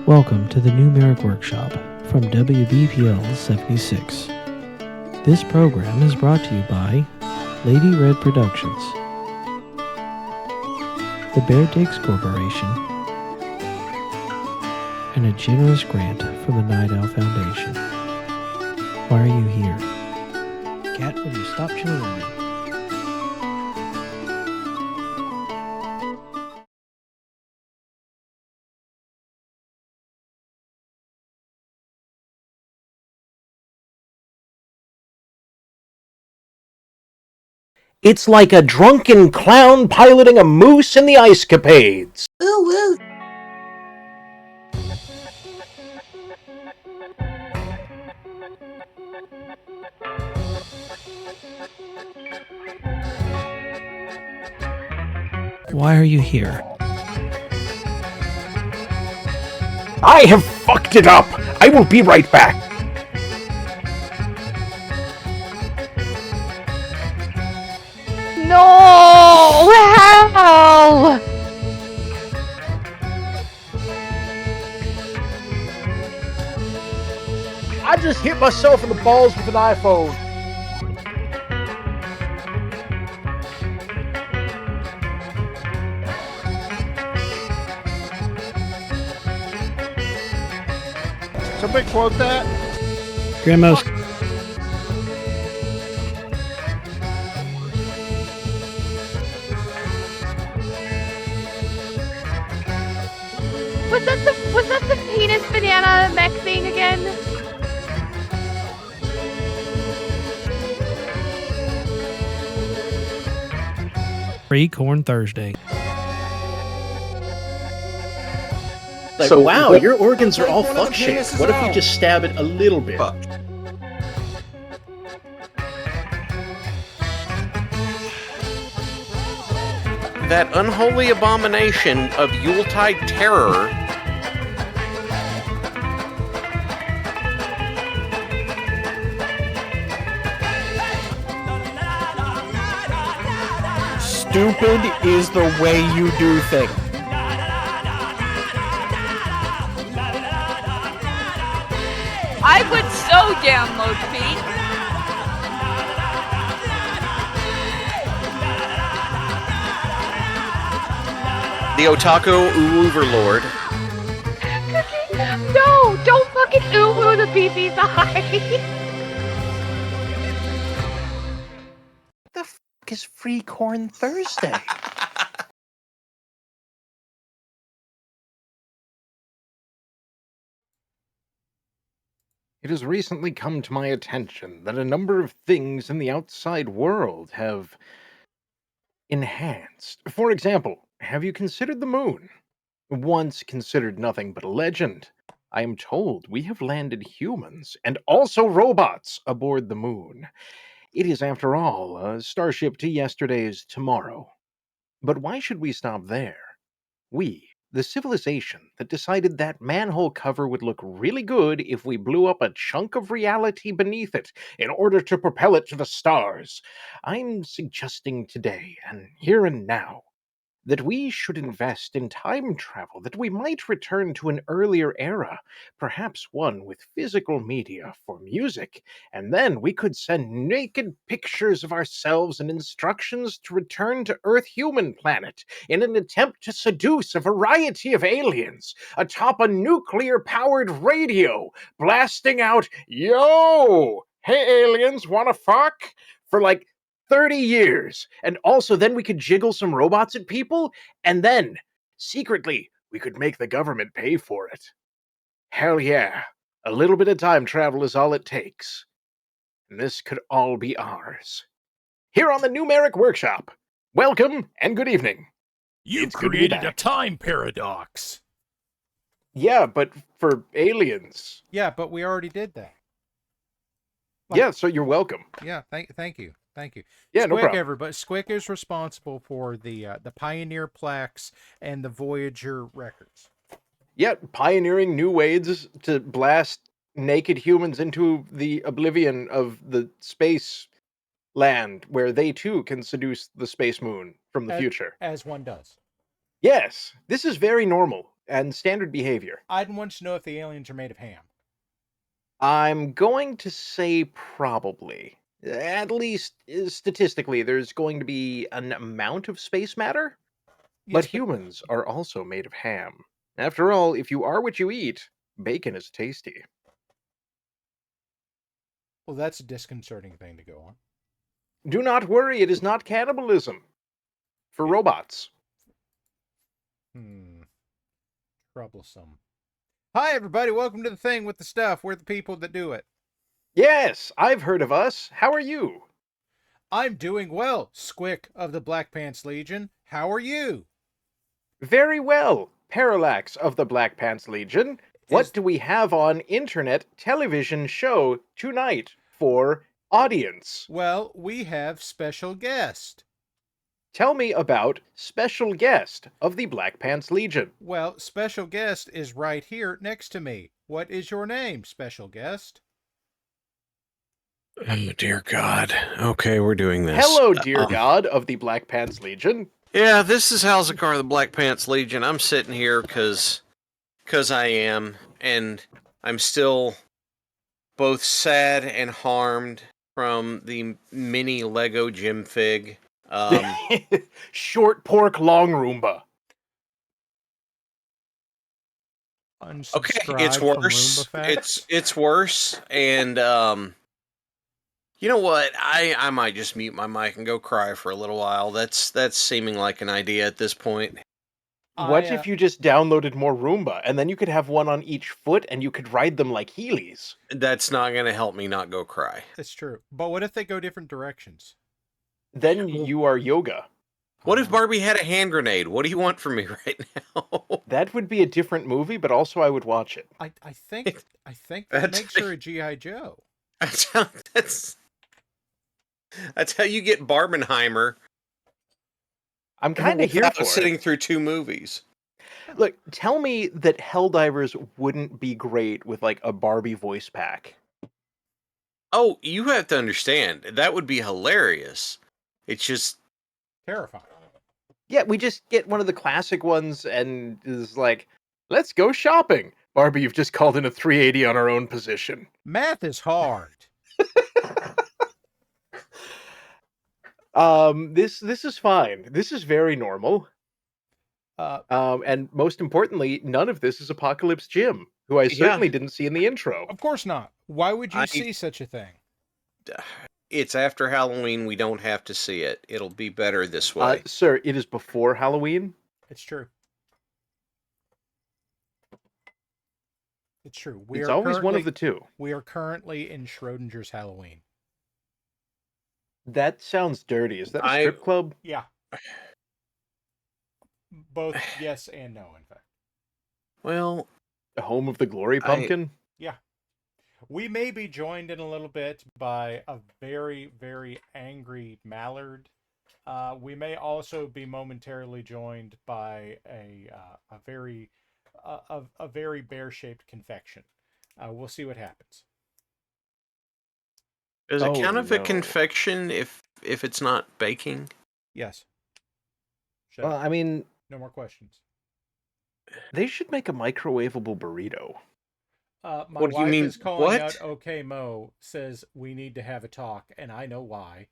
Welcome to the Numeric Workshop from WBPL 76. This program is brought to you by Lady Red Productions, the Bear Digs Corporation, and a generous grant from the Night Owl Foundation. Why are you here? Cat, will you stop chilling with me? It's like a drunken clown piloting a moose in the ice capades. Ooh, woo. Why are you here? I have fucked it up. I will be right back. No! How? I just hit myself in the balls with an iPhone. Somebody quote that. Grandma's... Was that the penis banana mech thing again? Free Corn Thursday. So wow, your organs are all fuck-shaped. What if you just stab it a little bit? That unholy abomination of Yuletide terror. Stupid is the way you do things. I would so download feet. The Otaku Overlord. No, don't fucking ooh the pee-pee side. The fuck is Free Corn Thursday? It has recently come to my attention that a number of things in the outside world have enhanced. For example, have you considered the moon? Once considered nothing but a legend, I am told we have landed humans and also robots aboard the moon. It is, after all, a starship to yesterday's tomorrow. But why should we stop there? We, the civilization that decided that manhole cover would look really good if we blew up a chunk of reality beneath it in order to propel it to the stars. I'm suggesting today, and here and now, that we should invest in time travel, that we might return to an earlier era, perhaps one with physical media for music, and then we could send naked pictures of ourselves and instructions to return to Earth human planet in an attempt to seduce a variety of aliens atop a nuclear-powered radio, blasting out, "Yo! Hey aliens, wanna fuck?" for like 30 years. And also then we could jiggle some robots at people, and then secretly we could make the government pay for it. Hell yeah, a little bit of time travel is all it takes. And this could all be ours. Here on the Numeric Workshop. Welcome and good evening. You It's good to be created a back. time paradox. Yeah, but for aliens. Yeah, but we already did that. Yeah, so you're welcome. Yeah, thank you. Yeah, no Squic, problem. everybody. Squic is responsible for the Pioneer plaques and the Voyager records. Yeah, pioneering new ways to blast naked humans into the oblivion of the space land where they too can seduce the space moon from the future. As one does. Yes, this is very normal and standard behavior. I'd want to know if the aliens are made of ham. I'm going to say probably. At least statistically, there's going to be an amount of space matter, but humans are also made of ham. After all, if you are what you eat, bacon is tasty. Well, that's a disconcerting thing to go on. Do not worry, it is not cannibalism. For robots. Troublesome. Hi, everybody. Welcome to the thing with the stuff. We're the people that do it. Yes, I've heard of us. How are you? I'm doing well, Squic of the Black Pants Legion. How are you? Very well, Parallax of the Black Pants Legion. What do we have on internet television show tonight for audience? Well, we have special guest. Tell me about special guest of the Black Pants Legion. Well, special guest is right here next to me. What is your name, special guest? Oh, dear God. Okay, we're doing this. Hello, dear God of the Black Pants Legion. Yeah, this is Halzakar of the Black Pants Legion. I'm sitting here because I am, and I'm still both sad and harmed from the mini Lego Jim Fig. Short pork long Roomba. Okay, it's worse. It's worse, and you know what? I might just mute my mic and go cry for a little while. That's seeming like an idea at this point. What if you just downloaded more Roomba, and then you could have one on each foot, and you could ride them like Heelys? That's not going to help me not go cry. That's true. But what if they go different directions? Then you are yoga. What if Barbie had a hand grenade? What do you want from me right now? That would be a different movie, but also I would watch it. I think that makes her a G.I. Joe. That's how you get Barbenheimer. I'm kind of here for it. Sitting through 2 movies. Look, tell me that Helldivers wouldn't be great with like a Barbie voice pack. Oh, you have to understand. That would be hilarious. It's just terrifying. Yeah, we just get one of the classic ones and is like, let's go shopping. Barbie, you've just called in a 380 on our own position. Math is hard. This is fine. This is very normal. And most importantly, none of this is Apocalypse Jim, who I certainly didn't see in the intro. Of course not. Why would you see such a thing? It's after Halloween. We don't have to see it. It'll be better this way. Sir, it is before Halloween. It's true. It's true. It's always one of the two. We are currently in Schrodinger's Halloween. That sounds dirty. Is that a strip club? Yeah. Both yes and no, in fact. Well, the home of the glory pumpkin? Yeah. We may be joined in a little bit by a very, very angry mallard. We may also be momentarily joined by a very bear-shaped confection. We'll see what happens. Does it count if a confection if it's not baking? Yes. Well, I mean, no more questions. They should make a microwavable burrito. My what do you wife mean? is calling out OK Mo, says we need to have a talk, and I know why.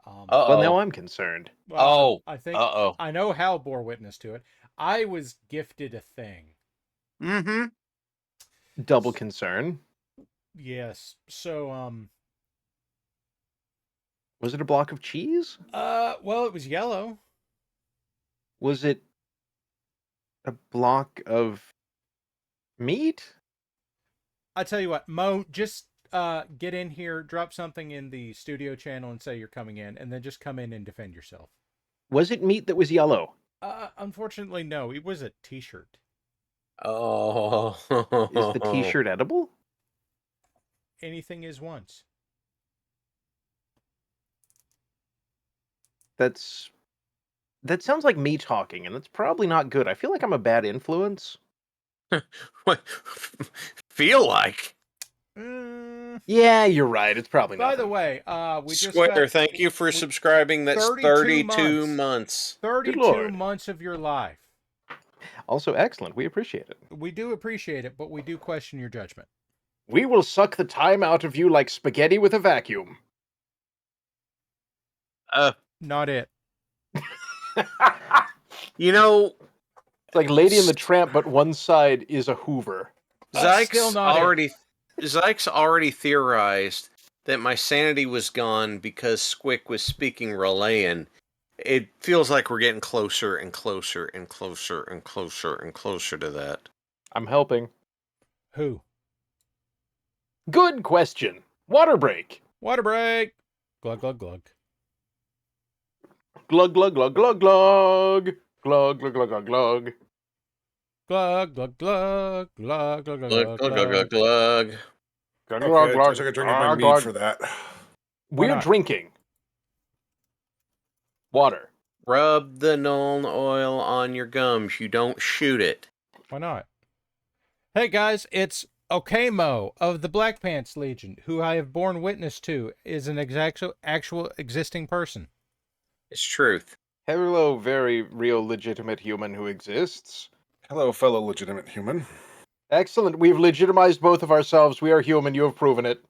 Well, now I'm concerned. Well, I think I know Hal bore witness to it. I was gifted a thing. Mm-hmm. Double concern. Yes. So, was it a block of cheese? Well, it was yellow. Was it A block of meat? I tell you what, Mo, just get in here, drop something in the studio channel, and say you're coming in, and then just come in and defend yourself. Was it meat that was yellow? Unfortunately, no. It was a T-shirt. Oh. Is the T-shirt edible? Anything is once. That sounds like me talking, and that's probably not good. I feel like I'm a bad influence. What? Feel like? Yeah, you're right. It's probably not. By the way, we just Square, got thank you for subscribing. That's 32 months. 32 months of your life. Also excellent. We appreciate it. We do appreciate it, but we do question your judgment. We will suck the time out of you like spaghetti with a vacuum. Not it. You know, it's like Lady and the Tramp, but one side is a Hoover. Zyke's already theorized that my sanity was gone because Squic was speaking Relayan. It feels like we're getting closer and closer and closer and closer and closer to that. I'm helping. Who? Good question. Water break. Water break. Glug, glug, glug. Glug, glug, glug, glug, glug. Glug, glug, glug, glug, glug. Glug, glug, glug, glug, glug, glug, glug, glug, glug, glug. Okay, it tastes like I drink my meat for that. We're drinking water. Rub the Nuln oil on your gums. You don't shoot it. Why not? Hey guys, it's Okamo of the Black Pants Legion, who I have borne witness to is an actual existing person. It's truth. Hello, very real, legitimate human who exists. Hello, fellow legitimate human. Excellent. We've legitimized both of ourselves. We are human. You have proven it.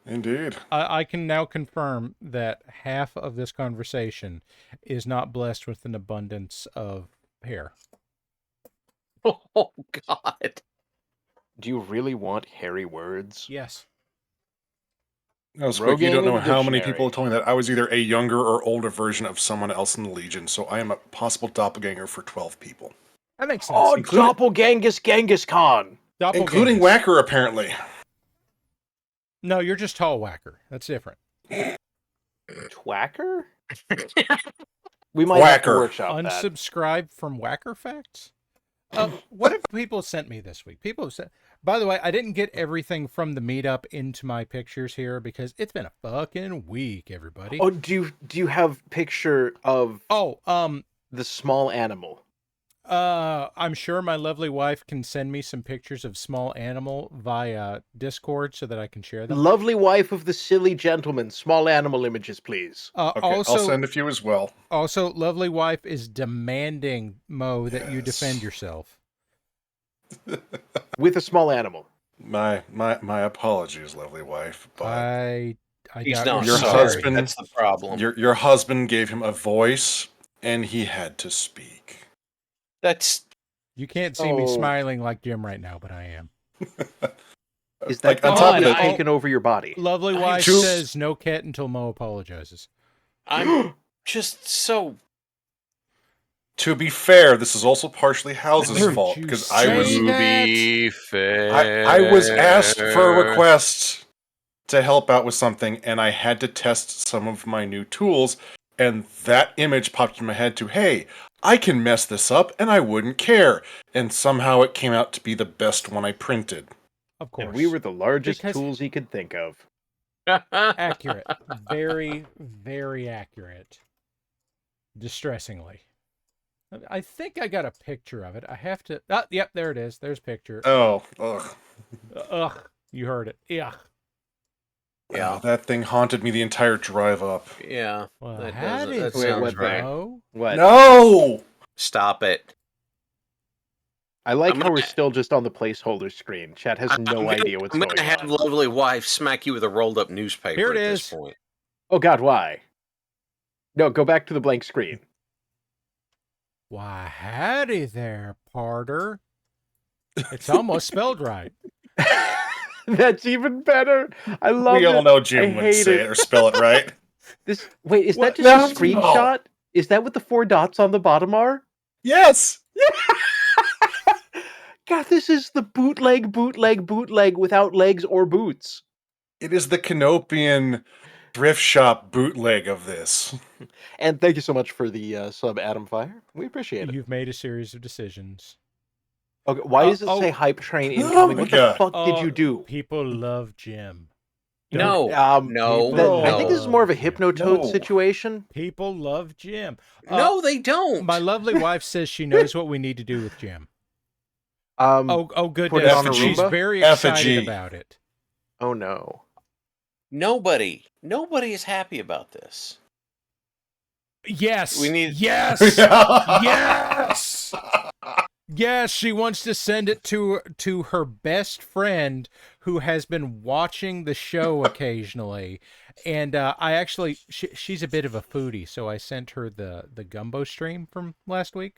Indeed. I can now confirm that half of this conversation is not blessed with an abundance of hair. Oh, God. Do you really want hairy words? Yes. No, Squic, you don't know how many people told me that I was either a younger or older version of someone else in the Legion, so I am a possible doppelganger for 12 people. That makes sense. Oh, Doppelgangus Genghis Khan. Including Whacker, apparently. No, you're just tall Whacker. That's different. Twacker? We might have to workshop that. Unsubscribe from Whacker Facts? What have people sent me this week? People have sent... By the way, I didn't get everything from the meetup into my pictures here because it's been a fucking week, everybody. Oh, do you have picture of the small animal? I'm sure my lovely wife can send me some pictures of small animal via Discord so that I can share them. Lovely wife of the silly gentleman, small animal images, please. Okay, also, I'll send a few as well. Also, lovely wife is demanding, Mo, that you defend yourself. With a small animal. My apologies, lovely wife. But he's not your sorry. husband. That's the problem. Your husband gave him a voice, and he had to speak. You can't see me smiling like Jim right now, but I am. Is that like, on top of taken over your body? Lovely wife says no cat until Mo apologizes. I'm just so... To be fair, this is also partially House's fault because I was I was asked for a request to help out with something, and I had to test some of my new tools, and that image popped in my head to, hey, I can mess this up, and I wouldn't care. And somehow it came out to be the best one I printed. Of course. And we were the largest tools he could think of. Accurate. Very, very accurate. Distressingly. I think I got a picture of it. I have to... Oh, yep, there it is. There's picture. Oh, ugh. Ugh. You heard it. Ugh. Yeah, that thing haunted me the entire drive up. Yeah. Well, that sounds right. What? No! Stop it. I like how we're still just on the placeholder screen. Chat has no idea what's going on. I'm going to have lovely wife smack you with a rolled up newspaper Here it at is. this point. Oh God, why? No, go back to the blank screen. Why, howdy there, Parter. It's almost spelled right. That's even better. I love it. We all know Jim would say it or spell it right. Wait, is that just a screenshot? Is that what the 4 dots on the bottom are? Yes! God, this is the bootleg without legs or boots. It is the Canopian thrift shop bootleg of this. And thank you so much for the sub, Adam Fire. We appreciate it. You've made a series of decisions. Okay, why does it say hype train incoming? my What God. the fuck did you do? People love Jim. No, no, people I think this is more of a love Jim. Hypnotoad No. situation. People love Jim. No, they don't. My lovely wife says she knows what we need to do with Jim. Put it Goodness. on a She's Roomba? very excited Effigy. about it. Oh no. Nobody is happy about this. Yes. We need- Yes. Yes. Yes, she wants to send it to her best friend who has been watching the show occasionally. And I actually, she's a bit of a foodie, so I sent her the gumbo stream from last week.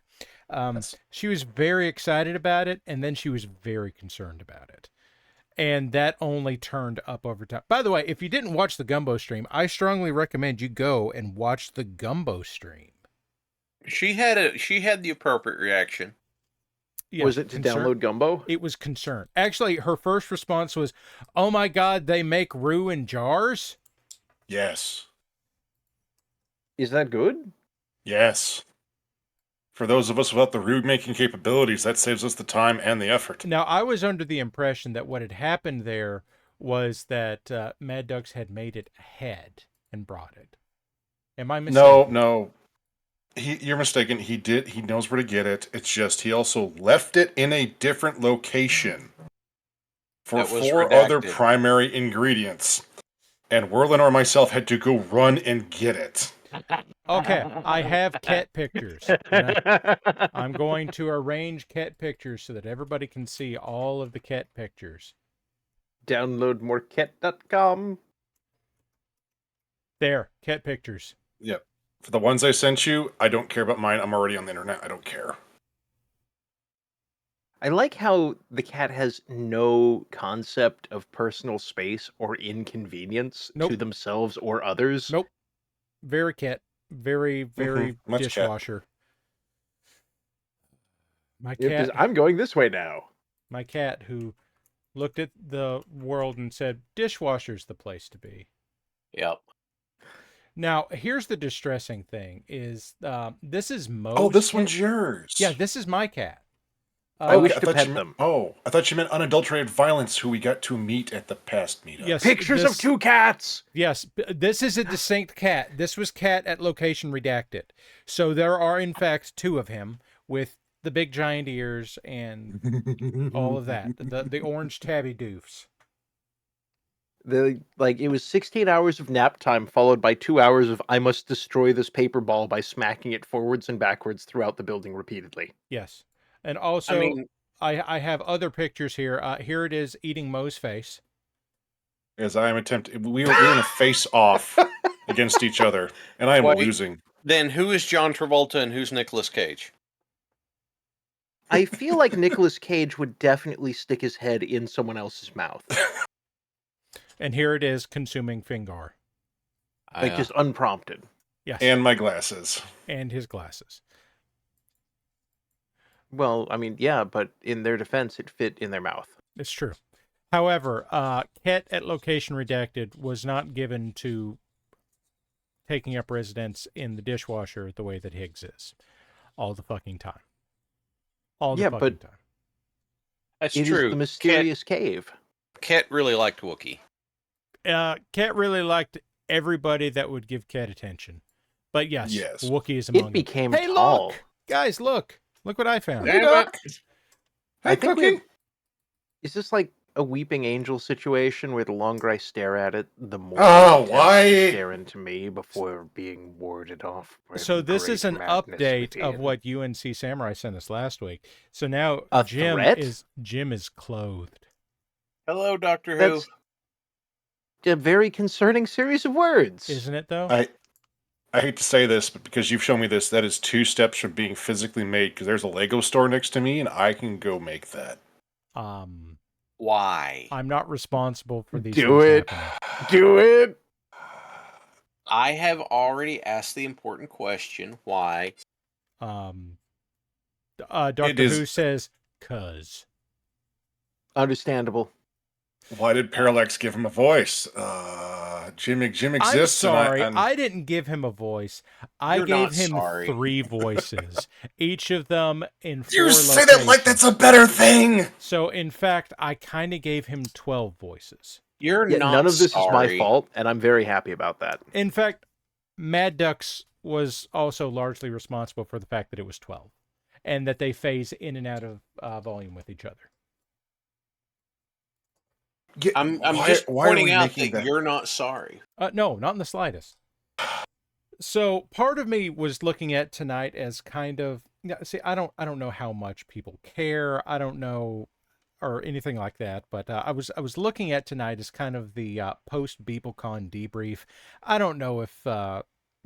She was very excited about it, and then she was very concerned about it. And that only turned up over time. By the way, if you didn't watch the gumbo stream, I strongly recommend you go and watch the gumbo stream. She had the appropriate reaction. Yeah, Was it to download Gumbo? It was concern. Actually, her first response was, "Oh my God, they make roux in jars." Yes. Is that good? Yes. For those of us without the roux making capabilities, that saves us the time and the effort. Now, I was under the impression that what had happened there was that Mad Ducks had made it ahead and brought it. Am I mistaken? No. You're mistaken. He knows where to get it. It's just he also left it in a different location for That was 4 redacted. other primary ingredients. And Werlin or myself had to go run and get it. Okay, I have cat pictures. I'm going to arrange cat pictures so that everybody can see all of the cat pictures. Download morecat.com. There, cat pictures. Yep. For the ones I sent you, I don't care about mine. I'm already on the internet. I don't care. I like how the cat has no concept of personal space or inconvenience Nope. to themselves or others. Nope. Very cat. Very Much cat. dishwasher. My Yeah, cat. 'cause I'm going this way now. My cat who looked at the world and said, "Dishwasher's the place to be." Yep. Now, here's the distressing thing: is this is Mo's? Oh, this cat. one's yours. Yeah, this is my cat. I wish I to thought pet you them. I thought you meant unadulterated violence, who we got to meet at the past meetup. Yes, Pictures of 2 cats! Yes, this is a distinct cat. This was cat at location redacted. So there are, in fact, 2 of him with the big giant ears and all of that. The orange tabby doofs. It was 16 hours of nap time followed by 2 hours of I must destroy this paper ball by smacking it forwards and backwards throughout the building repeatedly. Yes. And also, I mean, I have other pictures here. Here it is eating Mo's face. As I am attempting, we're in a face-off against each other, and I am Wait. losing. then who is John Travolta and who's Nicolas Cage? I feel like Nicolas Cage would definitely stick his head in someone else's mouth. And here it is consuming Fingar. Just unprompted. Yes. And my glasses. And his glasses. Well, I mean, yeah, but in their defense, it fit in their mouth. It's true. However, cat at location redacted was not given to taking up residence in the dishwasher the way that Higgs is. All the fucking time. All the fucking time. That's It true. is the mysterious cave. Cat really liked Wookiee. Cat really liked everybody that would give Cat attention. But yes, Wookiee is among them. It became Hey, tall. look! Guys, look! Look what I found. Hey, Doc. I Hey, think Cookie. Is this like a weeping angel situation where the longer I stare at it, the more Oh, it why? attempts to stare into me before being warded off? by So the this is great an madness update of within. what UNC Samurai sent us last week. So now A Jim threat? is clothed. Hello, Doctor Who. That's a very concerning series of words. Isn't it though? I hate to say this, but because you've shown me this, that is 2 steps from being physically made, because there's a Lego store next to me, and I can go make that. Why? I'm not responsible for these Do things it. happening. Do it. I have already asked the important question. Why? Doctor It is- Who says, "Cuz." Understandable. Why did Parallax give him a voice? Jim I'm exists. sorry, and I didn't give him a voice. I You're gave not him sorry. 3 voices, each of them in 4 you say locations. that like that's a better thing. So, in fact, I kind of gave him 12 voices. You're Yeah, not none of this is my sorry. fault, and I'm very happy about that. In fact, Mad Ducks was also largely responsible for the fact that it was 12, and that they phase in and out of volume with each other. I'm why, just why are pointing we out making that you're not sorry. No, not in the slightest. So part of me was looking at tonight as kind of, see, I don't know how much people care. I don't know, or anything like that. But I was looking at tonight as kind of the post BeepleCon debrief. I don't know if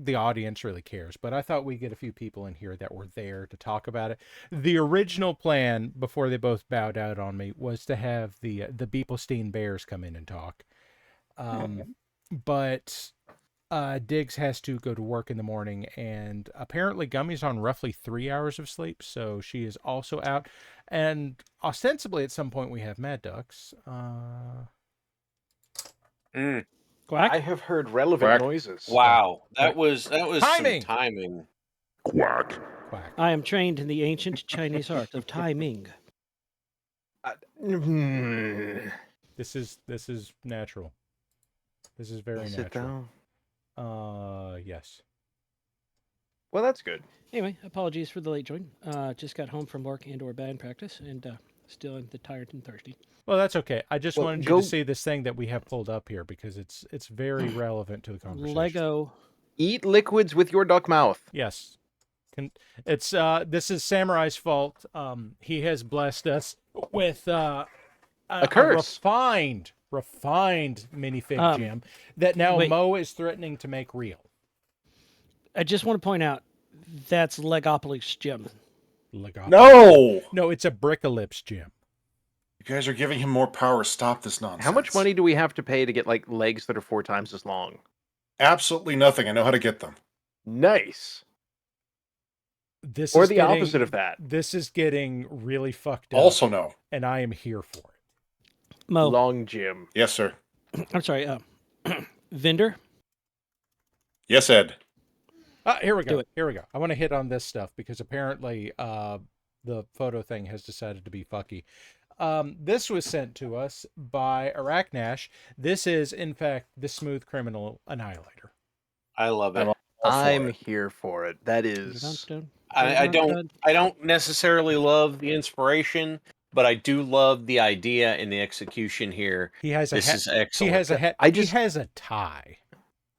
the audience really cares, but I thought we'd get a few people in here that were there to talk about it. The original plan, before they both bowed out on me, was to have the Beeplestein Bears come in and talk. But Diggs has to go to work in the morning, and apparently Gummy's on roughly 3 hours of sleep, so she is also out. And ostensibly, at some point, we have Mad Ducks. Quack? I have heard relevant Quack. noises. Wow, that Quack. was Timing! some timing. Quack. Quack. I am trained in the ancient Chinese art of timing. This is natural. This is very Sit natural. down. Yes. Well, that's good. Anyway, apologies for the late join. Just got home from work and/or band practice, and still in the tired and thirsty. Well, that's okay. I just Well, wanted you go- to see this thing that we have pulled up here because it's very relevant to the conversation. Lego. Eat liquids with your duck mouth. Yes. It's this is Samurai's fault. He has blessed us with a curse. refined minifig gem that now wait. Mo is threatening to make real. I just want to point out that's Legopolis gem. No, it's a Brickolyps gem. You guys are giving him more power. Stop this nonsense. How much money do we have to pay to get like legs that are 4 times as long? Absolutely nothing. I know how to get them. Nice. This Or is the getting, opposite of that. This is getting really fucked up. Also no. And I am here for it. Mo. Long Jim. Yes, sir. I'm sorry. Vendor. Yes, Ed. Here we go. Do it. Here we go. I want to hit on this stuff because apparently the photo thing has decided to be fucky. This was sent to us by Arachnash. This is, in fact, the Smooth Criminal Annihilator. I love it. I'm here for it. That is. I don't necessarily love the inspiration, but I do love the idea and the execution here. He has This is excellent. He has a hat. He has a tie.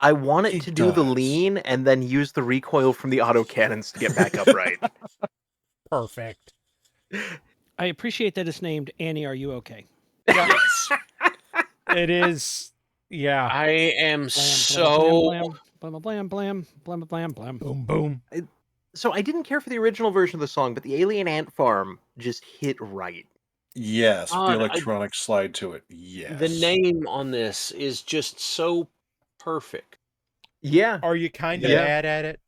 I want it to do the lean and then use the recoil from the autocannons to get back upright. Perfect. I appreciate that it's named Annie. Are you okay? Yes. It is. Yeah. I am Blam, blam, blam, blam, blam, blam, blam. Boom, boom. So I didn't care for the original version of the song, but the Alien Ant Farm just hit right. Yes, with the electronic slide to it. Yes. The name on this is just so perfect. Yeah. Are you kind of mad at it?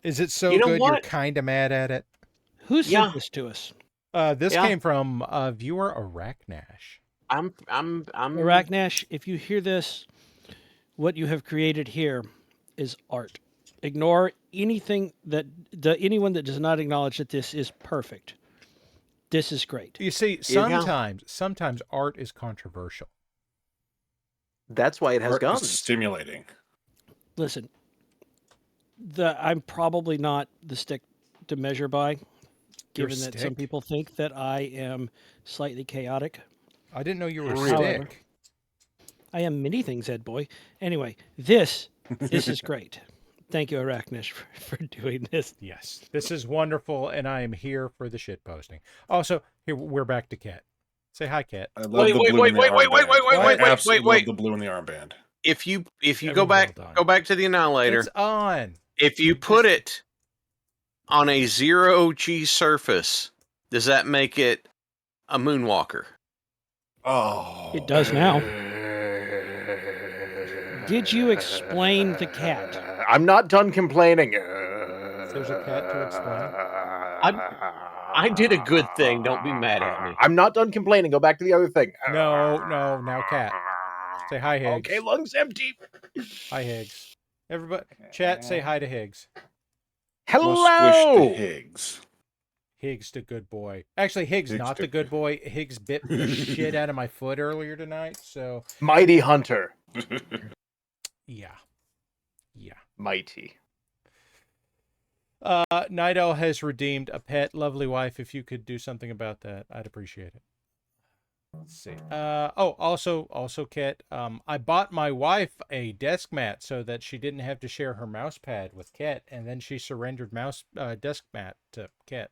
Is it so good you're kind of mad at it? Who sent this to us? This came from viewer Arachnash. I'm Arachnash, if you hear this, what you have created here is art. Ignore anything anyone that does not acknowledge that this is perfect. This is great. You see, sometimes art is controversial. That's why it has Art guns. is stimulating. Listen, I'm probably not the stick to measure by, given that some people think that I am slightly chaotic. I didn't know you were a However, stick. I am many things, Ed Boy. Anyway, this is great. Thank you, Arachnish, for doing this. Yes, this is wonderful, and I am here for the shit posting. Also, here we're back to Kat. Say hi, Kat. I love the blue in the armband. I absolutely wait. love the blue in the armband. If you go back to the Annihilator. It's on. If you put it on a 0G surface, does that make it a moonwalker? Oh. It does now. Did you explain the cat? I'm not done complaining. There's a cat to explain. I did a good thing. Don't be mad at me. I'm not done complaining. Go back to the other thing. No, now cat. Say hi, Higgs. Okay, lungs empty. Hi, Higgs. Everybody, chat, say hi to Higgs. Most squish to Hello. Higgs. Higgs the good boy. Actually, Higgs not the good boy. Higgs bit the shit out of my foot earlier tonight, so... Mighty hunter. Yeah. Mighty. Night Owl has redeemed a pet. Lovely wife, if you could do something about that, I'd appreciate it. Let's see. Also, Kit, I bought my wife a desk mat so that she didn't have to share her mouse pad with Kit, and then she surrendered desk mat to Kit.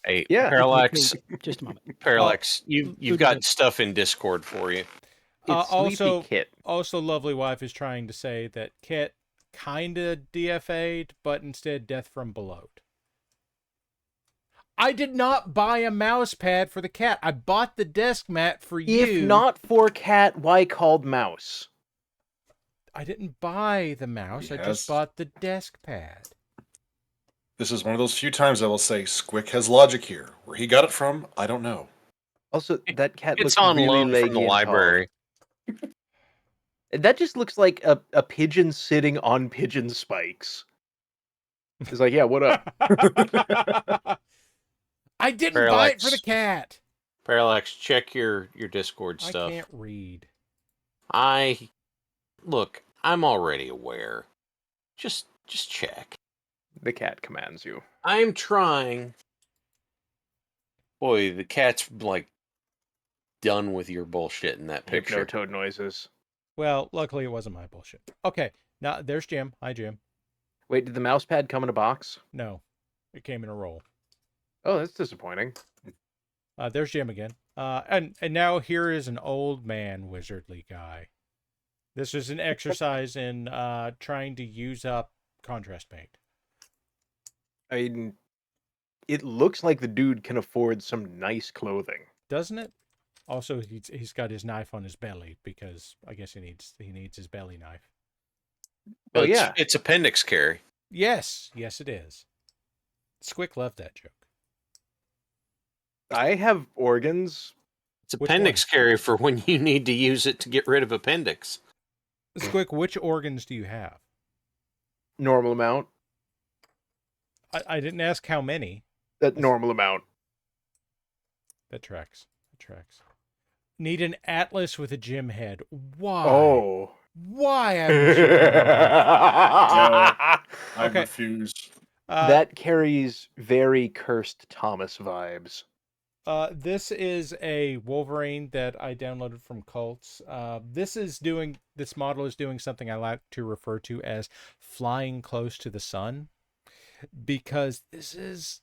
Hey, Yeah. Parallax. Just a moment. Parallax, you've got stuff in Discord for you. It's Sleepy Kit. Also, Lovely Wife is trying to say that Kit kind of DFA'd, but instead death from below. I did not buy a mouse pad for the cat. I bought the desk mat for you. If not for cat, why called mouse? I didn't buy the mouse. I just bought the desk pad. This is one of those few times I will say Squic has logic here. Where he got it from, I don't know. Also, that cat It's looks on really loan leggy from the and library. tall. That just looks like a pigeon sitting on pigeon spikes. It's like, yeah, what up? I didn't buy it for the cat. Parallax, check your Discord stuff. I can't read. Look, I'm already aware. Just check. The cat commands you. I'm trying. Boy, the cat's like done with your bullshit in that picture. Hypnotoad noises. Well, luckily it wasn't my bullshit. Okay, now there's Jim. Hi, Jim. Wait, did the mouse pad come in a box? No, it came in a roll. Oh, that's disappointing. There's Jim again. And now here is an old man wizardly guy. This is an exercise in trying to use up contrast paint. I mean, it looks like the dude can afford some nice clothing. Doesn't it? Also, he's got his knife on his belly because I guess he needs his belly knife. Oh, yeah. It's appendix carry. Yes, it is. Squick loved that joke. I have organs. It's appendix carry for when you need to use it to get rid of appendix. Squick, which organs do you have? Normal amount. I didn't ask how many. Normal amount. That tracks. Need an atlas with a gym head. Why? Oh. Why? I refuse. That carries very cursed Thomas vibes. This is a Wolverine that I downloaded from Cults. This model is doing something I like to refer to as flying close to the sun, because this is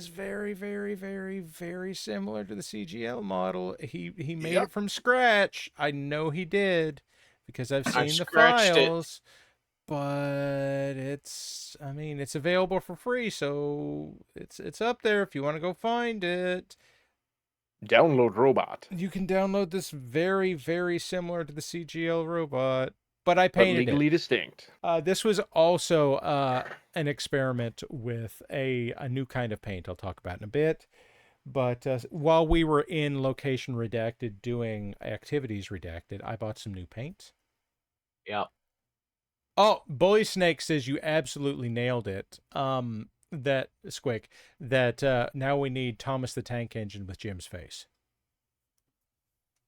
very, very, very, very similar to the CGL model. He made it from scratch. I know he did because I've seen the files. But it's available for free, so it's up there if you want to go find it. Download robot. You can download this very, very similar to the CGL robot, but I painted legally distinct. This was also an experiment with a new kind of paint I'll talk about in a bit. But while we were in Location Redacted doing Activities Redacted, I bought some new paint. Yeah. Oh, Bully Snake says you absolutely nailed it. That Squick. That now we need Thomas the Tank Engine with Jim's face.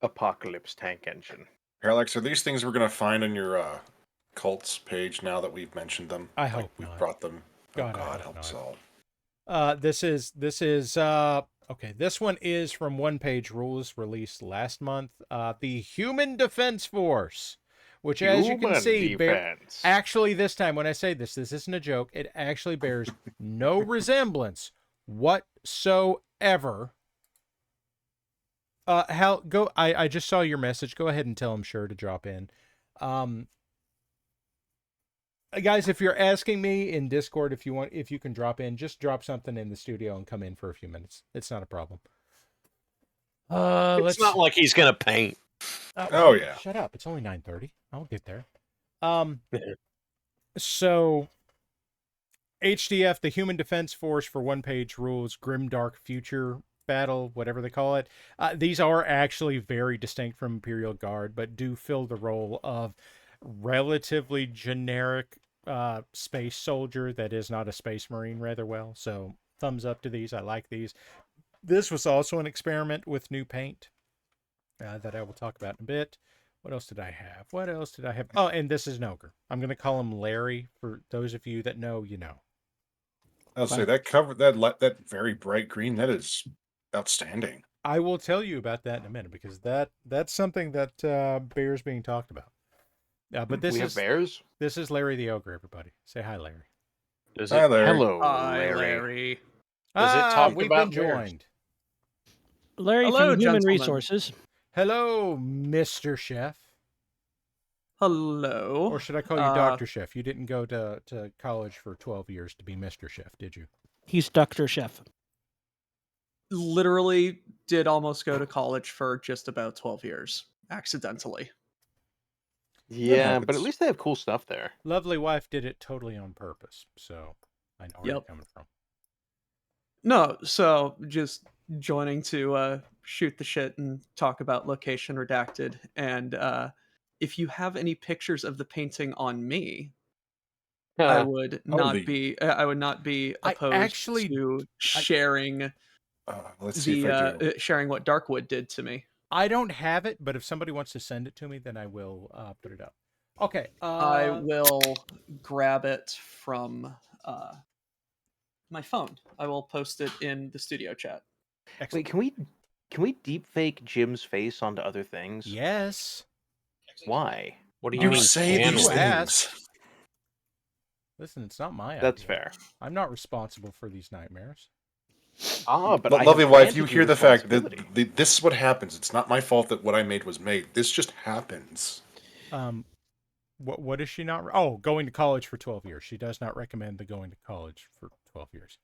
Apocalypse Tank Engine. Parallax, are these things we're going to find on your cults page now that we've mentioned them? I hope we've not. Brought them. God help us all. This is okay. This one is from One Page Rules, released last month. The Human Defense Force. Which, as you can see, actually this time when I say this isn't a joke. It actually bears no resemblance whatsoever. Hal, go. I just saw your message. Go ahead and tell him sure to drop in. Guys, if you're asking me in Discord if you can drop in, just drop something in the studio and come in for a few minutes. It's not a problem. It's not like he's gonna paint. Oh yeah. Shut up. It's only 9:30. I'll get there. So HDF, the Human Defense Force for one-page rules, Grimdark Future Battle, whatever they call it. These are actually very distinct from Imperial Guard, but do fill the role of relatively generic space soldier that is not a space marine rather well. So thumbs up to these. I like these. This was also an experiment with new paint that I will talk about in a bit. What else did I have? What else did I have? Oh, and this is an ogre. I'm going to call him Larry. For those of you that know, you know. I'll say that cover that very bright green, that is outstanding. I will tell you about that in a minute because that's something that bears being talked about. But this We have is bears. this is Larry the ogre. Everybody, say hi, Larry. Does Hi, it? Larry. Hello, Hi, Larry. Larry. Does it talk We've about been bears? joined. Larry Hello, from Human gentlemen. Resources. Hello, Mr. Chef. Hello. Or should I call you Dr. Chef? You didn't go to college for 12 years to be Mr. Chef, did you? He's Dr. Chef. Literally did almost go to college for just about 12 years, accidentally. Yeah, but at happens. least they have cool stuff there. Lovely wife did it totally on purpose, so I know where you're Yep. coming from. No, so just joining to shoot the shit and talk about Location Redacted. And if you have any pictures of the painting on me, I would not Holy. be I opposed actually- to sharing Let's see if I do. sharing what Darkwood did to me. I don't have it, but if somebody wants to send it to me, then I will put it up. Okay. I will grab it from my phone. I will post it in the studio chat. Excellent. Wait, can we deep fake Jim's face onto other things? Yes. Why? What do You mean? say can these we? things. Listen, it's not my That's idea. fair. I'm not responsible for these nightmares. But I have Lovely wife, granted you hear the fact that responsibility. this is what happens. It's not my fault that what I made was made. This just happens. What is she not? Oh, going to college for 12 years. She does not recommend the going to college for 12 years.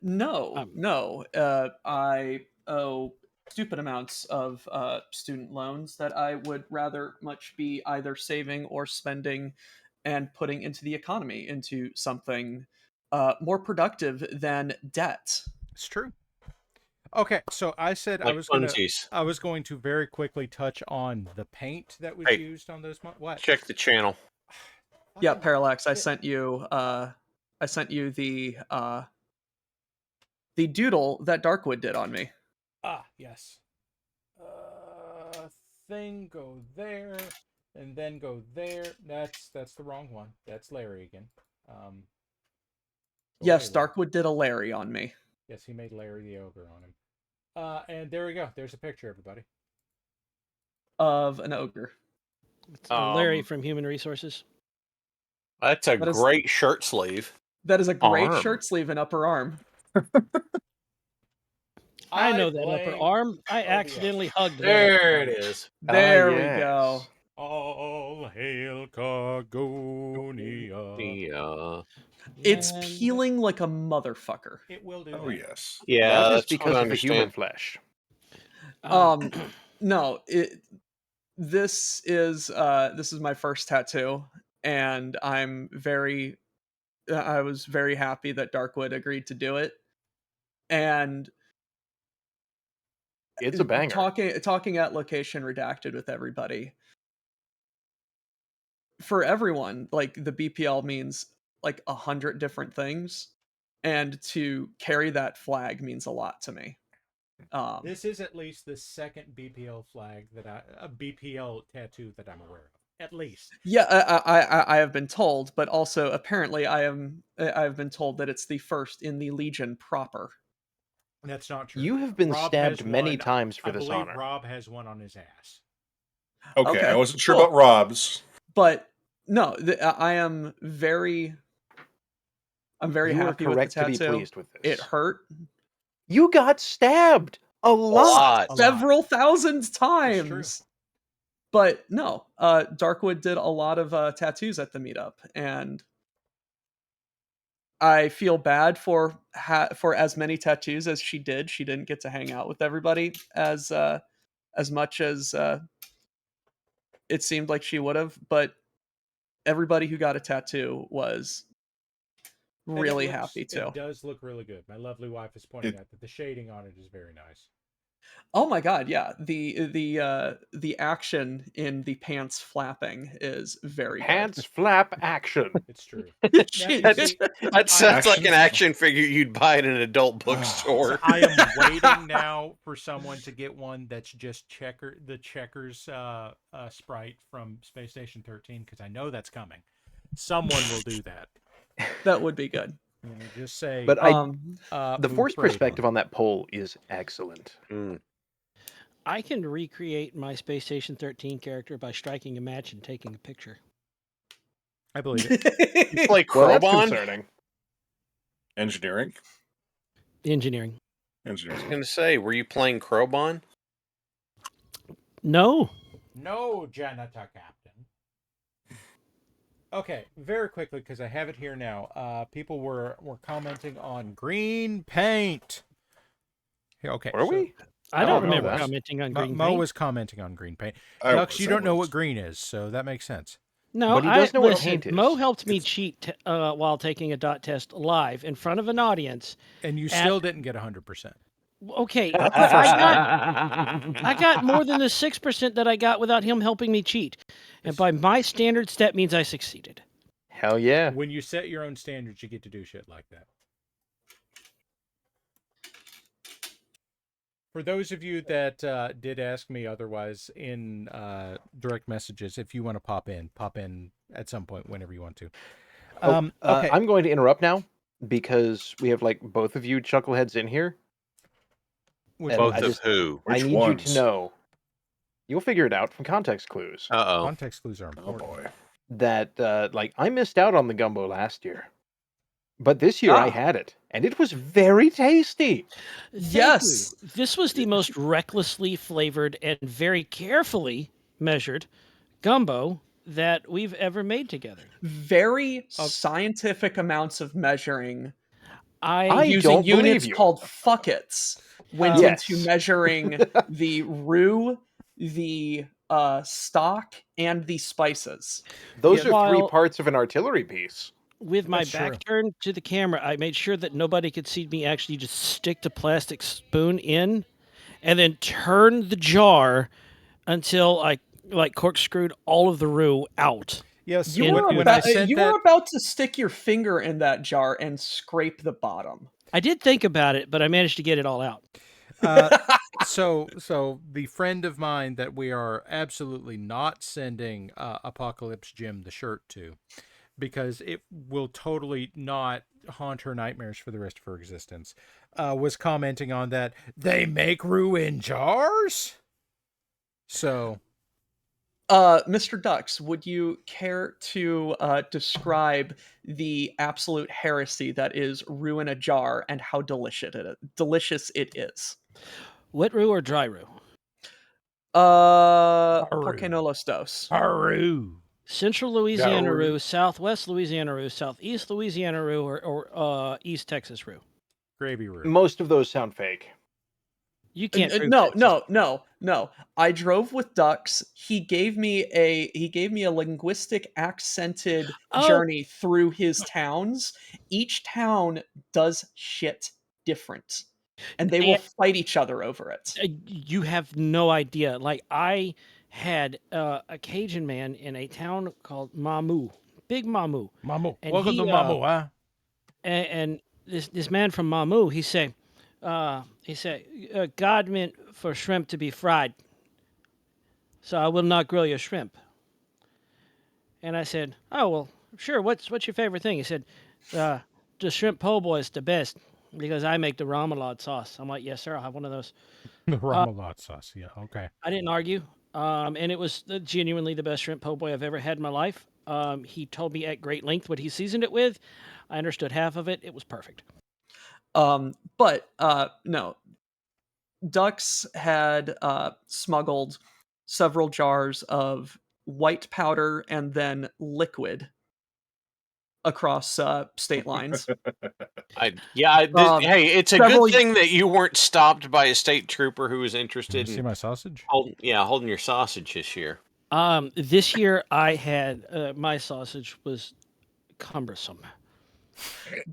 No. I owe stupid amounts of student loans that I would rather much be either saving or spending and putting into the economy, into something more productive than debt. It's true. Okay, so I said Like I was going to very quickly touch on the paint that was Hey. used on those. What? Check the channel. Yeah, Fucking Parallax. I shit. sent you the doodle that Darkwood did on me. Ah, yes. Thing go there, and then go there. That's the wrong one. That's Larry again. Go Yes, away, Larry. Darkwood did a Larry on me. Yes, he made Larry the ogre on him. And there we go. There's a picture, everybody. Of an ogre. Larry from Human Resources. That's a That is- great shirt sleeve. That is a great Arm. shirt sleeve and upper arm. I know that upper blame arm. I OBS. accidentally hugged that. There it is. There we yes. go. All hail Cargonia. Yeah. It's And- peeling like a motherfucker. It will do. Oh that. yes. Yeah, That is that's because what I of the human understand. flesh. No, this is my first tattoo, and I was very happy that Darkwood agreed to do it. And It's a banger. Talking at Location Redacted with everybody. For everyone, like, the BPL means like 100 different things, and to carry that flag means a lot to me. This is at least the second BPL flag a BPL tattoo that I'm aware of. At least. Yeah, I have been told, but also apparently I've been told that it's the first in the Legion proper. That's not true. You have been Rob stabbed has many one- times for I this believe honor. Rob has one on his ass. Okay, Okay, I wasn't sure cool. about Rob's. But no, I'm very You are happy with the correct to be tattoo. pleased with this. It hurt You got stabbed a lot. lot. several thousand It's times. But no, Darkwood did a lot of tattoos at the meetup, and I feel bad for as many tattoos as she did. She didn't get to hang out with everybody as much as it seemed like she would have. But everybody who got a tattoo was And really it looks- happy to. It does look really good. My lovely wife is pointing out that the shading on it is very nice. Oh my god, yeah. The action in the pants flapping is very Pants flap action. It's true. good. Now, you see, That sounds like Action. an action figure you'd buy at an adult so bookstore. I am waiting now for someone to get one that's just the checkers sprite from Space Station 13, because I know that's coming. Someone will do that. That would be good. You know, just say. But the move force parade perspective on on that pole is excellent. Mm. I can recreate my Space Station 13 character by striking a match and taking a picture. I believe it. You play Well, that's Crowbon? concerning. Engineering. Engineering. I was Engineering. going to say, were you playing Crowbon? No. No, janitor captain. Okay, very quickly, because I have it here now. People were commenting on green paint. Here, okay. Were we? I I don't don't know remember that. commenting on green Mo paint. was commenting on green paint. I Dux, was, you I don't know was. what green is, so that makes sense. No, But he does know what listen, paint is. Mo helped me cheat while taking a dot test live in front of an audience. And you At- still didn't get 100%. Okay, I got more than the 6% that I got without him helping me cheat. And by my standards, that means I succeeded. Hell yeah. When you set your own standards, you get to do shit like that. For those of you that did ask me otherwise in direct messages, if you want to pop in at some point whenever you want to. Okay. I'm going to interrupt now because we have like both of you chuckleheads in here. Which and Both I of just- who? I Which need ones? you to know. You'll figure it out from context clues. Uh-oh. context clues are Oh important. boy. That like I missed out on the gumbo last year, but this year I Ah. had it, and it was very tasty. Thank Yes. you. This was the most recklessly flavored and very carefully measured gumbo that we've ever made together. Very scientific amounts of measuring I using don't believe units you. called fuckets went Yes. into measuring the roux, the stock, and the spices. Those Yeah, are three while- parts of an artillery piece. With my That's back true. turned to the camera, I made sure that nobody could see me actually just stick the plastic spoon in and then turn the jar until I like corkscrewed all of the roux out. Yes, You when, were when I about, sent you that, were about to stick your finger in that jar and scrape the bottom. I did think about it, but I managed to get it all out. so the friend of mine that we are absolutely not sending Apocalypse Jim the shirt to, because it will totally not haunt her nightmares for the rest of her existence, was commenting on that they make roux in jars. So, Mr. Dux, would you care to describe the absolute heresy that is roux in a jar and how delicious it is? Wet roux or dry roux? ¿Por qué no los dos? roux. Central Louisiana roux. roux, Southwest Louisiana roux, Southeast Louisiana roux, or East Texas roux. Gravy roux. Most of those sound fake. You can't. prove No, Texas. no. I drove with Dux. He gave me a linguistic accented Oh. journey through his towns. Each town does shit different, and they will fight each other over it. You have no idea. Like I had a Cajun man in a town called Mamu, Big Mamu, Mamu. And Welcome he, to Mamu, huh? and this man from Mamu, he said, God meant for shrimp to be fried, so I will not grill your shrimp. And I said, oh well, sure. What's your favorite thing? He said, the shrimp po' boy is the best because I make the remoulade sauce. I'm like, yes sir, I'll have one of those. The remoulade sauce. Yeah, okay. I didn't argue, and it was genuinely the best shrimp po' boy I've ever had in my life. He told me at great length what he seasoned it with. I understood half of it. It was perfect. But no, Dux had smuggled several jars of white powder and then liquid across state lines. Hey, it's a several- good thing that you weren't stopped by a state trooper who was interested See in my sausage? holding your sausage this year. This year I had my sausage was cumbersome.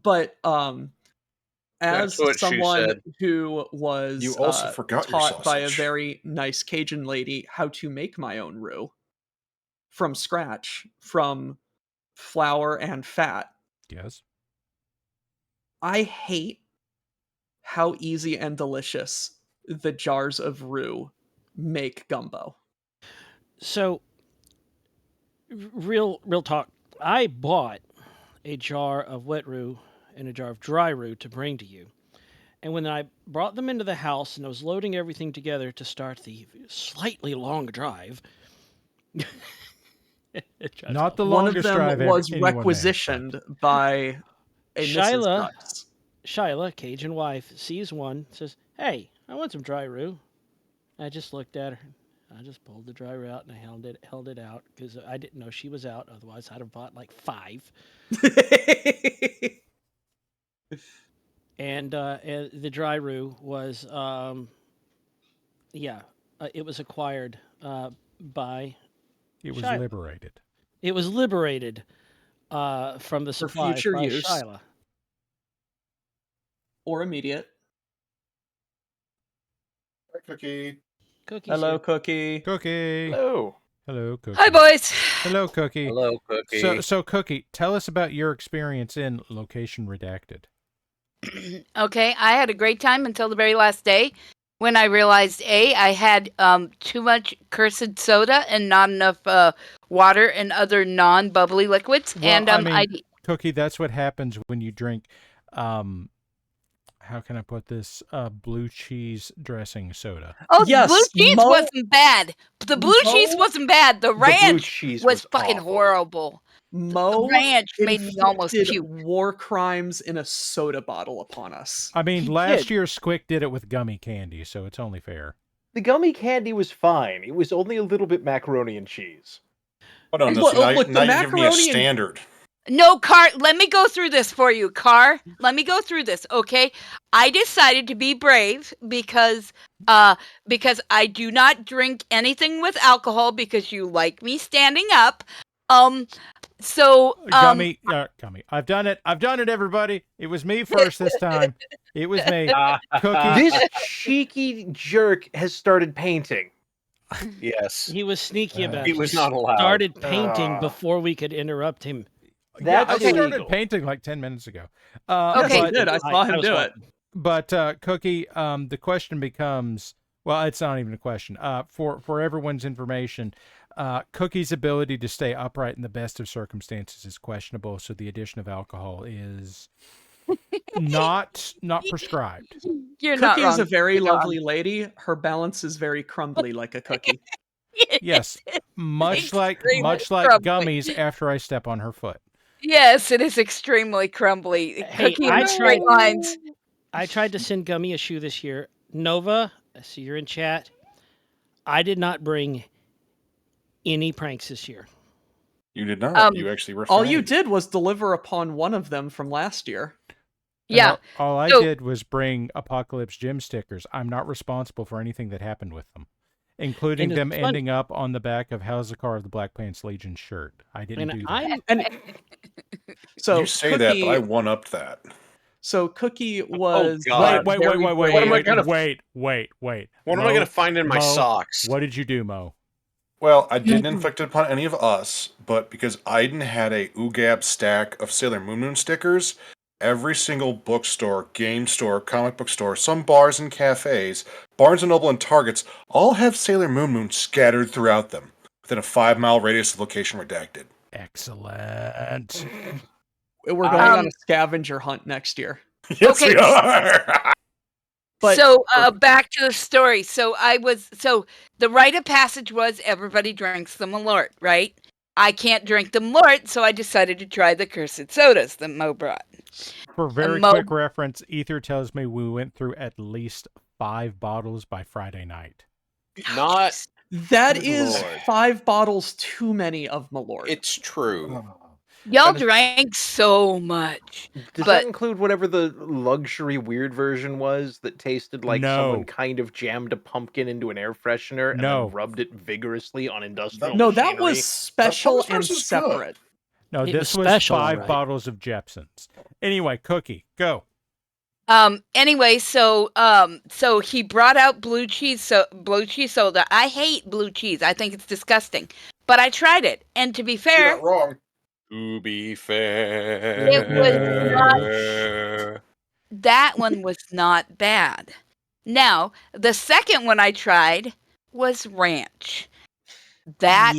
But That's as what she someone said. who was You also forgot your taught by a sausage. very nice Cajun lady how to make my own roux from scratch, from flour and fat, Yes. I hate how easy and delicious the jars of roux make gumbo. So, real talk. I bought a jar of wet roux and a jar of dry roux to bring to you. And when I brought them into the house and I was loading everything together to start the slightly long drive, Not the One of longest them drive was anyone may have, but- requisitioned by a Mrs. Shyla, Dux. Cajun wife, sees one, says, "Hey, I want some dry roux." I just looked at her. I just pulled the dry roux out and I held it out because I didn't know she was out. Otherwise, I'd have bought like 5. And the dry roux was, it was acquired by. It was Shyla. liberated. It was liberated from the For supply future by use. Shyla. Or immediate. Hi, Cookie. Cookies Hello, here. Cookie. Cookie. Hello. Hello, Cookie. Hi, boys. Hello, Cookie. Hello, Cookie. So, Cookie, tell us about your experience in Location Redacted. Okay, I had a great time until the very last day when I realized I had too much cursed soda and not enough water and other non-bubbly liquids. Well, and I mean, Cookie, that's what happens when you drink, how can I put this, blue cheese dressing soda. Yes, blue cheese Mo- wasn't bad. The blue cheese Mo- wasn't bad. The blue ranch cheese was was fucking awful. horrible. Mo ranch made me almost inflicted puke. war crimes in a soda bottle upon us. I mean, He last did. year Squic did it with gummy candy, so it's only fair. The gummy candy was fine. It was only a little bit macaroni and cheese. Hold on, Look, now, look, now the you give me a macaroni and- standard. No, Car, let me go through this for you, Car. Let me go through this, okay? I decided to be brave because I do not drink anything with alcohol because you like me standing up. Gummy. I've done it, everybody. It was me first this time. It was me. Cookie. This cheeky jerk has started painting. Yes. He was sneaky about He it. was not allowed. Started painting Ah. before we could interrupt him. Yeah, That's I started illegal. painting like 10 minutes ago. Yes, Okay. he did. I saw him was do it. watching. But Cookie, the question becomes, well, it's not even a question. For everyone's information, Cookie's ability to stay upright in the best of circumstances is questionable, so the addition of alcohol is not prescribed. You're not Cookie wrong. is a very You're not lovely lady. Her balance is very crumbly like a cookie. wrong. Yes, much like Extremely crumbly. gummies after I step on her foot. Yes, it is extremely crumbly. Hey, Cookie in straight lines. I tried to send Gummy a shoe this year. Nova, I see you're in chat. I did not bring any pranks this year. You did not. You actually refrained. All you did was deliver upon one of them from last year. And Yeah. all I So- did was bring Apocalypse Gym stickers. I'm not responsible for anything that happened with them, including And it's them funny- ending up on the back of Halzakar of the Black Pants Legion shirt. I didn't do that. And so you say Cookie, that, but I one-upped that. So Cookie was God. Wait. What am I gonna- Wait. What am I going to find in my socks? What did you do, Mo? Well, I didn't inflict it upon any of us, but because Aiden had a UGAB stack of Sailor Moon stickers, every single bookstore, game store, comic book store, some bars and cafes, Barnes & Noble and Targets, all have Sailor Moon scattered throughout them, within a 5-mile radius of Location Redacted. Excellent. We're going on a scavenger hunt next year. Yes, Okay. we are! But back to the story. So the rite of passage was everybody drinks the Malort, right? I can't drink the Malort, so I decided to try the cursed sodas that Mo brought. For very Mo- quick reference, Ether tells me we went through at least 5 bottles by Friday night. Not. that Good is Lord. 5 bottles too many of Malort. It's true. Y'all That is- drank so much. Does But- that include whatever the luxury weird version was that tasted like No. someone kind of jammed a pumpkin into an air freshener and No. then rubbed it vigorously on industrial no, that machinery? was special That and was good. separate. No, It this was was special, 5 alright. bottles of Jepsons. Anyway, Cookie, go. Anyway, so he brought out blue cheese soda. I hate blue cheese. I think it's disgusting. But I tried it, and to be You're fair, not wrong. To be fair, it was not. That one was not bad. Now, the second one I tried was ranch. That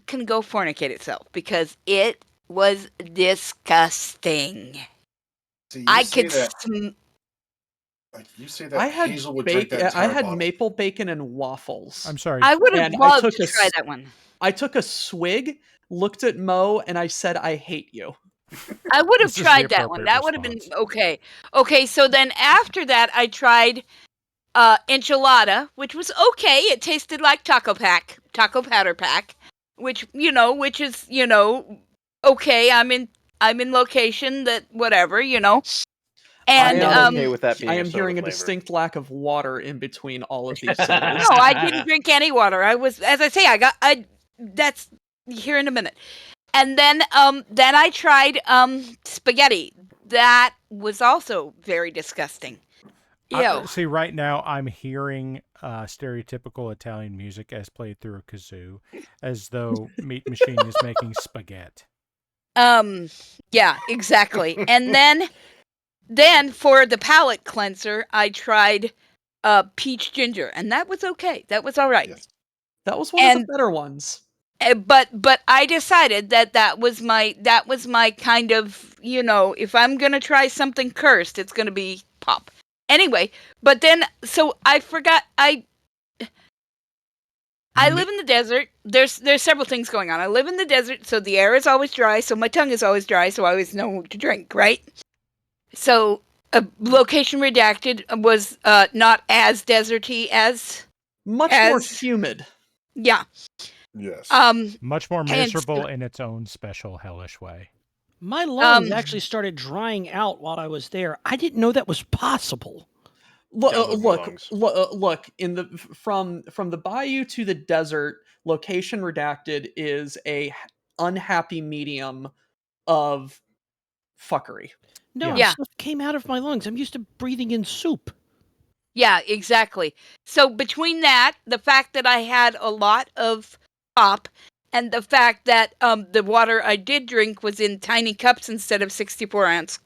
can go fornicate itself because it was disgusting. See, you I say could that. sm- Like, you say that I had Hazel would drink that I entire had bottle. maple bacon and waffles. I'm sorry. I would have And I loved took to a try s- that one. I took a swig, looked at Mo, and I said, "I hate you." I would have This is the tried that one. appropriate That would have been response. okay. Okay, so then after that, I tried enchilada, which was okay. It tasted like taco powder pack, which is okay. I'm in location that whatever. And I'm okay with that being I a am soda hearing a flavor. distinct lack of water in between all of these sodas. no, I didn't drink any water. I was, as I say, that's here in a minute. And then I tried spaghetti. That was also very disgusting. Ew. See, right now I'm hearing stereotypical Italian music as played through a kazoo, as though Meat Machine is making spaghetti. Yeah, exactly. And then for the palate cleanser, I tried peach ginger, and that was okay. That was all right. Yes. That was one of the better ones. But I decided that was my kind of, if I'm gonna try something cursed, it's gonna be pop. Anyway, but then so I forgot I live in the desert. There's several things going on. I live in the desert, so the air is always dry, so my tongue is always dry, so I always know what to drink, right? So location redacted was not as deserty as Much more humid. yeah. Yes. Much more and miserable so- in its own special hellish way. My lungs actually started drying out while I was there. I didn't know that was possible. Download more lungs. Look. In the from the bayou to the desert, location redacted is a unhappy medium of fuckery. No, Yeah. stuff came out of my lungs. I'm used to breathing in soup. Yeah, exactly. So between that, the fact that I had a lot of pop, and the fact that the water I did drink was in tiny cups instead of 64-ounce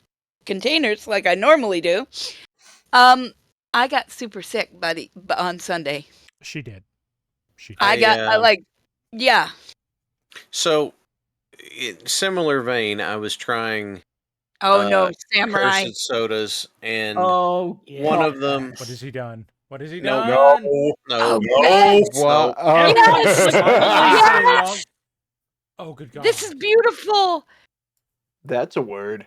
containers like I normally do, I got super sick on Sunday. She did. Yeah. So, in similar vein, I was trying Oh no, samurai. cursed sodas, and Oh, one God. of them. What has he done? What has he No, done? no, What? Yes! Oh, good God. This is beautiful. That's a word.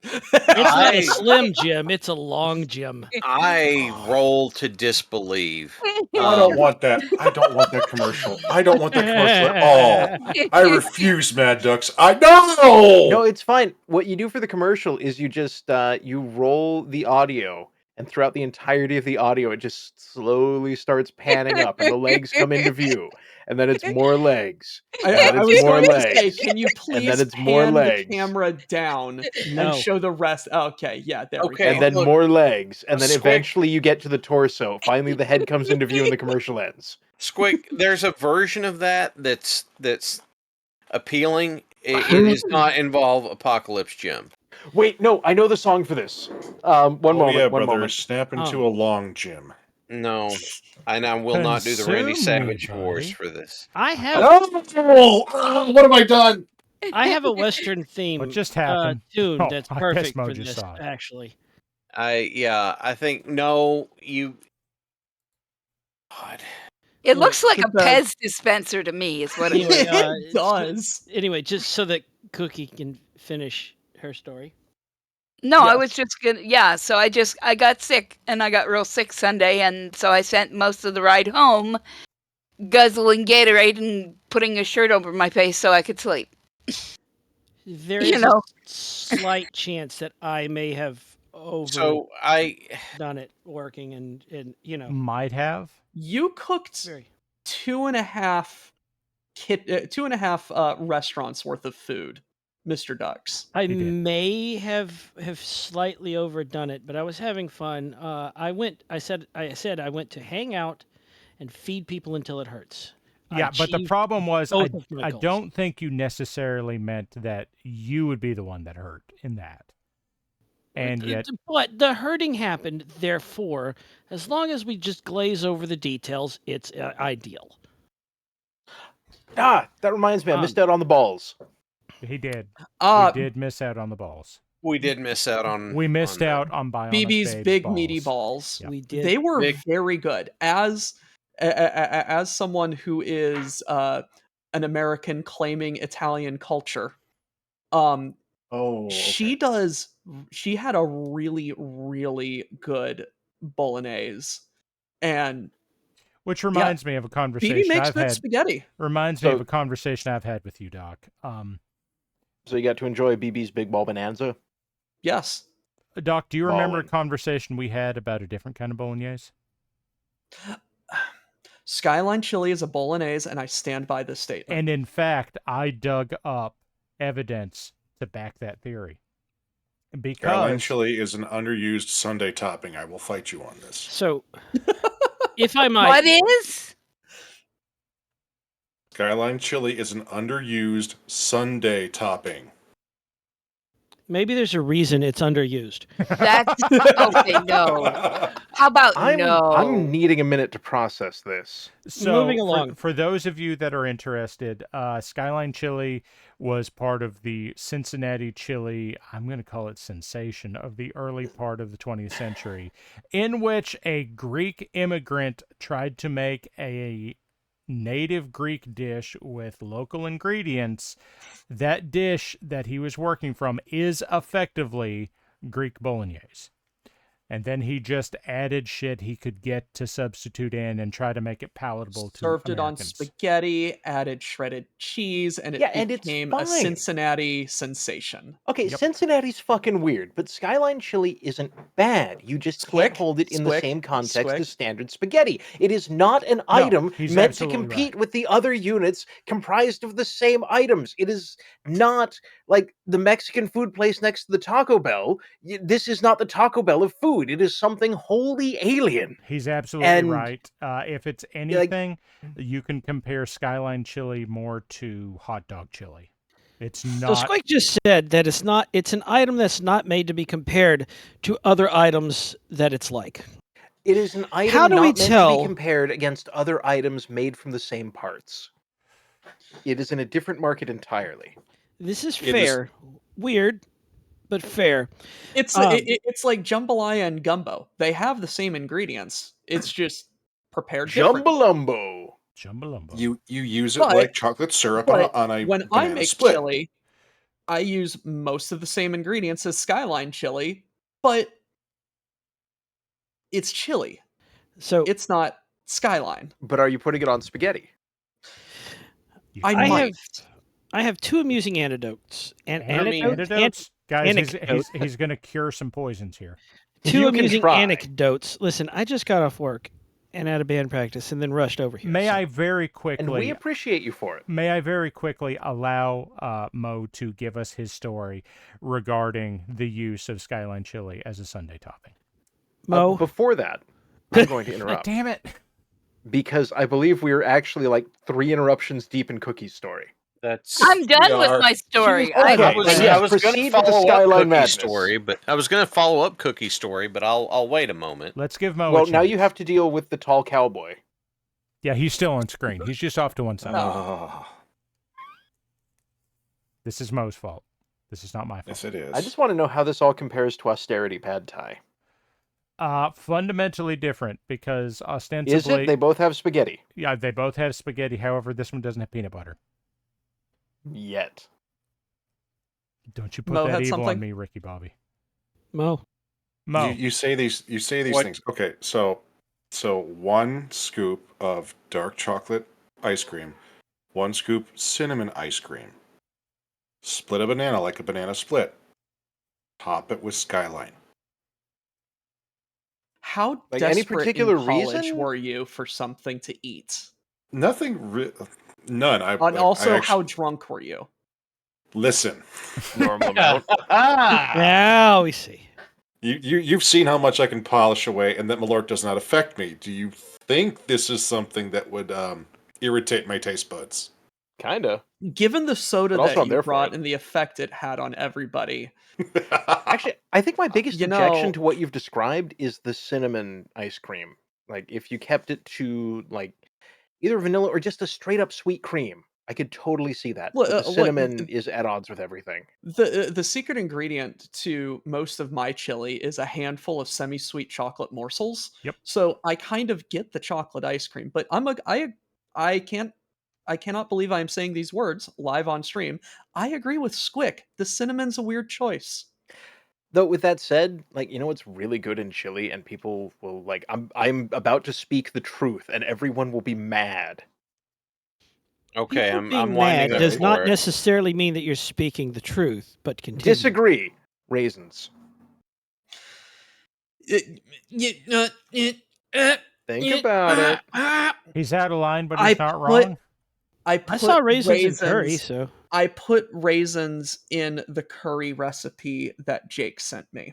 It's not a I- slim Jim. It's a long Jim. I roll to disbelieve. I don't want that. I don't want that commercial. I don't want that commercial at all. I refuse, Mad Ducks. No, it's fine. What you do for the commercial is you just you roll the audio, and throughout the entirety of the audio, it just slowly starts panning up, and the legs come into view, and then it's more legs. I it's was more going to say, legs. can you And please then it's more pan the legs. camera down No. and show the rest? Okay, yeah, there we Okay. go. And then look, more legs, and then Squic- eventually you get to the torso. Finally, the head comes into view, and the commercial ends. Squick, there's a version of that that's appealing. It does not involve Apocalypse Jim. Wait, no, I know the song for this. One moment. Yeah, One brother. moment. Snap into a long Jim. No, and I will not do the Randy Consume me, Savage voice buddy. for this. I have Oh, what have I done? I have a Western theme What just happened? tune Oh, that's I guess perfect Mo for just this, saw it. actually. I think no, you. God. It looks like a It's a- Pez dispenser to me, is what it Anyway, is. It does. Anyway, just so that Cookie can finish her story. No, I Yes. was just gonna. Yeah, so I got sick, and I got real sick Sunday, and so I spent most of the ride home guzzling Gatorade and putting a shirt over my face so I could sleep. There You is know. a slight chance that I may have overdone So I. it working, and Might have. You cooked very 2.5 2.5 restaurants worth of food, Mr. Ducks. I He did. may have slightly overdone it, but I was having fun. I said I went to hang out and feed people until it hurts. I Yeah, but the achieved problem was both of my I goals. don't think you necessarily meant that you would be the one that hurt in that. And yet, But the hurting happened. Therefore, as long as we just glaze over the details, it's ideal. That reminds me, I missed out on the balls. he did. Uh, We did miss out on the balls. We did miss out on. We missed on out on Bionic BB's Babe's big balls. meaty balls. Yep. We did. They were Big. very good. As someone who is an American claiming Italian culture, she had a really, really good bolognese. And Which reminds me of a conversation BB makes I've good had. spaghetti. Reminds me of a conversation I've had with you, Doc. So you got to enjoy BB's Big Ball Bonanza? Yes. Doc, do you remember a Ballin'. conversation we had about a different kind of bolognese? Skyline chili is a bolognese, and I stand by this statement. And in fact, I dug up evidence to back that theory. Skyline Because chili is an underused Sunday topping. I will fight you on this. So, if I might, What is? Skyline chili is an underused Sunday topping. maybe there's a reason it's underused. That's okay. No. How about no? I'm needing a minute to process this. So, Moving along. for those of you that are interested, Skyline Chili was part of the Cincinnati chili, I'm going to call it sensation, of the early part of the 20th century, in which a Greek immigrant tried to make a native Greek dish with local ingredients. That dish that he was working from is effectively Greek bolognese. And then he just added shit he could get to substitute in and try to make it palatable to Served it on Americans. spaghetti, added shredded cheese, and it and it's became a fine. Cincinnati sensation. Okay, Yep. Cincinnati's fucking weird, but Skyline chili isn't bad. You just can't Squic, hold it in the Squic, same context Squic. as standard spaghetti. It is not an item he's meant to absolutely compete right. with the other units comprised of the same items. It is not like the Mexican food place next to the Taco Bell. This is not the Taco Bell of food. It is something wholly alien. He's absolutely And, right. If it's anything, you can compare Skyline chili more to hot dog chili. It's So not. Squic just said that it's an item that's not made to be compared to other items that it's like. It is an item How do not we meant to tell- be compared against other items made from the same parts. It is in a different market entirely. This is It is- fair. Weird, but fair. It's it's like jambalaya and gumbo. They have the same ingredients. It's just prepared different. Jumbalumbo. Jumbalumbo. You use it But- like chocolate syrup But on a when I banana make split. chili, I use most of the same ingredients as Skyline chili, but it's chili. So It's not Skyline. But are you putting it on spaghetti? I I might. have two amusing anecdotes. And Antidotes? Guys, anecdote. he's going to cure some poisons here. two You can amusing try. anecdotes. Listen, I just got off work and out of band practice and then rushed over here. May so- I very And quickly... we appreciate you for it. May I very quickly allow Mo to give us his story regarding the use of Skyline chili as a Sunday topping? Mo, Before that, I'm going to God interrupt damn it! because I believe we are actually like 3 interruptions deep in Cookie's story. That's. I'm done we with are. my story. Okay, I was, then yes, I was going proceed to with the follow up Skyline Cookie Madness. story, but I was going to follow up Cookie story, but I'll wait a moment. Let's give Mo Well, a now chance. you have to deal with the tall cowboy. Yeah, he's still on screen. He's just off to one side. This is Mo's fault. This is not my fault. Yes, it is. I just want to know how this all compares to austerity pad thai. Fundamentally different because Is ostensibly... it? They both have spaghetti. Yeah, they both have spaghetti. However, this one doesn't have peanut butter. Yet. Don't you put Mo that had evil on something? me, Ricky Bobby. Mo. Mo. You say these What? things. Okay, so 1 scoop of dark chocolate ice cream, 1 scoop cinnamon ice cream. Split a banana like a banana split. Top it with Skyline. How Like, any desperate particular in college reason? were you for something to eat? Nothing. None. And also, how drunk were you? Listen. Normal amount. Now we see. You've seen how much I can polish away, and that Malort does not affect me. Do you think this is something that would irritate my taste buds? Kinda. Given the soda But also that I'm you there for brought it. and the effect it had on everybody, Actually, I think my biggest you objection know- to what you've described is the cinnamon ice cream. Like, if you kept it to, like, either vanilla or just a straight up sweet cream, I could totally see that. Look, But the look, cinnamon is at odds with everything. the secret ingredient to most of my chili is a handful of semi-sweet chocolate morsels. Yep. So I kind of get the chocolate ice cream, but I cannot believe I am saying these words live on stream. I agree with Squick. The cinnamon's a weird choice. Though with that said, like, you know what's really good in chili, and people will like, I'm about to speak the truth, and everyone will be mad. Okay, People I'm being winding mad up does for not it. necessarily mean that you're speaking the truth, but continue. Disagree. Raisins. Think about it. He's out of line, but I he's not put- wrong. I saw raisins in curry, so I put raisins in the curry recipe that Jake sent me.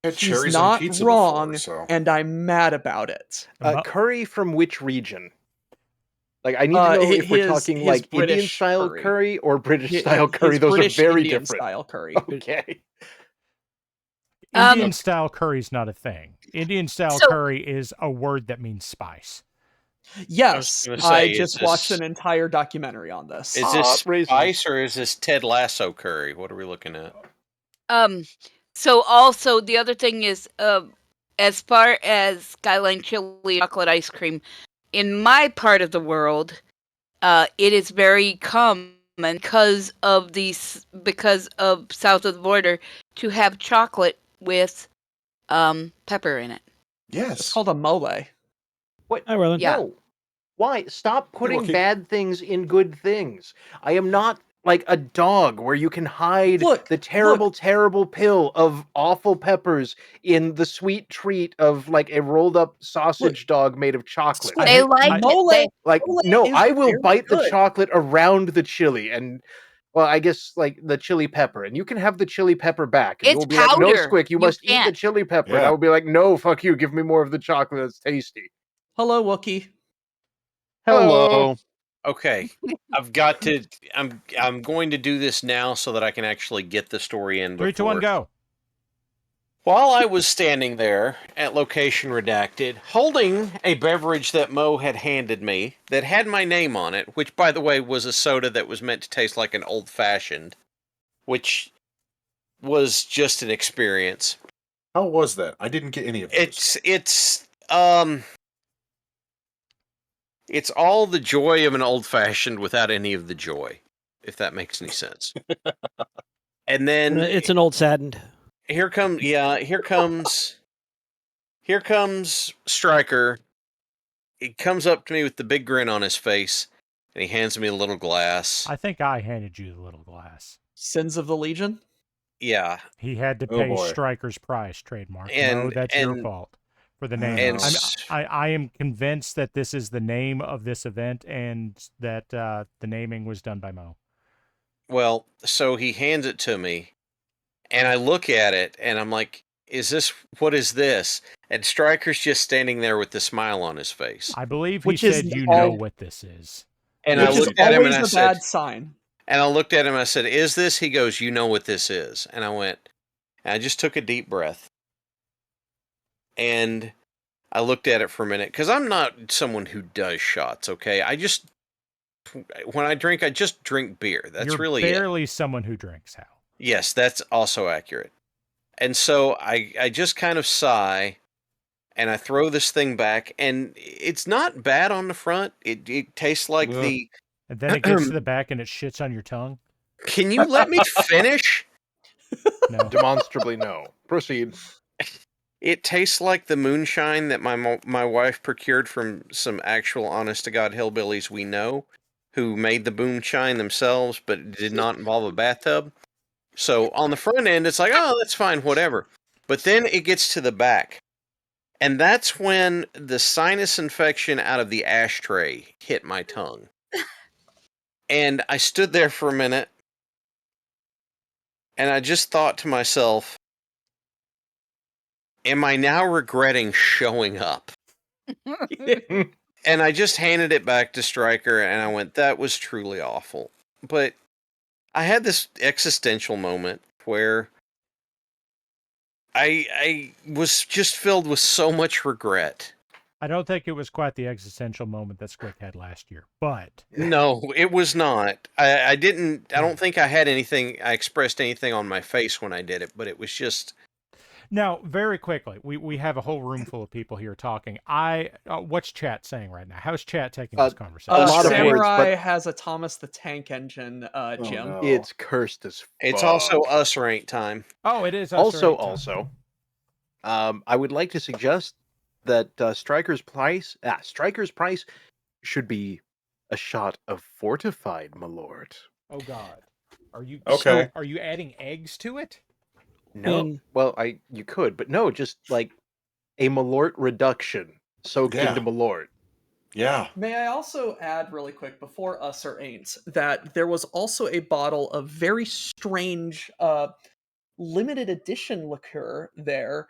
Had He's cherries on not pizza wrong, before, so and I'm mad about it. Curry from which region? Like, I need to know if we're talking his like British Indian style curry or British Hi- style curry. his Those British are very Indian different. style curry. Okay. Indian style curry is not a thing. Indian style So- curry is a word that means spice. Yes, gonna I say, is just watched this- an entire documentary on this. Is this raisins. spice or is this Ted Lasso curry? What are we looking at? So also the other thing is, as far as Skyline chili chocolate ice cream, in my part of the world, it is very common because of south of the border to have chocolate with pepper in it. yes. It's called a mole. What? Hi, Roland. Yeah. No. Why? Stop putting Wookie. bad things in good things. I am not like a dog where you can hide the terrible pill of awful peppers in the sweet treat of like a rolled up sausage dog made of chocolate. Squick, They like mole. it. Like, Mole no, is I will very bite the good. chocolate around the chili and, well, I guess like the chili pepper, and you can have the chili pepper back. And It's you will be like, no, powder. Squick, you You must eat the can't. chili pepper. And Yeah. I will be like, no, fuck you, give me more of the chocolate. That's tasty. Hello, Wookie. Hello. Okay, I've got to. I'm going to do this now so that I can actually get the story in. 3, 2, 1, go. While I was standing there at location redacted, holding a beverage that Mo had handed me that had my name on it, which by the way was a soda that was meant to taste like an old fashioned, which was just an experience. How was that? I didn't get any of those. It's all the joy of an old fashioned without any of the joy, if that makes any sense. And then It's an old saddened. here comes Stryker. He comes up to me with the big grin on his face, and he hands me a little glass. I think I handed you the little glass. Sins of the Legion. Yeah, He had to Oh, pay boy. Stryker's price trademark. And- No, that's your and- fault for the I name. know. I am convinced that this is the name of this event and that the naming was done by Mo. well, so he hands it to me, and I look at it, and I'm like, what is this? And Stryker's just standing there with the smile on his face. I believe he Which is said you all- know what this is. And Which I is looked at him always and I a said, bad sign. and I looked at him and I said, is this? He goes, you know what this is. And I went, and I just took a deep breath. And I looked at it for a minute, because I'm not someone who does shots, okay? When I drink, I just drink beer. That's You're really it. barely someone who drinks, Hal. Yes, that's also accurate. And so I just kind of sigh, and I throw this thing back, and it's not bad on the front. It tastes like Yeah. the... And then it gets to the back and it shits on your tongue. Can you let me finish? No. Demonstrably no. Proceed. It tastes like the moonshine that my wife procured from some actual honest-to-God hillbillies we know, who made the moonshine themselves, but it did not involve a bathtub. So on the front end, it's like, oh, that's fine, whatever. But then it gets to the back. And that's when the sinus infection out of the ashtray hit my tongue. And I stood there for a minute, and I just thought to myself, am I now regretting showing up? And I just handed it back to Stryker, and I went, that was truly awful. But I had this existential moment where I was just filled with so much regret. I don't think it was quite the existential moment that Squic had last year, but No, it was not. I don't think I had anything, I expressed anything on my face when I did it, but it was just... Now, very quickly, we have a whole room full of people here talking. What's chat saying right now? How's chat taking this conversation? A lot of words, Samurai but- has a Thomas the Tank Engine, Jim. no. It's cursed as fuck. It's also us rank time. Oh, it is. Also, I would like to suggest that Striker's price should be a shot of fortified, my lord. Oh God, are you Okay. Are you adding eggs to it? No, And- well, you could, but no, just like a Malort reduction soaked Yeah. into Malort. Yeah. May I also add really quick before us or ain't that there was also a bottle of very strange limited edition liqueur there,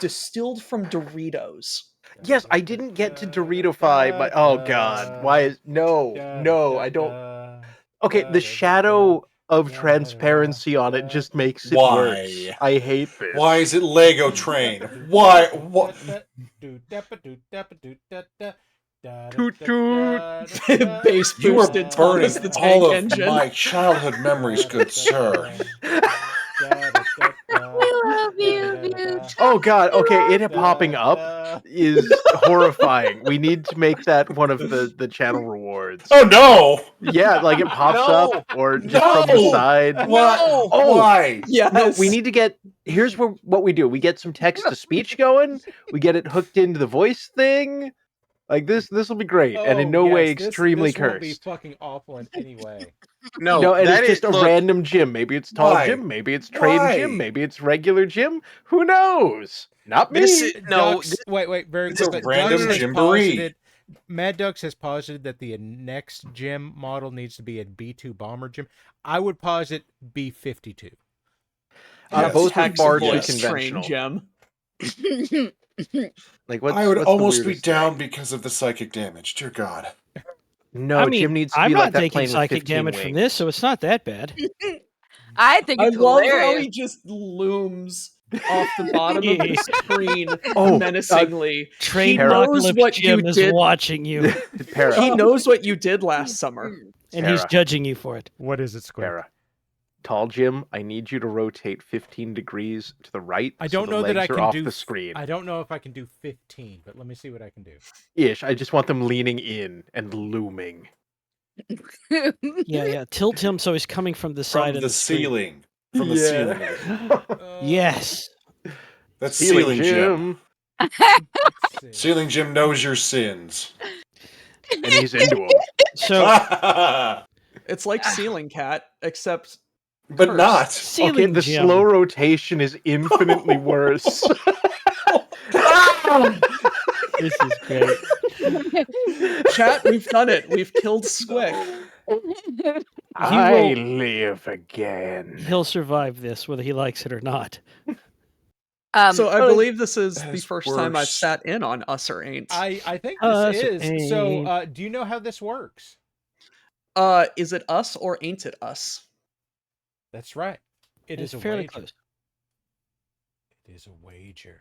distilled from Doritos. Yes, I didn't get to Doritify, but oh god, why is no, I don't. Okay, the shadow of transparency on it just makes it worse. Why? I hate this. Why is it Lego Train? Why? What? Toot toot. Bass You are boosted burning Thomas the Tank all of Engine. my childhood memories, good sir. Oh god, okay, it popping up is horrifying. We need to make that one of the channel rewards. Oh no! Yeah, like it pops No! up or just from the No! side. What? Oh! Why? Yes. No, we need to get. Here's what we do. We get some text to speech going. We get it hooked into the voice thing. Like this will be great, and in no way extremely this won't be cursed. fucking awful in any way. No, and that it's just is- a look, random Jim. Maybe it's tall Why? Jim. Maybe it's trained Why? Jim. Maybe it's regular Jim. Who knows? Not me. This is- No, Ducks, wait, very it's a quickly. random Ducks has jamboree. posited- Mad Ducks has posited that the next gym model needs to be a B2 bomber gym. I would posit B52. Yes. Both are far too voice train conventional. Gem. Like what's, I would what's the almost be weirdest down thing? because of the psychic damage. Dear God. No, I mean, Jim needs to I'm be not like that taking plane with psychic 15 damage from wings. this, so it's not that bad. I think I it's love how hilarious. he just looms off the bottom of the screen Oh, menacingly. Train He Para. knows Knocklift what you Jim is did. watching you, Para, He knows what you did last summer. and he's Sarah. judging you for it. What is it, Square? Para. Tall Jim, I need you to rotate 15 degrees to the right. I don't so know the that I legs are can off do. the screen. I don't know if I can do 15, but let me see what I can do. Ish. I just want them leaning in and looming. Yeah. Tilt him so he's coming from the side From of the screen. ceiling. From the ceiling. Yes. That's Ceiling Jim. Let's see. Ceiling Jim knows your sins. And he's into them. So But It's like Ceiling Cat, except not. ceiling Okay, the Jim. slow rotation is infinitely worse. This is great. chat. We've done it. We've killed Squick. I live again. He'll survive this, whether he likes it or not. So I believe this is That the is first time I've worse. sat in on Us or Ain't. I think Us this is. So, ain't. do you know how this works? Is it us or ain't it us? That's right. It It's is a fairly wager. close. It is a wager.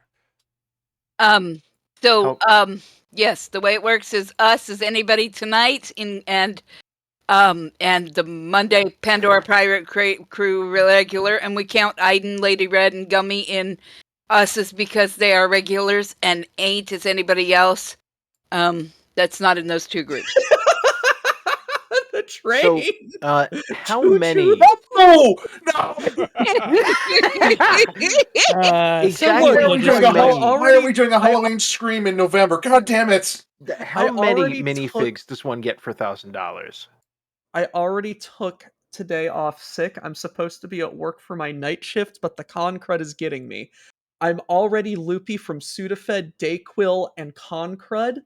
Yes, the way it works is us is anybody tonight and the Monday Pandora Pirate Crew regular, and we count Aiden, Lady Red, and Gummy in us is because they are regulars, and ain't is anybody else. That's not in those two groups. The train. So, how Choo-choo. many? No! Exactly. Why are we How doing a many- Why are we doing a Halloween stream in November? God damn it! How I many already minifigs does one get for $1,000? I already took today off sick. I'm supposed to be at work for my night shift, but the con crud is getting me. I'm already loopy from Sudafed, Dayquil, and Concrud.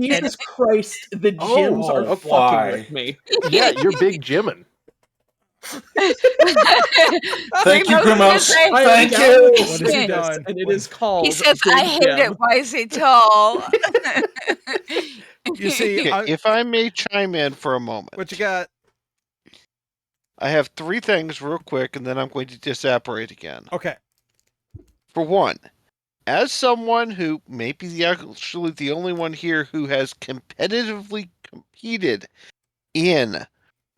Jesus Christ, the gyms are Oh, fucking why? with me. Yeah, you're big Jimin. Thank you, Grimhouse. I am Thank down you. with What this has he business, done? and it What- is called He says, Big "I hate Jim. it. Why is he tall?" You see, Okay, if I may chime in for a moment. what you got? I have 3 things real quick, and then I'm going to disapparate again. Okay. For one, as someone who may be actually the only one here who has competitively competed in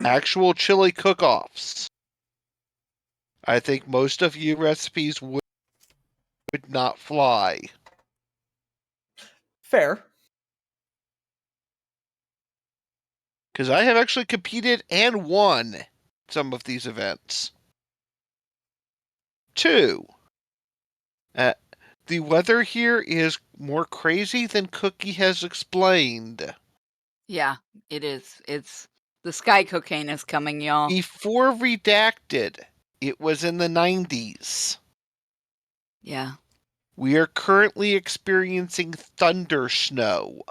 actual chili cook-offs, I think most of you recipes would not fly. Fair. Because I have actually competed and won some of these events. 2, the weather here is more crazy than Cookie has explained. Yeah, it is. It's the sky cocaine is coming, y'all. Before Redacted, it was in the 90s. Yeah. We are currently experiencing thunder snow.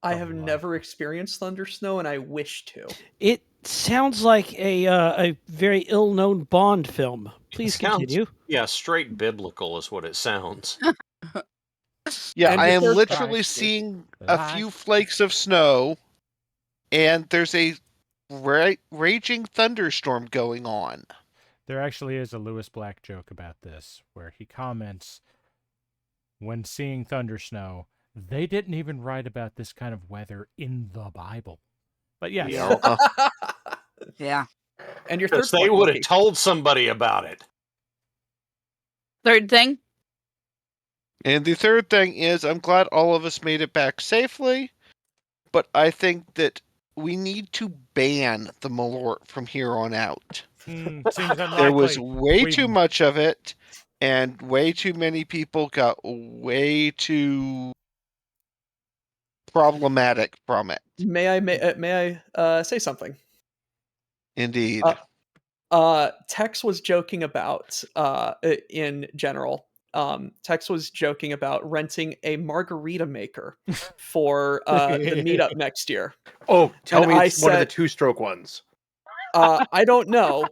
I have never experienced thunder snow, and I wish to. It sounds like a very ill-known Bond film. Please Sounds- continue. Yeah, straight biblical is what it sounds. Yeah, And I the am third literally part- seeing a few flakes of snow, and there's a raging thunderstorm going on. There actually is a Lewis Black joke about this, where he comments, when seeing thunder snow, they didn't even write about this kind of weather in the Bible. But yes. Yeah. And your third Because they point, would have Loki. told somebody about it. Third thing. And the third thing is, I'm glad all of us made it back safely, but I think that we need to ban the Malort from here on out. Seems unlikely. There was way We- too much of it, and way too many people got way too problematic from it. May I say something? Indeed. Tex was joking about in general. Tex was joking about renting a margarita maker for the meetup next year. Oh, tell And me I it's one of the said- 2-stroke ones. I don't know.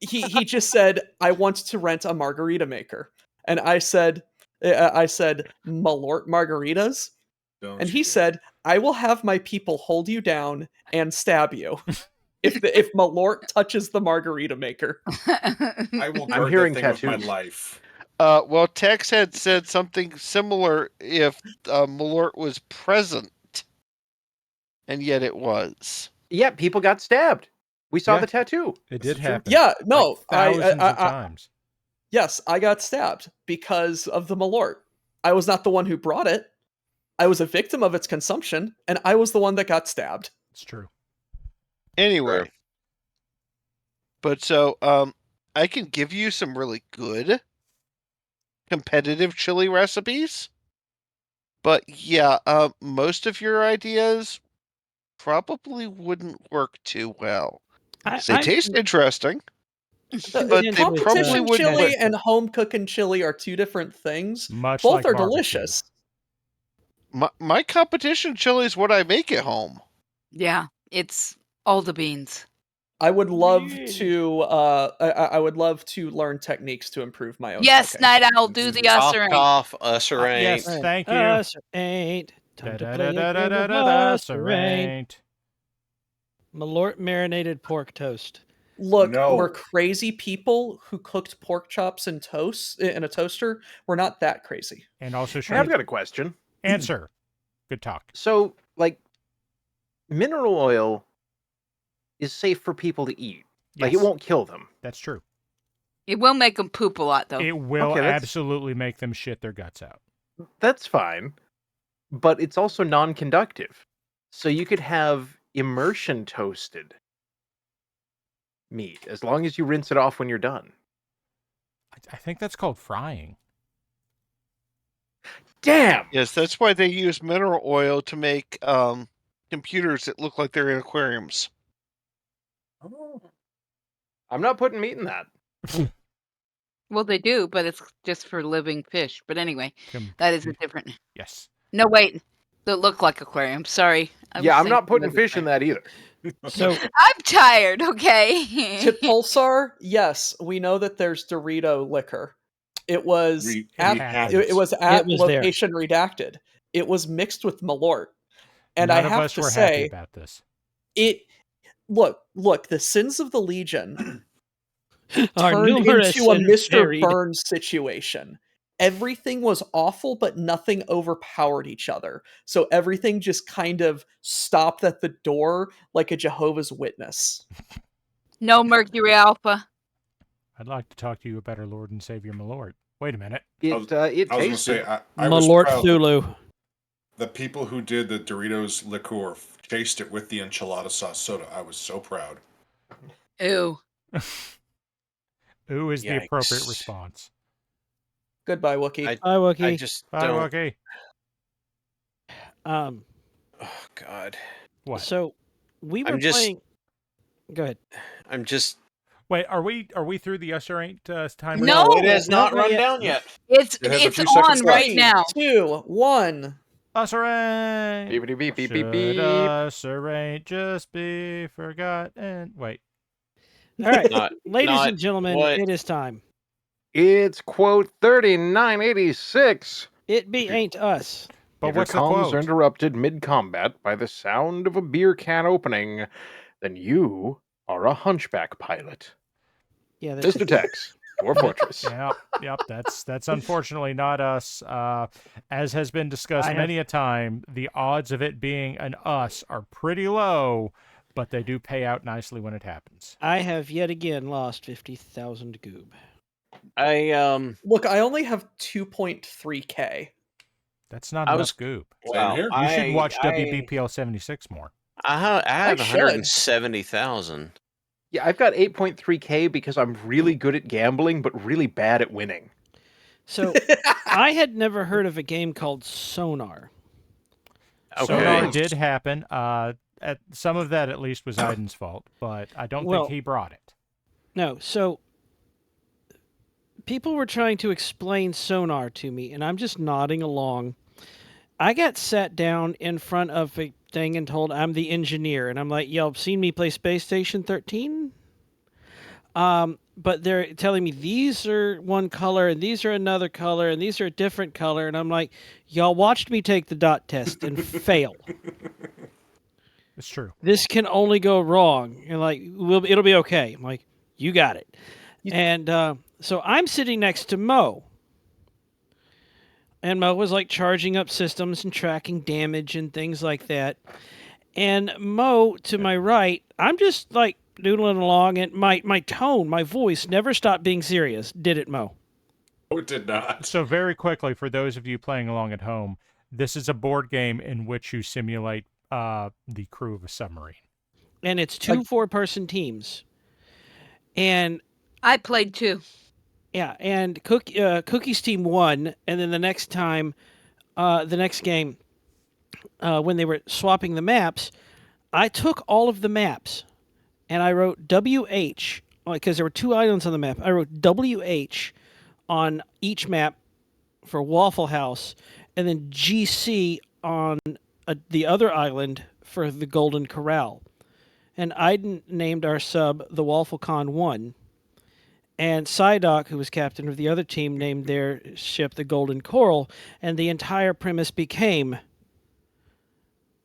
He just said, I want to rent a margarita maker, and I said Malort margaritas, and he said, I will have my people hold you down and stab you if Malort touches the margarita maker. I will I'm guard hearing that thing with my tattoos. life. Well, Tex had said something similar if Malort was present, and yet it was. Yeah, people got stabbed. We saw Yeah. the tattoo. It This did is true. happen. Yeah, no, Like thousands of times. Yes, I got stabbed because of the Malort. I was not the one who brought it. I was a victim of its consumption, and I was the one that got stabbed. It's true. Anyway. Sure. But so, I can give you some really good competitive chili recipes. But yeah, most of your ideas probably wouldn't work too well. They taste interesting, but they probably Competition wouldn't chili work. and home cooking chili are two different things. Much Both like are barbecue. delicious. My competition chili is what I make at home. Yeah, it's all the beans. I would love to. I would love to learn techniques to improve my own. Yes, cooking. Night Owl, do the Cough, usher. cough, usher ain't. Yes, thank you. Us ain't. Time to play a game of us ain't. ain't. Malort marinated pork toast. Look, No. we're crazy people who cooked pork chops in toast in a toaster. We're not that crazy. And also Hey, I've sure. got a question. Answer. Good talk. So, like, mineral oil is safe for people to eat. Like, it Yes, won't kill them. That's true. It will make them poop a lot, though. It will Okay, that's- absolutely make them shit their guts out. That's fine. But it's also non-conductive. So you could have immersion toasted meat as long as you rinse it off when you're done. I think that's called frying. Damn! Yes, that's why they use mineral oil to make computers that look like they're in aquariums. I'm not putting meat in that. Well, they do, but it's just for living fish. But anyway, Com- that is a different. yes. No, wait. That look like aquarium. Sorry. Yeah, I'm not putting fish in that either. So I'm tired. Okay. To Pulsar, yes, we know that there's Dorito liquor. It was It at happens. it was at was there. location redacted. It was mixed with Malort, and None I of have us to were happy say, about this. it look the sins of the Legion are turned numerous into a and Mr. varied. Burns situation. Everything was awful, but nothing overpowered each other. So everything just kind of stopped at the door like a Jehovah's Witness. No Mercury Alpha. I'd like to talk to you about our Lord and Savior Malort. Wait a minute. It I was going to tasted. say, I was Malort proud that Thulu. the people who did the Doritos liqueur chased it with the enchilada sauce soda. I was so proud. Ew. Ooh is the appropriate Yikes. response. Goodbye, Wookie. Hi, I Wookie. just Bye, don't. Wookie. Oh God. What? So we were I'm just- playing. Go ahead. I'm just. Wait, are we through the Usher ain't timer? No. it has No, not not run yet. down yet. It's It has a few on seconds left. right now. 3, 2, 1. Usher ain't. Beep, beep, beep, beep, beep, Should beep. Usher ain't just be forgotten? Wait. All right, Not. ladies not and gentlemen, what- it is time. It's quote 3986. It be ain't us. But what's the If your comms quote? are interrupted mid-combat by the sound of a beer can opening, then you are a hunchback pilot. Yeah, that's Mr. Tex, your fortress. Yep. That's unfortunately not us. As has been discussed I have- many a time, the odds of it being an us are pretty low, but they do pay out nicely when it happens. I have yet again lost 50,000 goob. Look, I only have 2.3k. That's not I enough was- goop. Same here. You should watch I WBPL 76 more. have I should. 170,000. Yeah, I've got 8.3k because I'm really good at gambling, but really bad at winning. So I had never heard of a game called Sonar. Okay. Sonar did happen. Some of that at least was Aiden's fault, but I don't Well- think he brought it. No, so people were trying to explain Sonar to me, and I'm just nodding along. I got sat down in front of a thing and told I'm the engineer, and I'm like, y'all seen me play Space Station 13? But they're telling me these are one color, and these are another color, and these are a different color, and I'm like, y'all watched me take the dot test and fail. It's true. This can only go wrong. You're like, it'll be okay. I'm like, you got it. And so I'm sitting next to Mo. And Mo was like charging up systems and tracking damage and things like that. And Mo, to my right, I'm just like doodling along, and my tone, my voice never stopped being serious. Did it, Mo? No, it did not. So very quickly, for those of you playing along at home, this is a board game in which you simulate the crew of a submarine. And it's two 4-person teams. And I played too. yeah, and Cookie's team won, and then the next time, the next game, when they were swapping the maps, I took all of the maps, and I wrote WH, because there were 2 islands on the map. I wrote WH on each map for Waffle House, and then GC on the other island for the Golden Corral. And I named our sub the WaffleCon 1. And Psyduck, who was captain of the other team, named their ship the Golden Coral, and the entire premise became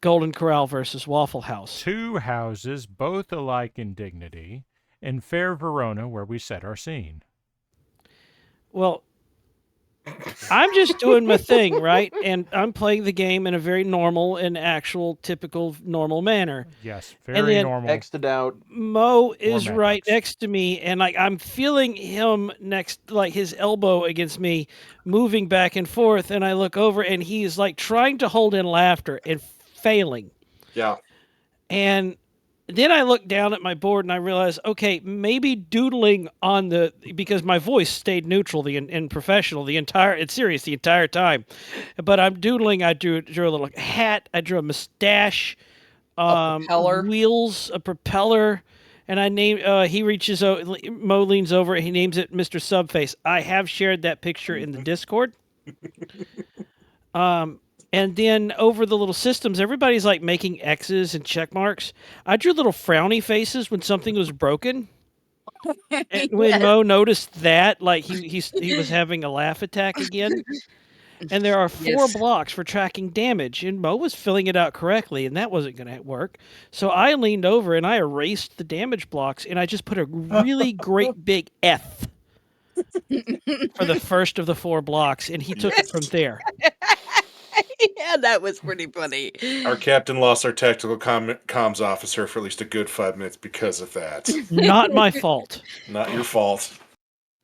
Golden Corral versus Waffle House. 2 houses, both alike in dignity, in fair Verona, where we set our scene. Well, I'm just doing my thing, right? And I'm playing the game in a very normal and actual, typical, normal manner. Yes, And very then- normal. X'd out. Mo is Mad right Max. next to me, and like I'm feeling him next, like his elbow against me, moving back and forth. And I look over, and he's like trying to hold in laughter and failing. Yeah. And then I look down at my board, and I realize, okay, maybe doodling on because my voice stayed neutral and professional it's serious the entire time. But I'm doodling. I drew a little hat. I drew a mustache. propeller. Wheels, a propeller, And I name. He reaches over. Mo leans over. And he names it Mr. Subface. I have shared that picture in the Discord. And then over the little systems, everybody's like making X's and check marks. I drew little frowny faces when something was broken. And when Yes. Mo noticed that, like he was having a laugh attack again. And there are 4 Yes. blocks for tracking damage, and Mo was filling it out correctly, and that wasn't going to work. So I leaned over and I erased the damage blocks, and I just put a really great big F for the first of the 4 blocks, and he took it from there. Yeah, that was pretty funny. Our captain lost our tactical comms officer for at least a good 5 minutes because of that. Not my fault. Not your fault.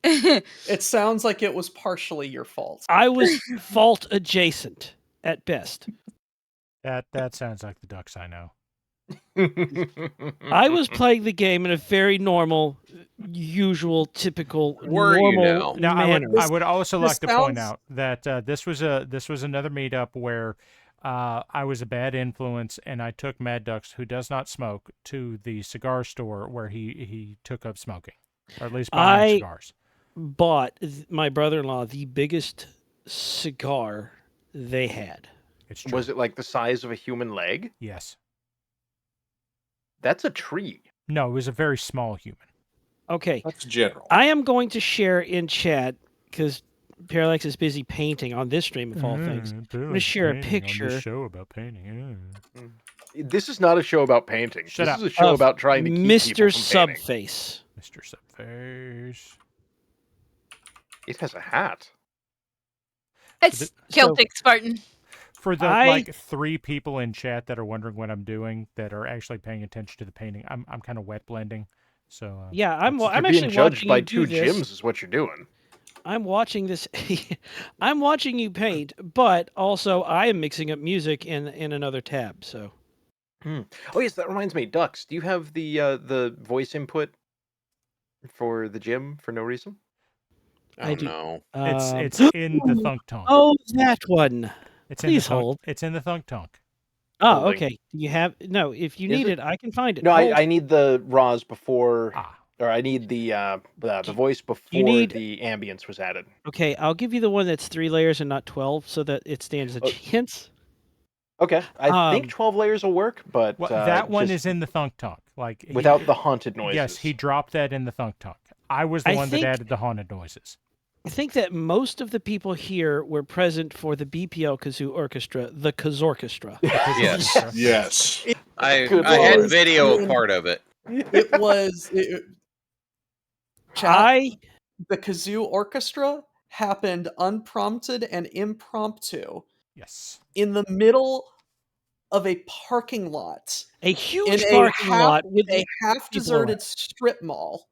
It sounds like it was partially your fault. I was fault adjacent at best. That sounds like the ducks I know. I was playing the game in a very normal, usual, typical, Were you normal now? Now, manner. I would also this like to point sounds- out that this was another meetup where I was a bad influence, and I took Mad Ducks, who does not smoke, to the cigar store where he took up smoking, or at least buying cigars. Bought my brother-in-law the biggest cigar they had. It's true. Was it like the size of a human leg? Yes. That's a tree. No, it was a very small human. Okay, That's general. I am going to share in chat because Parallax is busy painting on this stream of all things. I'm gonna share a picture. show about painting. This is not a show about painting. Shut this up. is a show Of about trying to keep Mr. people from painting. Subface. Mr. Subface. It has a hat. It's Celtic Spartan. For the I- like 3 people in chat that are wondering what I'm doing, that are actually paying attention to the painting, I'm kind of wet blending. So Yeah, I'm You're actually being judged watching by you do 2 this. gyms is what you're doing. I'm watching this. I'm watching you paint, but also I am mixing up music in another tab. So Oh yes, that reminds me. Ducks, do you have the voice input for the gym for no reason? I Oh do. no. it's in the thunk tonk. Oh, that one. It's please in the thunk, hold. It's in the thunk tonk. Oh, Holding. okay. You have no. If you Is need it? it, I can find it. No, Hold. I need the raws before, Ah. or I need the voice before need- the ambience was added. Okay, I'll give you the one that's 3 layers and not 12, so that it stands a Oh. chance. Okay, I think Um, 12 layers will work, but Well, that one just is in the thunk tonk. Like without the haunted noises. Yes, he dropped that in the thunk tonk. I was the I one think- that added the haunted noises. I think that most of the people here were present for the BPL Kazoo Orchestra, the Kazorchestra. Yes. Yes. I Good had lord. video of part of it. It was I the kazoo orchestra happened unprompted and impromptu Yes. in the middle of a parking lot a in huge a parking half, lot with a half deserted strip mall.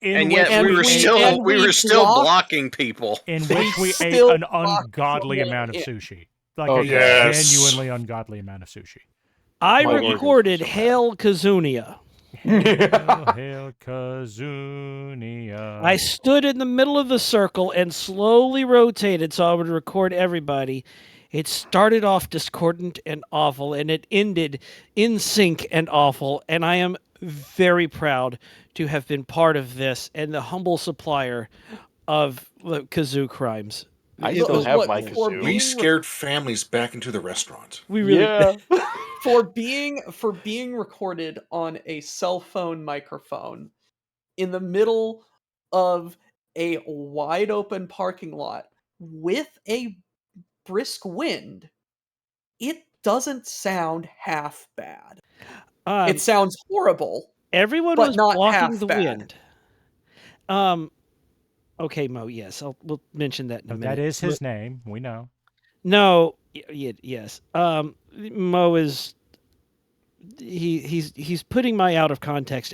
which And yet And we were we- still and we we were still blocked- blocking people. in which we ate still an blocked ungodly someone amount of in. sushi. Like Oh, a yes. genuinely ungodly amount of sushi. I My organs recorded were so bad. Hail Kazunia. Hail Kazunia. I stood in the middle of the circle and slowly rotated so I would record everybody. It started off discordant and awful, and it ended in sync and awful. And I am very proud to have been part of this and the humble supplier of the kazoo crimes. I It still was- have what- my for kazoo. We being- scared families back into the restaurant. we really Yeah. for being recorded on a cell phone microphone in the middle of a wide open parking lot with a brisk wind, it doesn't sound half bad. It sounds horrible. everyone but was not blocking half the bad. wind. Okay, Mo. Yes, we'll mention that in a No, minute. that is his name. We know. No, yes. Mo is he's putting my out of context.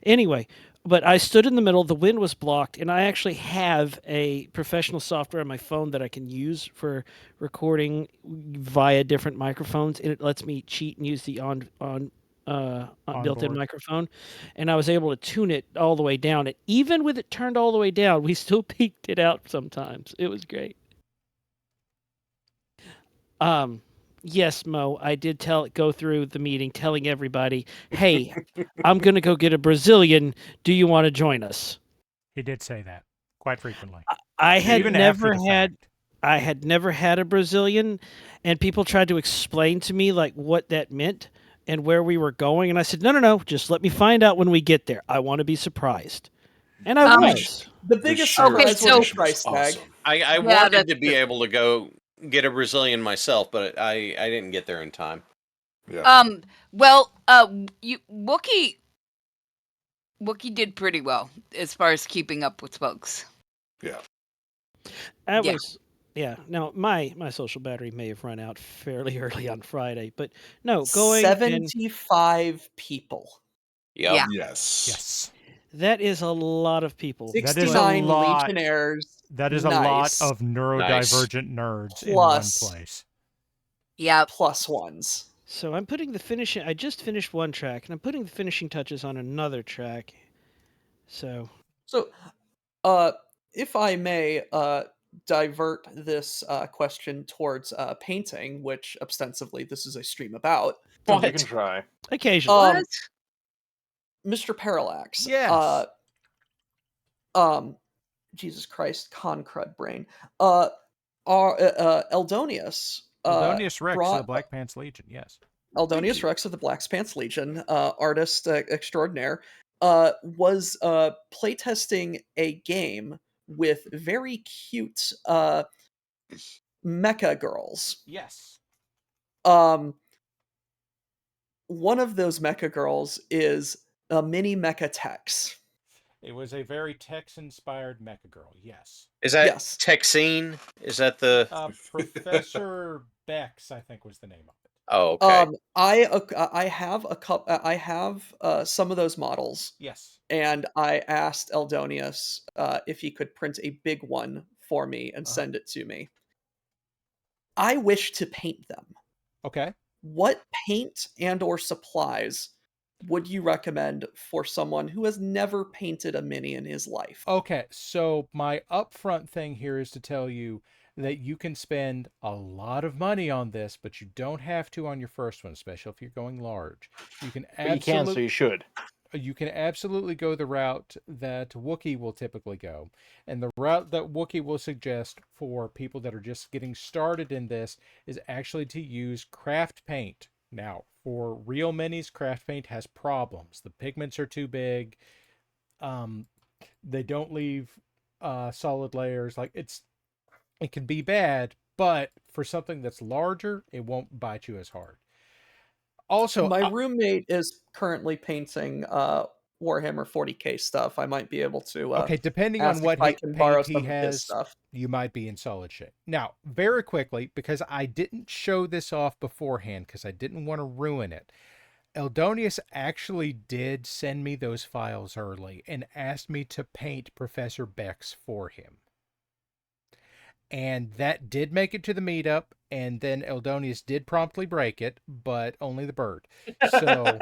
Anyway, but I stood in the middle. The wind was blocked, and I actually have a professional software on my phone that I can use for recording via different microphones, and it lets me cheat and use the built-in Onboard. microphone, and I was able to tune it all the way down. And even with it turned all the way down, we still peaked it out sometimes. It was great. Yes, Mo, I did go through the meeting telling everybody, hey, I'm going to go get a Brazilian. Do you want to join us? He did say that quite frequently. I had Even after never the had fact. I had never had a Brazilian, and people tried to explain to me like what that meant and where we were going, and I said, no, just let me find out when we get there. I want to be surprised. And I Um, was. The biggest sheer Okay, surprise was so- the price tag. awesome. I Yeah, wanted to that's be true. able to go get a Brazilian myself, but I didn't get there in time. Yeah. Well, Wookie did pretty well as far as keeping up with folks. Yeah. I Yeah. was yeah. Now my social battery may have run out fairly early on Friday, but no, going and 75 people. Yep. Yeah. Yes. Yes. that is a lot of people. That is a 69 lot. Legionnaires. That is a lot Nice. of neurodivergent nerds in one Plus- place. Yeah. Plus ones. So I'm putting the finishing. I just finished one track, and I'm putting the finishing touches on another track. So So, if I may divert this question towards painting, which ostensibly this is a stream about, You can try. occasionally, What? Mr. Parallax. Yes. Jesus Christ, concrud brain. Eldonius. Eldonius Rex of the brought Black Pants Legion, yes. Eldonius Rex of the Black Pants Legion, artist extraordinaire, was playtesting a game with very cute mecha girls. Yes. One of those mecha girls is a mini mecha Tex. It was a very Tex-inspired mecha girl, yes. Is that Yes. Texine? Is that the? Professor Bex, I think, was the name of it. Oh, okay. I have a couple. I have some of those models, Yes. and I asked Eldonius if he could print a big one for me and send it to me. I wish to paint them. Okay. What paint and or supplies would you recommend for someone who has never painted a mini in his life? Okay, so my upfront thing here is to tell you that you can spend a lot of money on this, but you don't have to on your first one, especially if you're going large. You can But you can, so you should. you can absolutely go the route that Wookiee will typically go. And the route that Wookiee will suggest for people that are just getting started in this is actually to use craft paint. Now, for real minis, craft paint has problems. The pigments are too big. They don't leave solid layers. Like it can be bad, but for something that's larger, it won't bite you as hard. Also, My roommate is currently painting Warhammer 40K stuff. I might be able to okay, depending on ask what if I can borrow paint he some of his has, stuff. you might be in solid shape. Now, very quickly, because I didn't show this off beforehand because I didn't want to ruin it. Eldonius actually did send me those files early and asked me to paint Professor Bex for him. And that did make it to the meetup, and then Eldonius did promptly break it, but only the bird. So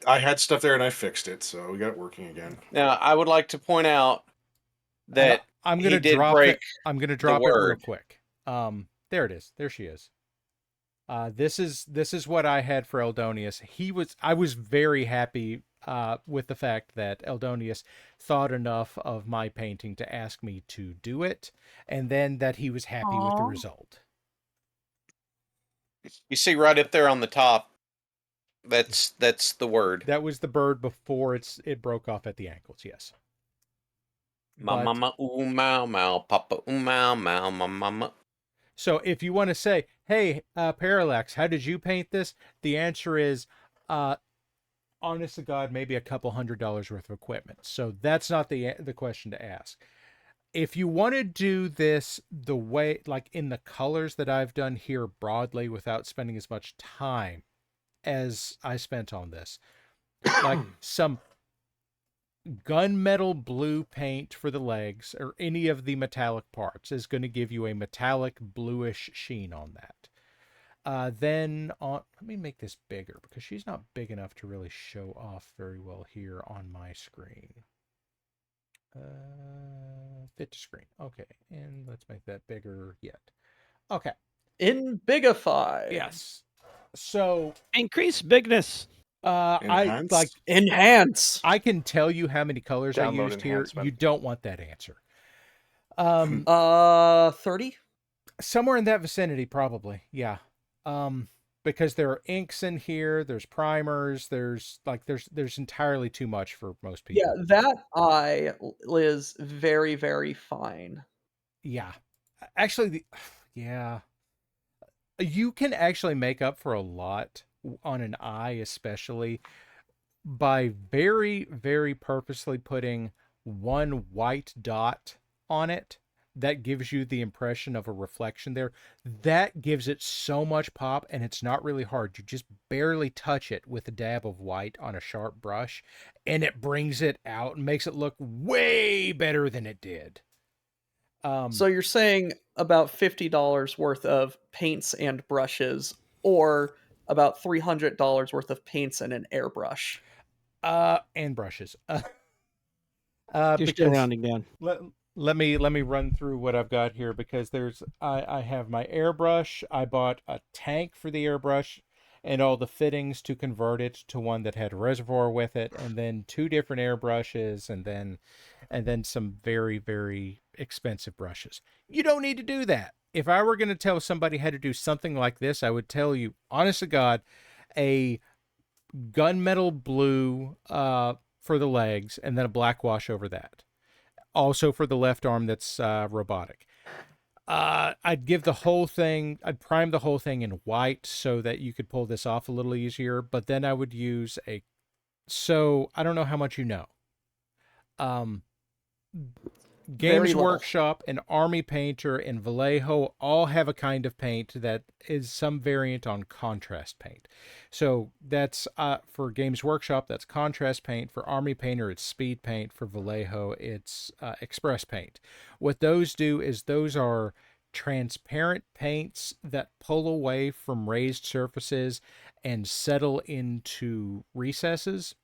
I had stuff there and I fixed it, so we got it working again. Now, I would like to point out that I'm he gonna did drop break it. I'm gonna drop it real word. quick. There it is. There she is. This is what I had for Eldonius. I was very happy with the fact that Eldonius thought enough of my painting to ask me to do it, and then that he was happy with the Aw. result. You see right up there on the top. That's the word. That was the bird before it broke off at the ankles. Yes. Ma mama ooh mow mow papa ooh mow mow ma mama. So if you want to say, "Hey, Parallax, how did you paint this?" The answer is, honest to God, maybe a couple $100 worth of equipment. So that's not the question to ask. If you want to do this the way, like in the colors that I've done here broadly, without spending as much time as I spent on this, like some gunmetal blue paint for the legs or any of the metallic parts is going to give you a metallic bluish sheen on that. Then on, let me make this bigger because she's not big enough to really show off very well here on my screen. Fit to screen. Okay, and let's make that bigger yet. Okay, In Bigify. Yes. So Increase bigness. Enhance? Enhance. I can tell you how many colors I Download used here. enhancement. You don't want that answer. 30? Somewhere in that vicinity, probably. Yeah. Because there are inks in here, there's primers, there's entirely too much for most people. Yeah, that eye is very, very fine. Yeah. Actually, yeah. You can actually make up for a lot on an eye, especially by very, very purposely putting one white dot on it. That gives you the impression of a reflection there. That gives it so much pop, and it's not really hard. You just barely touch it with a dab of white on a sharp brush, and it brings it out and makes it look way better than it did. So you're saying about $50 worth of paints and brushes, or about $300 worth of paints and an airbrush? And brushes. You're still rounding down. Let me run through what I've got here, because I have my airbrush. I bought a tank for the airbrush and all the fittings to convert it to one that had a reservoir with it, and then 2 different airbrushes, and then some very, very expensive brushes. You don't need to do that. If I were going to tell somebody how to do something like this, I would tell you, honest to God, a gunmetal blue for the legs, and then a black wash over that. Also for the left arm that's robotic. I'd give the whole thing, I'd prime the whole thing in white so that you could pull this off a little easier, but then I would use so I don't know how much you know. Games Workshop and Army Painter and Vallejo all have a kind of paint that is some variant on contrast paint. So that's for Games Workshop, that's contrast paint. For Army Painter, it's speed paint. For Vallejo, it's express paint. What those do is those are transparent paints that pull away from raised surfaces and settle into recesses.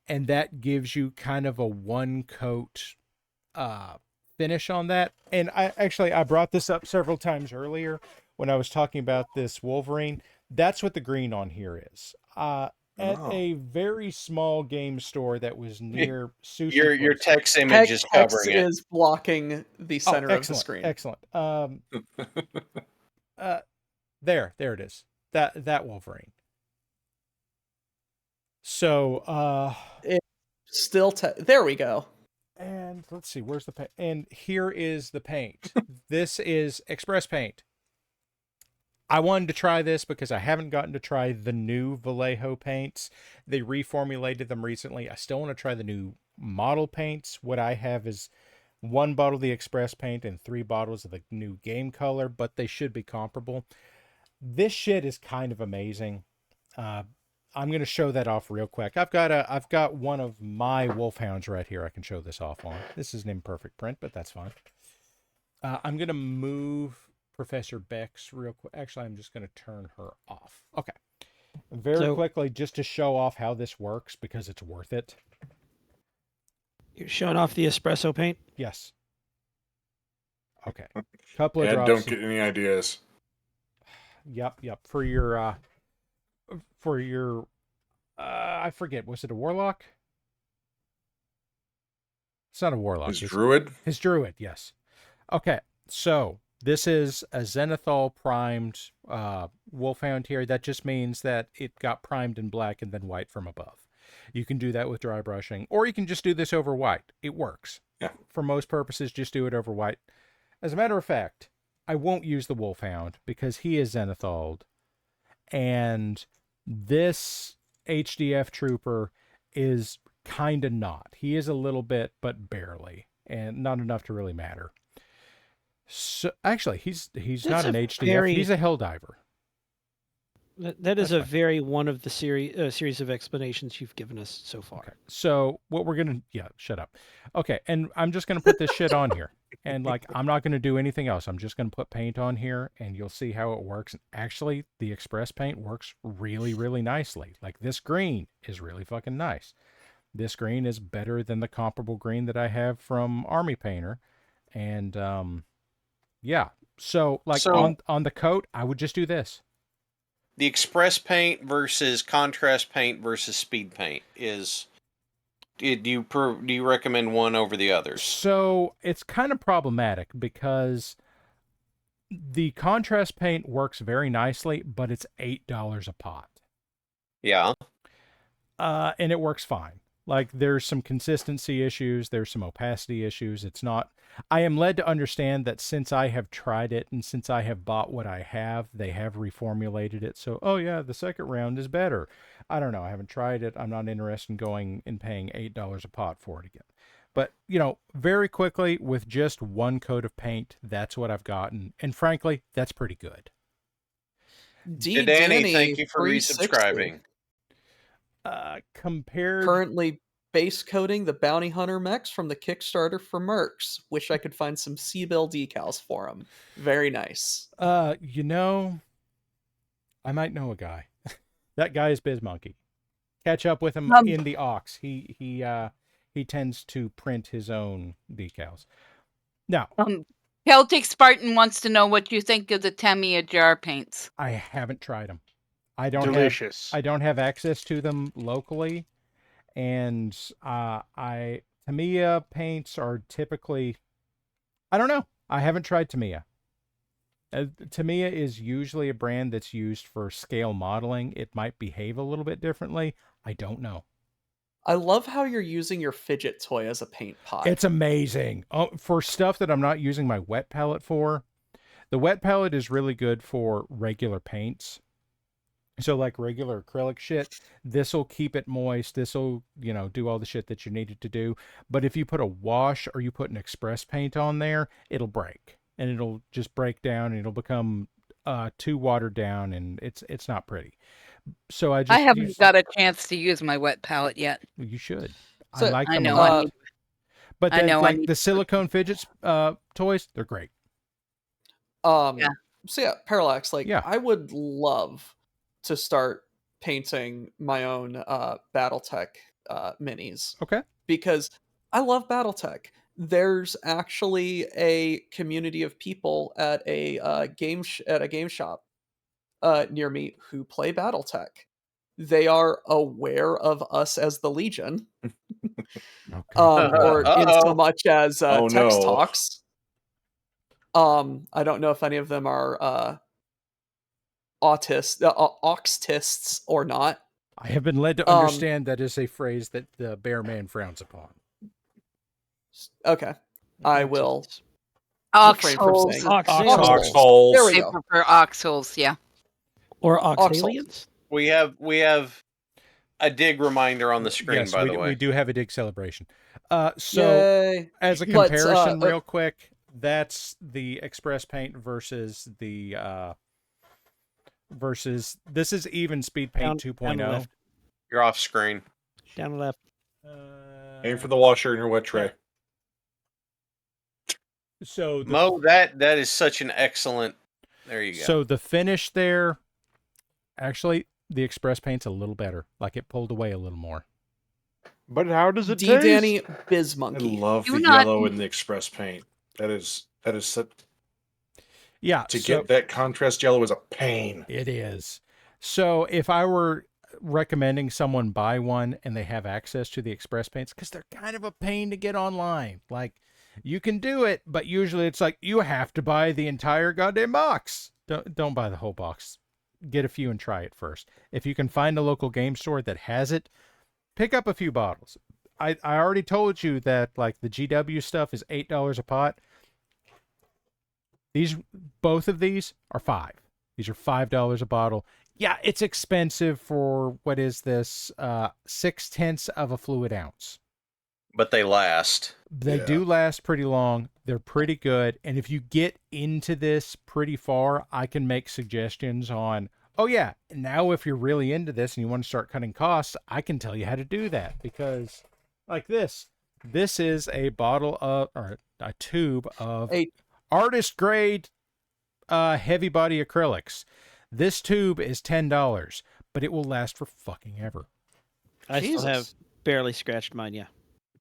And that gives you kind of a one coat finish on that. And I brought this up several times earlier when I was talking about this Wolverine. That's what the green on here is. At a very small game store that was near Sushi. Your text image is covering it. Is blocking the center of the screen. Excellent. There it is. That Wolverine. So it's still there we go. And let's see, where's the paint? And here is the paint. This is Express Paint. I wanted to try this because I haven't gotten to try the new Vallejo paints. They reformulated them recently. I still want to try the new model paints. What I have is 1 bottle of the Express Paint and 3 bottles of the new Game Color, but they should be comparable. This shit is kind of amazing. I'm going to show that off real quick. I've got one of my Wolfhounds right here I can show this off on. This is an imperfect print, but that's fine. I'm going to move Professor Beck's real quick. Actually, I'm just going to turn her off. Okay. Very quickly, just to show off how this works, because it's worth it. You're showing off the espresso paint? Yes. Okay. Couple of Ed, drops. don't get any ideas. Yep. For your I forget, was it a warlock? It's not a warlock. His druid? His druid, yes. Okay, so this is a Zenithal primed Wolfhound here. That just means that it got primed in black and then white from above. You can do that with dry brushing, or you can just do this over white. It works. Yeah. For most purposes, just do it over white. As a matter of fact, I won't use the Wolfhound because he is Zenithaled. And this HDF trooper is kind of not. He is a little bit, but barely, and not enough to really matter. So actually, he's not an HDF. He's a Helldiver. That is a very one of the series of explanations you've given us so far. Okay. So what we're gonna shut up. Okay, and I'm just gonna put this shit on here, and I'm not gonna do anything else. I'm just gonna put paint on here, and you'll see how it works. And actually, the Express Paint works really, really nicely. Like this green is really fucking nice. This green is better than the comparable green that I have from Army Painter, and yeah, So on the coat, I would just do this. The express paint versus contrast paint versus speed paint is. Do you recommend one over the others? So it's kind of problematic because the contrast paint works very nicely, but it's $8 a pot. Yeah. And it works fine. Like there's some consistency issues, there's some opacity issues. It's not. I am led to understand that since I have tried it and since I have bought what I have, they have reformulated it. So, oh yeah, the second round is better. I don't know. I haven't tried it. I'm not interested in going and paying $8 a pot for it again. But, very quickly with just one coat of paint, that's what I've gotten. And frankly, that's pretty good. Danny, thank you for 360. resubscribing. Compared Currently base coating the Bounty Hunter mechs from the Kickstarter for Mercs. Wish I could find some Seabill decals for them. Very nice. I might know a guy. That guy is BizMonkey. Catch up with him in the Ox. He tends to print his own decals. Now, Celtic Spartan wants to know what you think of the Tamiya jar paints. I haven't tried them. Delicious. I don't have access to them locally, and Tamiya paints are typically. I don't know. I haven't tried Tamiya. Tamiya is usually a brand that's used for scale modeling. It might behave a little bit differently. I don't know. I love how you're using your fidget toy as a paint pot. It's amazing. For stuff that I'm not using my wet palette for. The wet palette is really good for regular paints. So like regular acrylic shit, this will keep it moist. This will, do all the shit that you need it to do. But if you put a wash or you put an express paint on there, it'll break. And it'll just break down and it'll become too watered down and it's not pretty. So I haven't got a chance to use my wet palette yet. You should. So, I like them I know. a lot. But then, the to. silicone fidgets toys, they're great. Yeah. So yeah, Parallax, Yeah. I would love to start painting my own BattleTech minis. Okay. Because I love BattleTech. There's actually a community of people at a game shop near me who play BattleTech. They are aware of us as the Legion, or in so much as text talks. I don't know if any of them are oxtists or not. I have been led to understand that is a phrase that the Bear Man frowns upon. Okay, I will. Oxholes. Oxholes. There we They go. prefer oxholes, yeah. Or Oxholes. oxaliens. We have a dig reminder on the screen, Yes, by the way. we do have a dig celebration. Yay. As a comparison, real quick, that's the express paint versus the this is even speed paint 2.0. You're off screen. Down the left. Aim for the washer in your wet tray. So Mo, that is such an excellent. There you go. So the finish there, actually, the express paint's a little better. Like it pulled away a little more. But how does it taste? Danny I BizMonkey. love the yellow in the express paint. That is such. Yeah. To get that contrast yellow is a pain. It is. So if I were recommending someone buy one and they have access to the express paints, because they're kind of a pain to get online. Like, you can do it, but usually it's like you have to buy the entire goddamn box. Don't buy the whole box. Get a few and try it first. If you can find a local game store that has it, pick up a few bottles. I already told you that like the GW stuff is $8 a pot. Both of these are $5. These are $5 a bottle. Yeah, it's expensive for what is this? 0.6 of a fluid ounce. But they last. They do last pretty long. They're pretty good. And if you get into this pretty far, I can make suggestions on, oh yeah, now if you're really into this and you want to start cutting costs, I can tell you how to do that. Because like this is a bottle of, or a tube of artist grade heavy body acrylics. This tube is $10, but it will last for fucking ever. I still have barely scratched mine, yeah.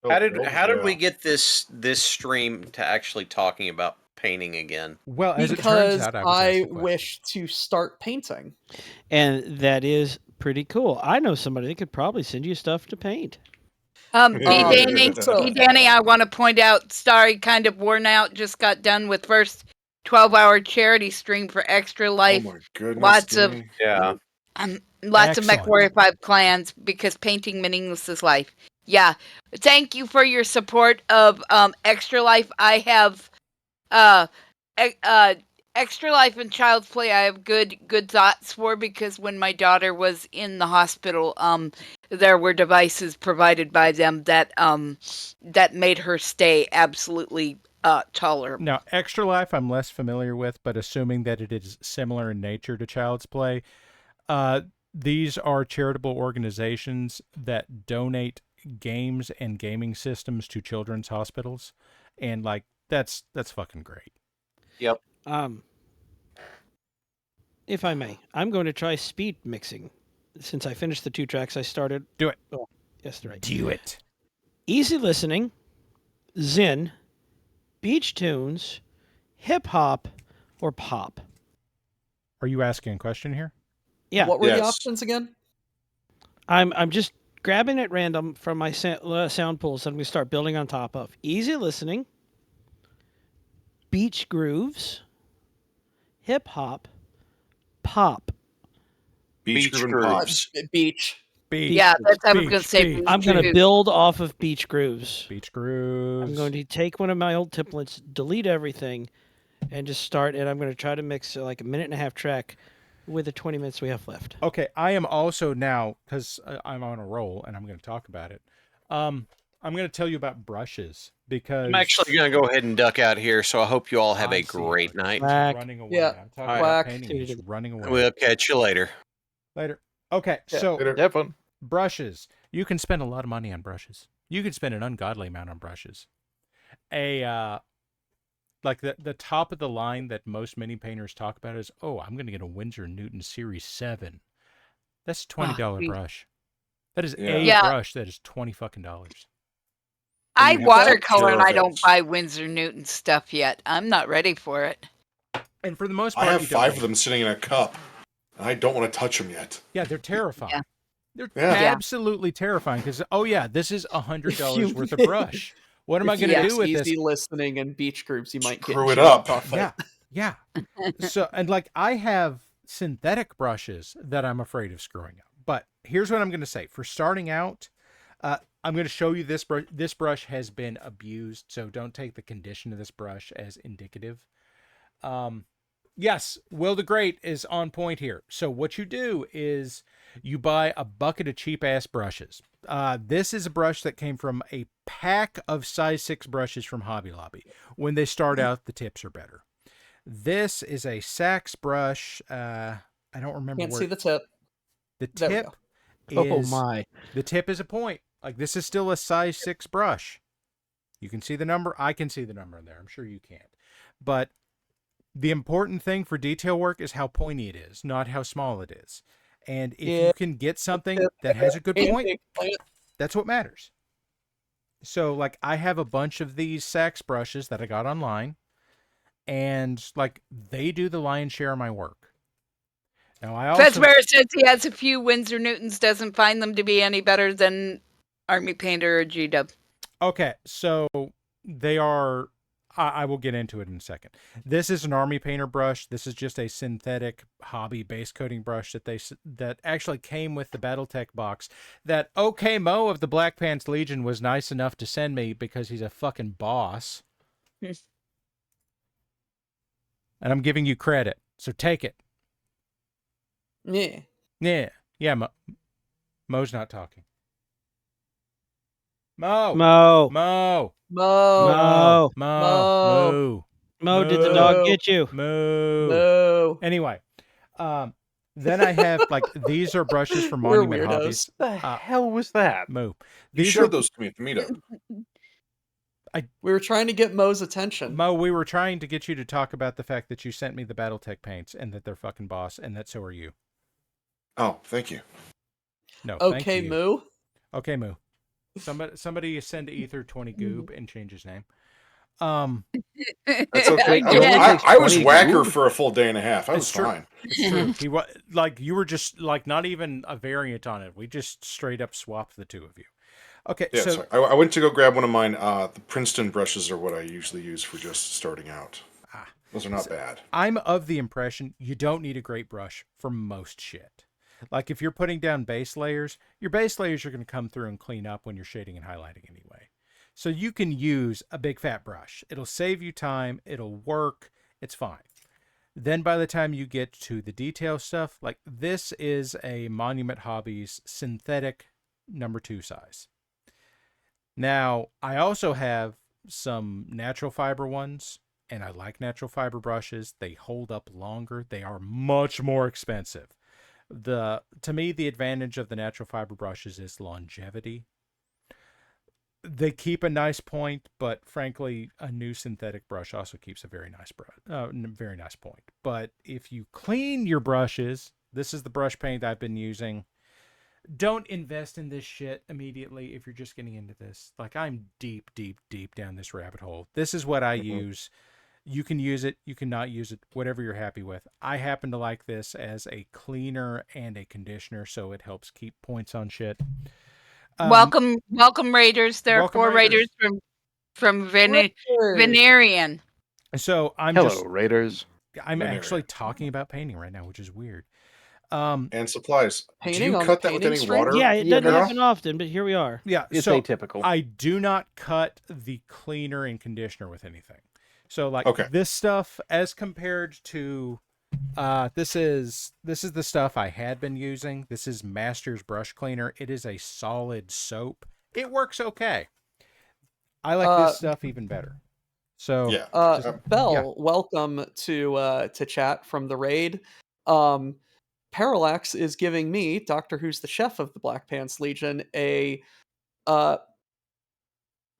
How did we get this stream to actually talking about painting again? Well, as it Because turns out, I was asked the question. wish to start painting. And that is pretty cool. I know somebody that could probably send you stuff to paint. So- Danny, I want to point out, Starry kind of worn out, just got done with first 12-hour charity stream for Extra Oh Life. my goodness. Lots of Danny. Yeah. Lots of Excellent. MechWarrior 5 clans because painting meaningless is life. Yeah. Thank you for your support of Extra Life. I have Extra Life and Child's Play I have good thoughts for, because when my daughter was in the hospital, there were devices provided by them that made her stay absolutely tolerable. Now, Extra Life I'm less familiar with, but assuming that it is similar in nature to Child's Play, these are charitable organizations that donate games and gaming systems to children's hospitals, and like that's fucking great. Yep. If I may, I'm going to try speed mixing. Since I finished the 2 tracks I started. Do it. Oh, yes, right. Do it. Easy listening, zen, beach tunes, hip hop, or pop. Are you asking a question here? Yeah. What were the Yes. options again? I'm just grabbing at random from my sound pools that I'm going to start building on top of. Easy listening, beach grooves, hip hop, pop. Beach Beach Groove and Pops. Beach. Beach. Yeah, that's I was Beach, going to say. beach. Beach I'm going to Grooves. build off of beach grooves. Beach grooves. I'm going to take one of my old templates, delete everything, and just start. And I'm going to try to mix like a 1.5-minute track with the 20 minutes we have left. Okay, I am also now, because I'm on a roll and I'm going to talk about it. I'm going to tell you about brushes, because I'm actually going to go ahead and duck out here, so I hope you all have I see. a great night. He's Whack. running away. Yeah, I'm talking whack. about painting. See, He's running away. We'll catch you later. Later. Okay, Yeah. so Later. Have fun. brushes. You can spend a lot of money on brushes. You can spend an ungodly amount on brushes. Like the top of the line that most mini painters talk about is, oh, I'm going to get a Winsor Newton Series 7. That's a $20 geez. brush. That is Yeah. a Yeah. brush that is $20 fucking dollars. I you have watercolor zero and I don't effects. buy Winsor Newton stuff yet. I'm not ready for it. And for the most I part, have you don't 5 need of them sitting in a cup, and I don't want to touch them yet. Yeah, they're terrifying. Yeah. They're Yeah. absolutely terrifying because, oh yeah, this is $100 you- worth of brush. What am I If going you to mix do with this? easy listening and beach groups, you might get Screw it jammed up. off it. Yeah, yeah. So, and like I have synthetic brushes that I'm afraid of screwing up. But here's what I'm going to say. For starting out, I'm going to show you this brush. This brush has been abused, so don't take the condition of this brush as indicative. Yes, Will the Great is on point here. So what you do is you buy a bucket of cheap-ass brushes. This is a brush that came from a pack of size 6 brushes from Hobby Lobby. When they start out, the tips are better. This is a Saks brush. I don't remember Can't where see the tip. the There we tip Oh is. my. The tip is a point. Like, this is still a size 6 brush. You can see the number. I can see the number in there. I'm sure you can't. But the important thing for detail work is how pointy it is, not how small it is. And if you can get something that has a good point, that's what matters. So, like, I have a bunch of these Saks brushes that I got online, and, like, they do the lion's share of my work. Now, I also... Fezbear says he has a few Winsor Newtons, doesn't find them to be any better than Army Painter or G-Dub. Okay, so they are... I will get into it in a second. This is an Army Painter brush. This is just a synthetic hobby base coating brush that actually came with the BattleTech box that OK Mo of the Black Pants Legion was nice enough to send me because he's a fucking boss. And I'm giving you credit, so take it. Yeah. Yeah, Mo's not talking. Mo! Mo. Mo! Mo. Moo. Mo, did the dog Moo. get you? Moo. No. Anyway, then I have, like, these are brushes for We're Monument weirdos. Hobbies. The hell was that? Moo. You These showed are those to me at the meetup. We were trying to get Mo's attention. Mo. We were trying to get you to talk about the fact that you sent me the BattleTech paints and that they're fucking boss, and that so are you. Oh, thank you. No. Thank Okay, you. Moo. Okay, Moo. Somebody send Ether 20 Goob and change his name. That's okay. It only takes I was 20 to whacker move. for a full day and a half. I was It's true. fine. It's true. He was like, you were just like not even a variant on it. We just straight up swapped the two of you. Okay, Yeah, so sorry. I went to go grab one of mine. The Princeton brushes are what I usually use for just starting out. Those are not bad. I'm of the impression you don't need a great brush for most shit. Like if you're putting down base layers, your base layers are going to come through and clean up when you're shading and highlighting anyway. So you can use a big fat brush. It'll save you time. It'll work. It's fine. Then by the time you get to the detail stuff, like this is a Monument Hobbies synthetic number 2 size. Now, I also have some natural fiber ones, and I like natural fiber brushes. They hold up longer. They are much more expensive. To me, the advantage of the natural fiber brushes is longevity. They keep a nice point, but frankly, a new synthetic brush also keeps a very nice point. But if you clean your brushes, this is the brush paint I've been using. Don't invest in this shit immediately if you're just getting into this. Like, I'm deep down this rabbit hole. This is what I use. You can use it. You cannot use it. Whatever you're happy with. I happen to like this as a cleaner and a conditioner, so it helps keep points on shit. Welcome, Raiders. There are welcome, 4 Raiders. Raiders from Venerian. So Hello, Raiders. I'm actually talking about painting right now, which is weird. And supplies. Painting Do you on cut the that with painting any string? water? Yeah, it doesn't Carol? happen often, but here we are. Yeah, It's so atypical. I do not cut the cleaner and conditioner with anything. So like Okay. this stuff as compared to this is the stuff I had been using. This is Master's brush cleaner. It is a solid soap. It works okay. I like this stuff even better. So yeah. Bell, welcome to chat from the raid. Parallax is giving me, Doctor Who's the chef of the Black Pants Legion, a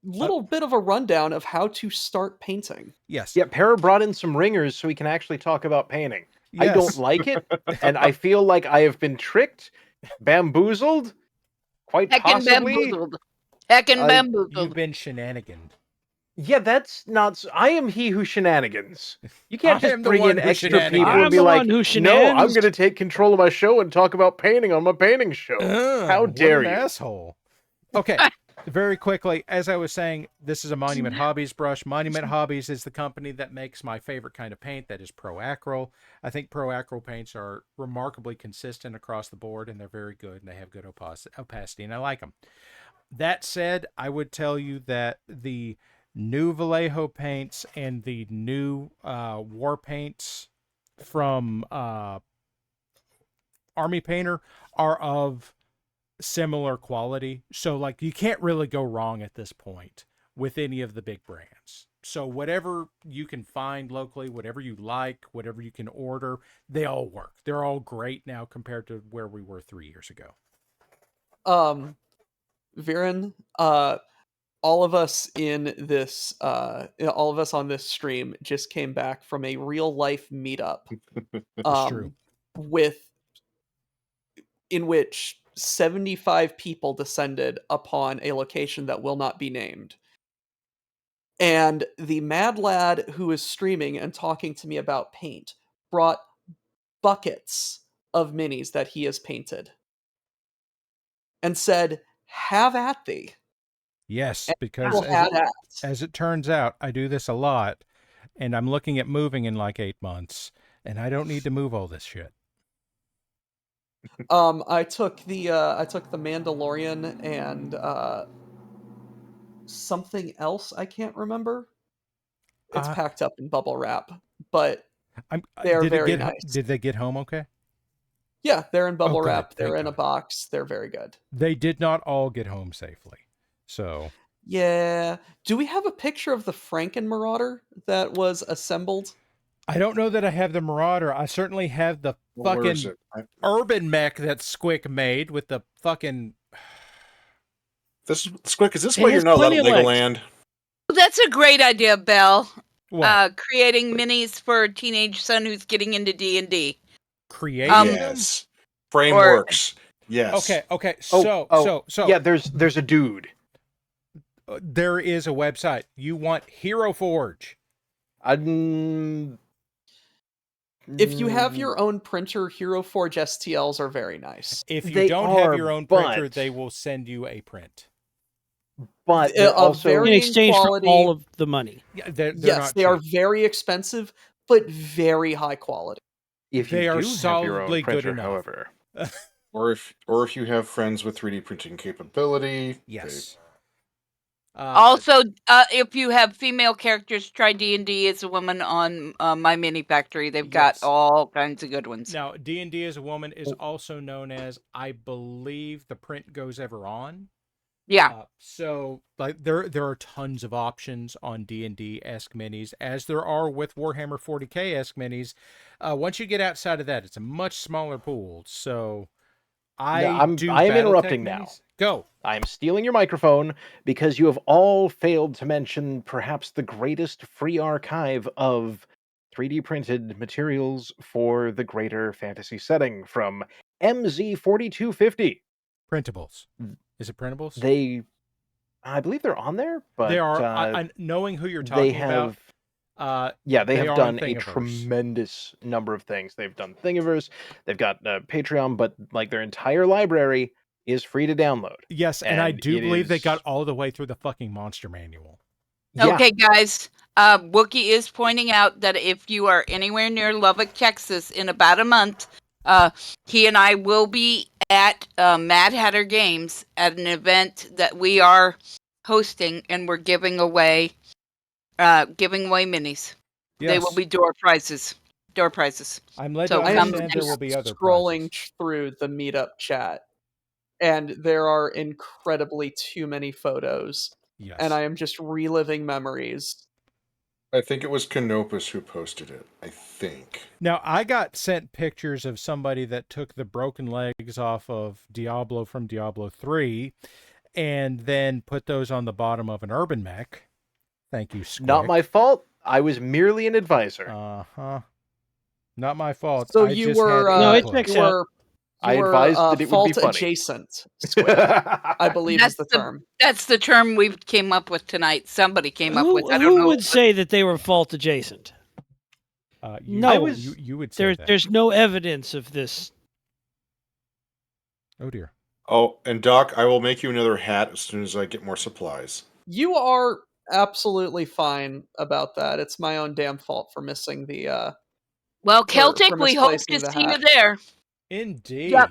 little bit of a rundown of how to start painting. Yes. Yeah, Para brought in some ringers so we can actually talk about painting. Yes. I don't like it, and I feel like I have been tricked, bamboozled, quite Heckin' possibly. bamboozled. Heckin' bamboozled. You've been shenaniganed. Yeah, that's not. I am he who shenanigans. You can't I just am the bring one in who extra shenanigans. people I'm and be the like, one who "No, I'm shenanigans." going to take control of my show and talk about painting on my painting show." How dare what an you? asshole. Okay, very quickly, as I was saying, this is a Monument Hobbies brush. Monument Hobbies is the company that makes my favorite kind of paint, that is Pro Acryl. I think Pro Acryl paints are remarkably consistent across the board, and they're very good, and they have good opacity, and I like them. That said, I would tell you that the new Vallejo paints and the new war paints from Army Painter are of similar quality. So like you can't really go wrong at this point with any of the big brands. So whatever you can find locally, whatever you like, whatever you can order, they all work. They're all great now compared to where we were 3 years ago. Viren, all of us in this all of us on this stream just came back from a real life meetup. True. In which 75 people descended upon a location that will not be named. And the mad lad who is streaming and talking to me about paint brought buckets of minis that he has painted and said, "Have at thee." Yes, And because people had at. as it turns out, I do this a lot, and I'm looking at moving in like 8 months, and I don't need to move all this shit. I took the Mandalorian and something else I can't remember. It's packed up in bubble wrap, but they're very nice. Did they get home okay? Yeah, they're in bubble good. wrap. They're Thank in a God. box. They're very good. They did not all get home safely. So Yeah. Do we have a picture of the Franken Marauder that was assembled? I don't know that I have the Marauder. I certainly have the Where is fucking it? urban mech that Squic made with the fucking. This Squic, is this It why has you're not allowed plenty at of legs. Legoland? That's a great idea, Belle. What? Creating minis for a teenage son who's getting into D&D. Creating them? Yes. Frameworks. Yes. Okay. So So yeah, there's a dude. there is a website. You want Hero Forge. If you have your own printer, Hero Forge STLs are very nice. If you They don't have are, your own printer, but- they will send you a print. But they're also very- In exchange quality- for all of the money. Yeah, they're Yes, not they are cheap. very expensive, but very high quality. if They you are do have your solidly own good printer, enough. however. Or if you have friends with 3D printing capability. Yes. Also, if you have female characters, try D&D as a woman on My Mini Factory. They've got Yes. all kinds of good ones. Now, D&D as a woman is also known as, I believe, the print goes ever on. Yeah. So, like, there are tons of options on D&D-esque minis, as there are with Warhammer 40k-esque minis. Once you get outside of that, it's a much smaller pool. So, I am interrupting now. Go. I am stealing your microphone because you have all failed to mention perhaps the greatest free archive of 3D printed materials for the greater fantasy setting from MZ4250. Printables. Is it printables? I believe they're on there, but they are. Knowing who you're talking about, they have are done on a Thingiverse. tremendous number of things. They've done Thingiverse, they've got Patreon, but like their entire library is free to download. Yes, and I do believe they is- got all the way through the fucking monster manual. Yeah. Okay, guys. Wookie is pointing out that if you are anywhere near Lubbock, Texas, in about a month, he and I will be at Mad Hatter Games at an event that we are hosting, and we're giving away minis. They will be door prizes. I'm led So to come understand there will be other scrolling prizes. through the meetup chat, and there are incredibly too many photos. Yes. And I am just reliving memories. I think it was Canopus who posted it. I think. Now, I got sent pictures of somebody that took the broken legs off of Diablo from Diablo 3 and then put those on the bottom of an urban mech. Thank you, Squic. Not my fault. I was merely an advisor. Uh-huh. Not my fault. So I you just were, had No, it input. checks you out. were, I you were, advised that it would fault be funny. adjacent, Squic, I believe is the term. That's the term we came up with tonight. Somebody came up with. I don't Who know. would say that they were fault adjacent? No, you would say that. There's no evidence of this. Oh, dear. Oh, and Doc, I will make you another hat as soon as I get more supplies. You are absolutely fine about that. It's my own damn fault for missing the Well, for Celtic, we hope misplacing to the see you hat. there. Indeed. Yep.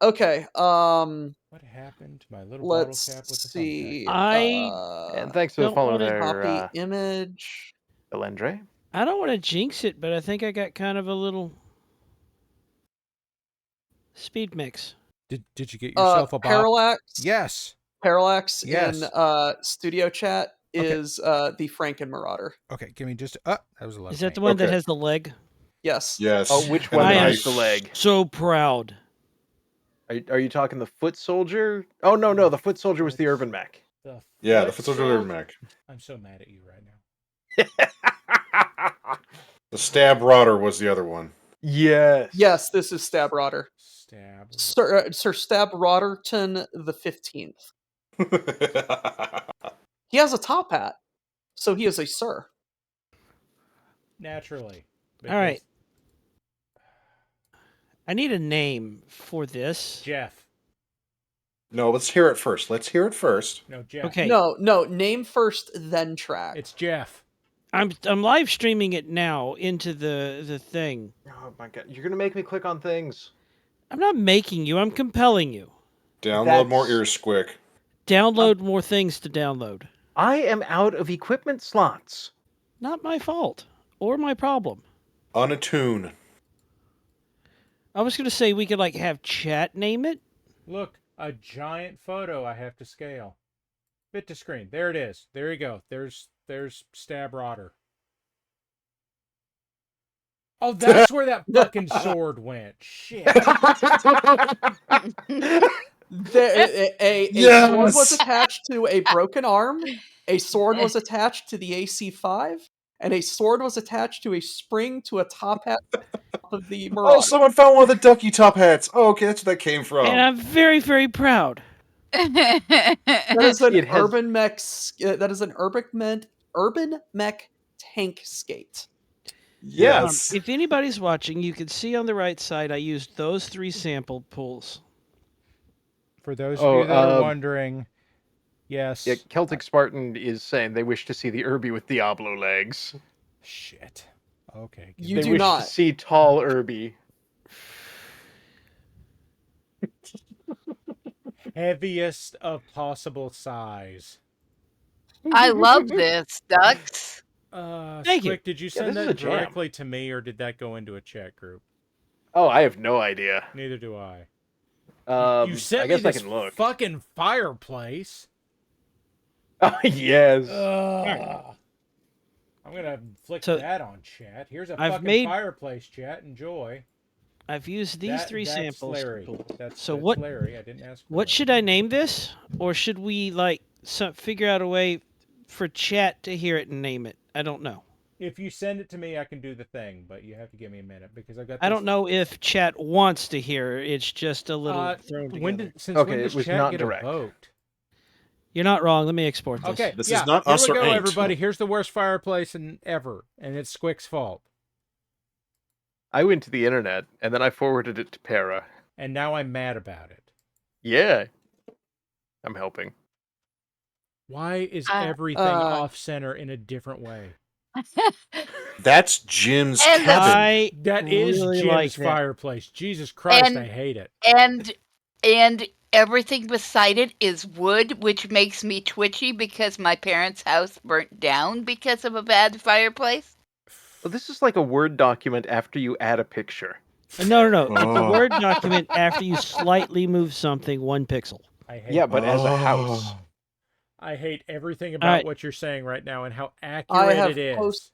Okay, What happened to my little bottle let's cap with the see. And thanks for the don't follow wanna there, Copy image. Elendre. I don't want to jinx it, but I think I got kind of a little speed mix. Did you get yourself a bottle? Parallax. Yes. Parallax Yes. in studio chat Okay. is the Franken Marauder. Okay, give me just. That was a left. Is that the one that Okay. has the leg? Yes. Yes. Oh, which And one I then am has the leg? so proud. Are you talking the foot soldier? Oh no, the foot soldier was the urban mech. Yeah, the foot soldier mech. I'm so mad at you right now. The stab rodder was the other one. Yes. Yes, this is Stab Rodder. Stab. Sir Stab Rodderton the 15th. He has a top hat, so he is a sir. Naturally. All right. I need a name for this. Jeff. No, let's hear it first. No, Jeff. Okay. No, name first, then track. It's Jeff. I'm live streaming it now into the thing. Oh my god, you're gonna make me click on things. I'm not making you. I'm compelling you. Download more ears, Squic. Download more things to download. I am out of equipment slots. Not my fault or my problem. Unattune. I was gonna say we could like have chat name it. Look, a giant photo I have to scale. Bit to screen. There it is. There you go. There's Stab Rodder. Oh, that's where that fucking sword went. Shit. A sword was attached to a broken arm, a sword was attached to the AC-5, and a sword was attached to a spring to a top hat of the Marauder. Oh, someone found one of the ducky top hats. Oh, okay, that's where that came from. And I'm very, very proud. That is an It has- urban mech. That is an urban mech tank skate. Yes. If anybody's watching, you can see on the right side I used those 3 sample pools. For those of you that are Oh, wondering, yes. yeah, Celtic Spartan is saying they wish to see the Irby with Diablo legs. Shit. Okay. You They do wish not. to see tall Irby. Heaviest of possible size. I love this, Ducks. Thank you. Squic, did you Yeah, send this is that a jam. directly to me, or did that go into a chat group? Oh, I have no idea. Neither do I. You sent I guess me I this can look. fucking fireplace. Oh, yes. I'm gonna flick So, that on chat. Here's a I've fucking made- fireplace, chat. Enjoy. I've used these 3 That's samples. Larry. That's So what- Larry. I didn't ask. For What that. should I name this? Or should we figure out a way for chat to hear it and name it? I don't know. If you send it to me, I can do the thing, but you have to give me a minute because I got. I don't know if chat wants to hear it. It's just a little thrown together. When does it chat was get not direct. a vote? You're not wrong. Let me export this. Okay, This yeah, is not here us we or go, ain't. everybody. Here's the worst fireplace ever, and it's Squic's fault. I went to the internet, and then I forwarded it to Para. And now I'm mad about it. Yeah. I'm helping. Why is Uh, everything off center in a different way? That's Jim's And the- cabin. That is really Jim's like that. fireplace. Jesus Christ, And- I hate it. and everything beside it is wood, which makes me twitchy because my parents' house burnt down because of a bad fireplace. Well, this is like a Word document after you add a picture. No. It's a Oh. Word document after you slightly move something 1 pixel. I hate Yeah, it. but as a house. I hate everything about Alright. what you're saying right now and how accurate it is.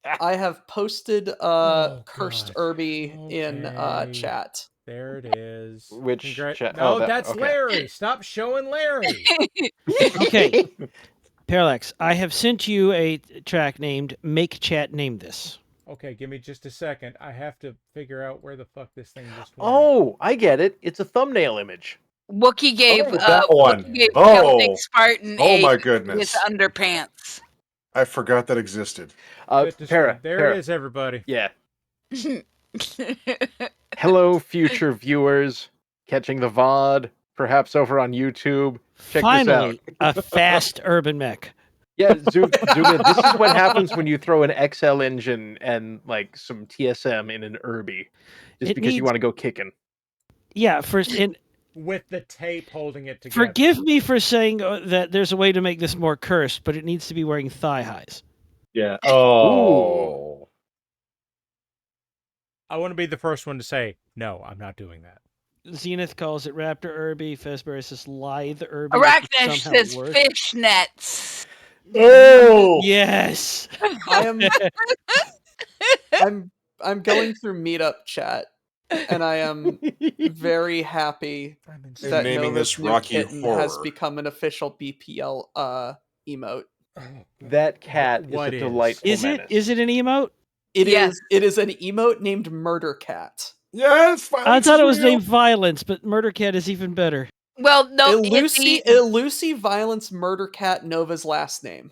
I have posted Oh, cursed God. Irby in Okay. chat. There it is. Which chat? No, Oh, that's okay. Larry. Stop showing Larry. Okay. Parallax, I have sent you a track named Make Chat Name This. Okay, give me just a second. I have to figure out where the fuck this thing just went. Oh, I get it. It's a thumbnail image. Wookie gave that one. Wookie gave Oh. Celtic Spartan Oh my his goodness. underpants. I forgot that existed. Fit to Para, screen. There Para. it is, everybody. Yeah. Hello, future viewers. Catching the VOD, perhaps over on YouTube. Check Finally, this out. a fast urban mech. Yeah, zoom in. This is what happens when you throw an XL engine and like some TSM in an Irby, just It because you needs- want to go kicking. Yeah, first, and With the tape holding it together. forgive me for saying that there's a way to make this more cursed, but it needs to be wearing thigh highs. Yeah. Oh. I want to be the first one to say, no, I'm not doing that. Zenith calls it Raptor Irby. Fesbury says Lithe Irby. which is Arachnesh somehow says worse. fishnets. Oh. Yes. I am I'm going through meetup chat, and I am very happy They're that naming Nova's this new Rocky kitten has Horror. become an official BPL emote. That cat What is a is? delightful Is it? menace. Is it an emote? It is. Yes. It is an emote named Murder Cat. Yes. I thought it was named Violence, but Murder Cat is even better. Well, no, it's Lucy Violence Murder Cat Nova's last name.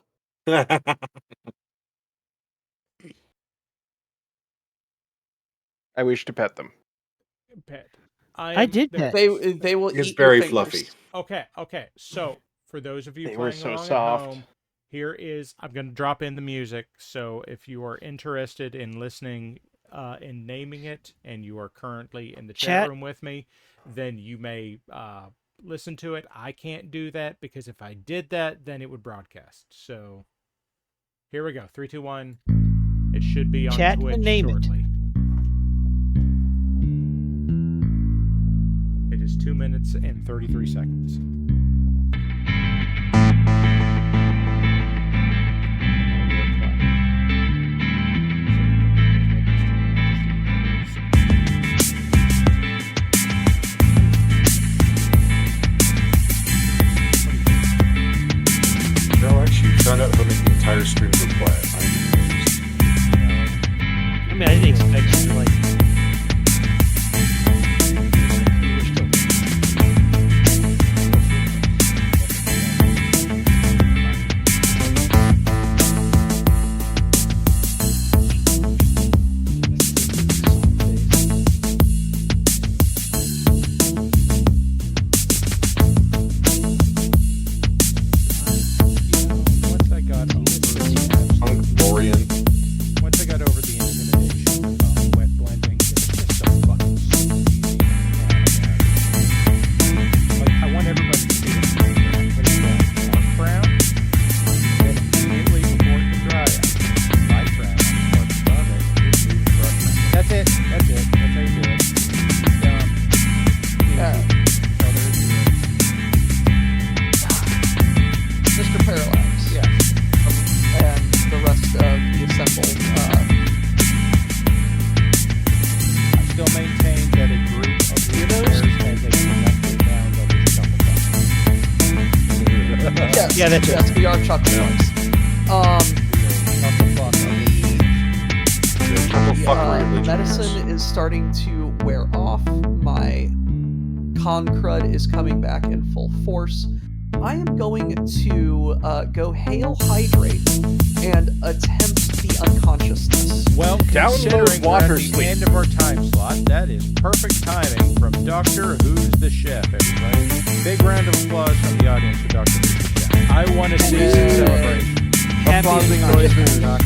I wish to pet them. Pet. I did there. pet. They will It's eat very your fingers. fluffy. Okay. So, for those of you They were playing so along soft. at home, here is, I'm going to drop in the music. So, if you are interested in listening and naming it, and you are currently in the chat Chat. room with me, then you may listen to it. I can't do that because if I did that, then it would broadcast. So, here we go. 3, 2, 1. It should be on Chat and Twitch name it. shortly. It is 2 minutes and 33 seconds. No, actually, you found out how to make the entire screen go quiet. I'm amazed. I mean, I didn't expect you to like. We're still- That's it. That's how you do it. Mr. Parallax. Yes. And the rest of the assembled. I still maintain that a group of weirdos has a connected down that is chuckle Yes, Yeah, that's it. yes, we are chuckle fucks. The medicine is starting to wear off. My con crud is coming back in full force. I am going to go hail hydrate and attempt the unconsciousness. Well, Download considering we're water at the sleep. end of our time slot, that is perfect timing from Doctor Who's the Chef, everybody. Big round of applause from the audience for Doctor Who's the Chef. I want to see some celebration. Happy Applauding unconscious. noises. Doc.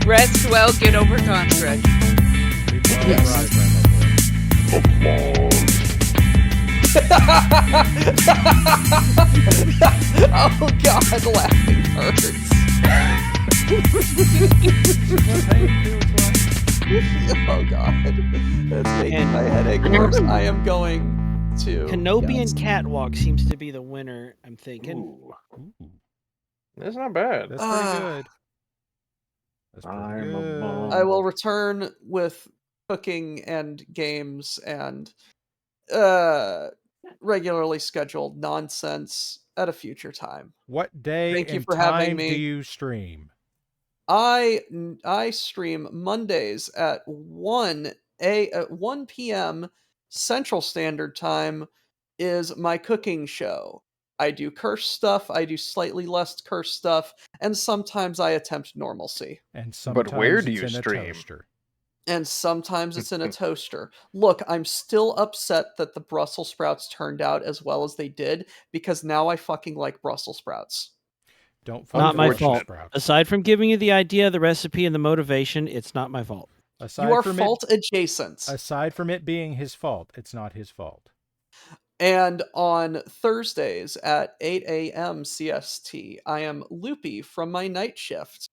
Rest well, get over contract. Yes. Oh god, laughing hurts. Oh god, that's making my headache worse. I am going to. Canopian Catwalk seems to be the winner, I'm thinking. Ooh, that's not bad. That's pretty good. That's pretty I'm a good. bum. I will return with cooking and games and regularly scheduled nonsense at a future time. What day Thank you and for having time do me. you stream? I stream Mondays at 1 p.m. Central Standard Time is my cooking show. I do curse stuff, I do slightly less curse stuff, and sometimes I attempt normalcy. And sometimes where do it's you in stream? a toaster. And sometimes it's in a toaster. Look, I'm still upset that the Brussels sprouts turned out as well as they did, because now I fucking like Brussels sprouts. Don't fuck Not my with Brussels fault. sprouts. Aside from giving you the idea, the recipe, and the motivation, it's not my fault. Aside You are from fault adjacent. aside from it being his fault, it's not his fault. And on Thursdays at 8 a.m. CST, I am loopy from my night shift.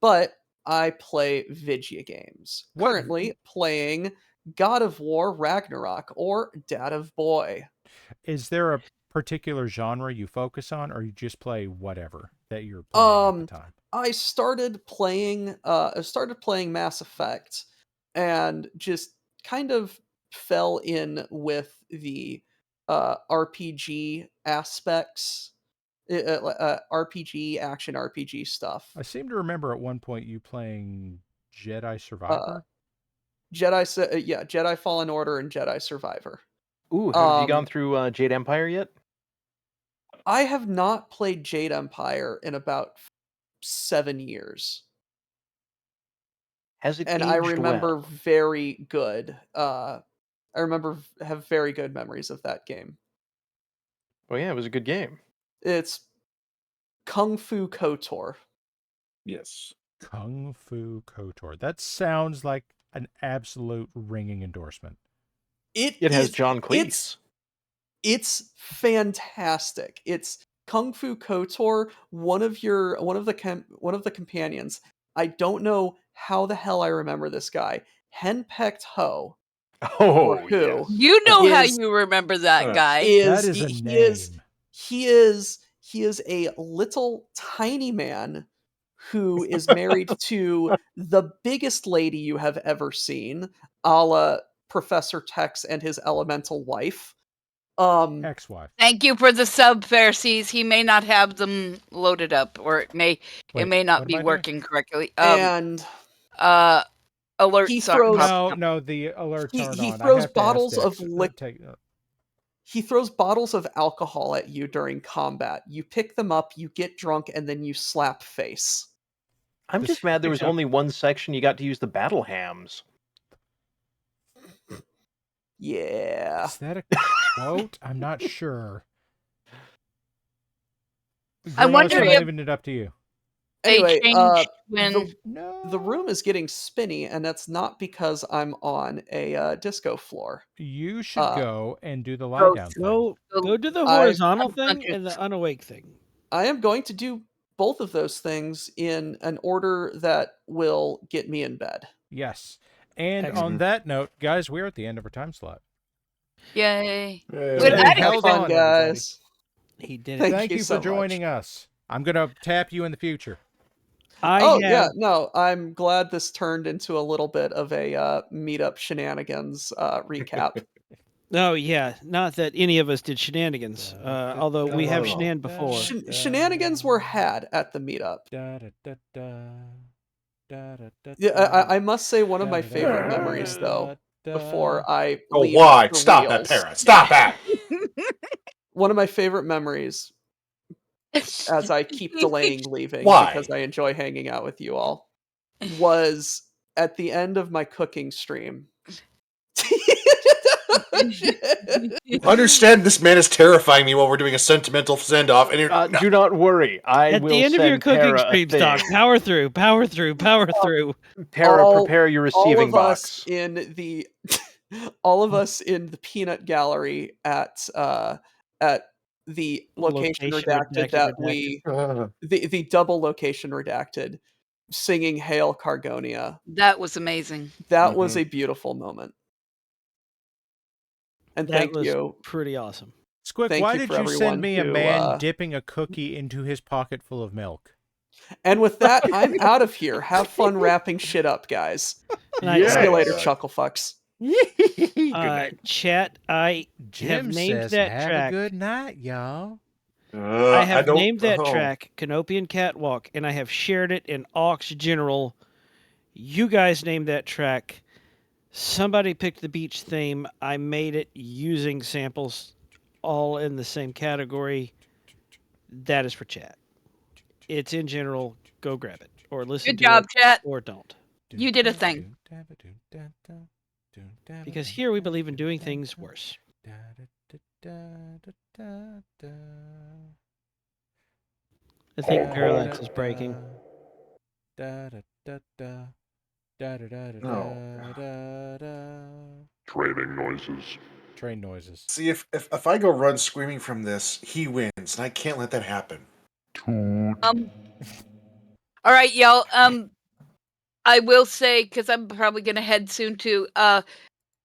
But I play video games. What- Currently playing God of War Ragnarok or Dad of Boy. Is there a particular genre you focus on, or you just play whatever that you're playing at the time? I started playing Mass Effect and just kind of fell in with the RPG aspects, RPG action RPG stuff. I seem to remember at one point you playing Jedi Survivor. Jedi Fallen Order and Jedi Survivor. Ooh, have you gone through Jade Empire yet? I have not played Jade Empire in about 7 years. Has it And aged I remember well? very good. I have very good memories of that game. Well, yeah, it was a good game. It's Kung Fu KOTOR. Yes. Kung Fu KOTOR. That sounds like an absolute ringing endorsement. It has John Cleese. It's fantastic. It's Kung Fu KOTOR. One of the companions. I don't know how the hell I remember this guy. Henpecked Ho. Oh, who yes. You know how is- you remember that guy. That is a name. He is a little tiny man who is married to the biggest lady you have ever seen, a la Professor Tex and his elemental wife. Ex-wife. Thank you for the sub, Pharisees. He may not have them loaded up, or it may Wait, not what be am I doing? working correctly. And Alerts he are throws- popping up. No, the alerts He- aren't he on. throws I have to ask bottles of Dex. liq- he throws bottles of alcohol at you during combat. You pick them up, you get drunk, and then you slap face. I'm This- just mad there was yeah. only one section you got to use the battle hams. Yeah. Is that a quote? I'm not sure. I wonder I'm if leaving it up to you. They Anyway, changed when No. the room is getting spinny, and that's not because I'm on a disco floor. You should uh, go and do the lie Go- down thing. Go do the I- horizontal thing and the unawake thing. I am going to do both of those things in an order that will get me in bed. Yes. And Excellent. on that note, guys, we're at the end of our time slot. Yay. Yeah. Good We night, held Fun, on, everybody. guys. He did it. Thank Thank you you so for joining much. us. I'm gonna tap you in the future. Yeah, no, I'm glad this turned into a little bit of a meetup shenanigans recap. No, yeah, not that any of us did shenanigans, although we have No. shenan before. Shenanigans were had at the meetup. Yeah, I must say one of my favorite memories, though, before I Oh, leave why? the Stop that, reels. Para. Stop that. One of my favorite memories, as I keep delaying leaving Why? because I enjoy hanging out with you all, was at the end of my cooking stream. Understand this man is terrifying me while we're doing a sentimental send-off. And you're, Do not worry. I At will the end of send your cooking Para a stream, thing. Doc, power through, power through, power through. Para, all- prepare your all receiving of us box. in the all of us in the peanut gallery at the location redacted that we the double location redacted, singing Hail Cargonia. That was amazing. That was a beautiful moment. And That thank was you. pretty awesome. Squick, Thank why you did for you everyone send me a who, man dipping a cookie into his pocket full of milk? And with that, I'm out of here. Have fun wrapping shit up, guys. Nice. See you later, Yes. chuckle fucks. Chat, I Jim have named says, that "Have track. a good night, y'all." I have don't- named that oh. track Canopian Catwalk, and I have shared it in Aux General. You guys named that track. Somebody picked the beach theme. I made it using samples all in the same category. That is for chat. It's in general. Go grab it or listen Good to job, it chat. or don't. You did a thing. Because here we believe in doing things worse. I think Parallax is breaking. Training noises. Train noises. See, if I go run screaming from this, he wins, and I can't let that happen. Toot. All right, y'all. I will say, because I'm probably gonna head soon too.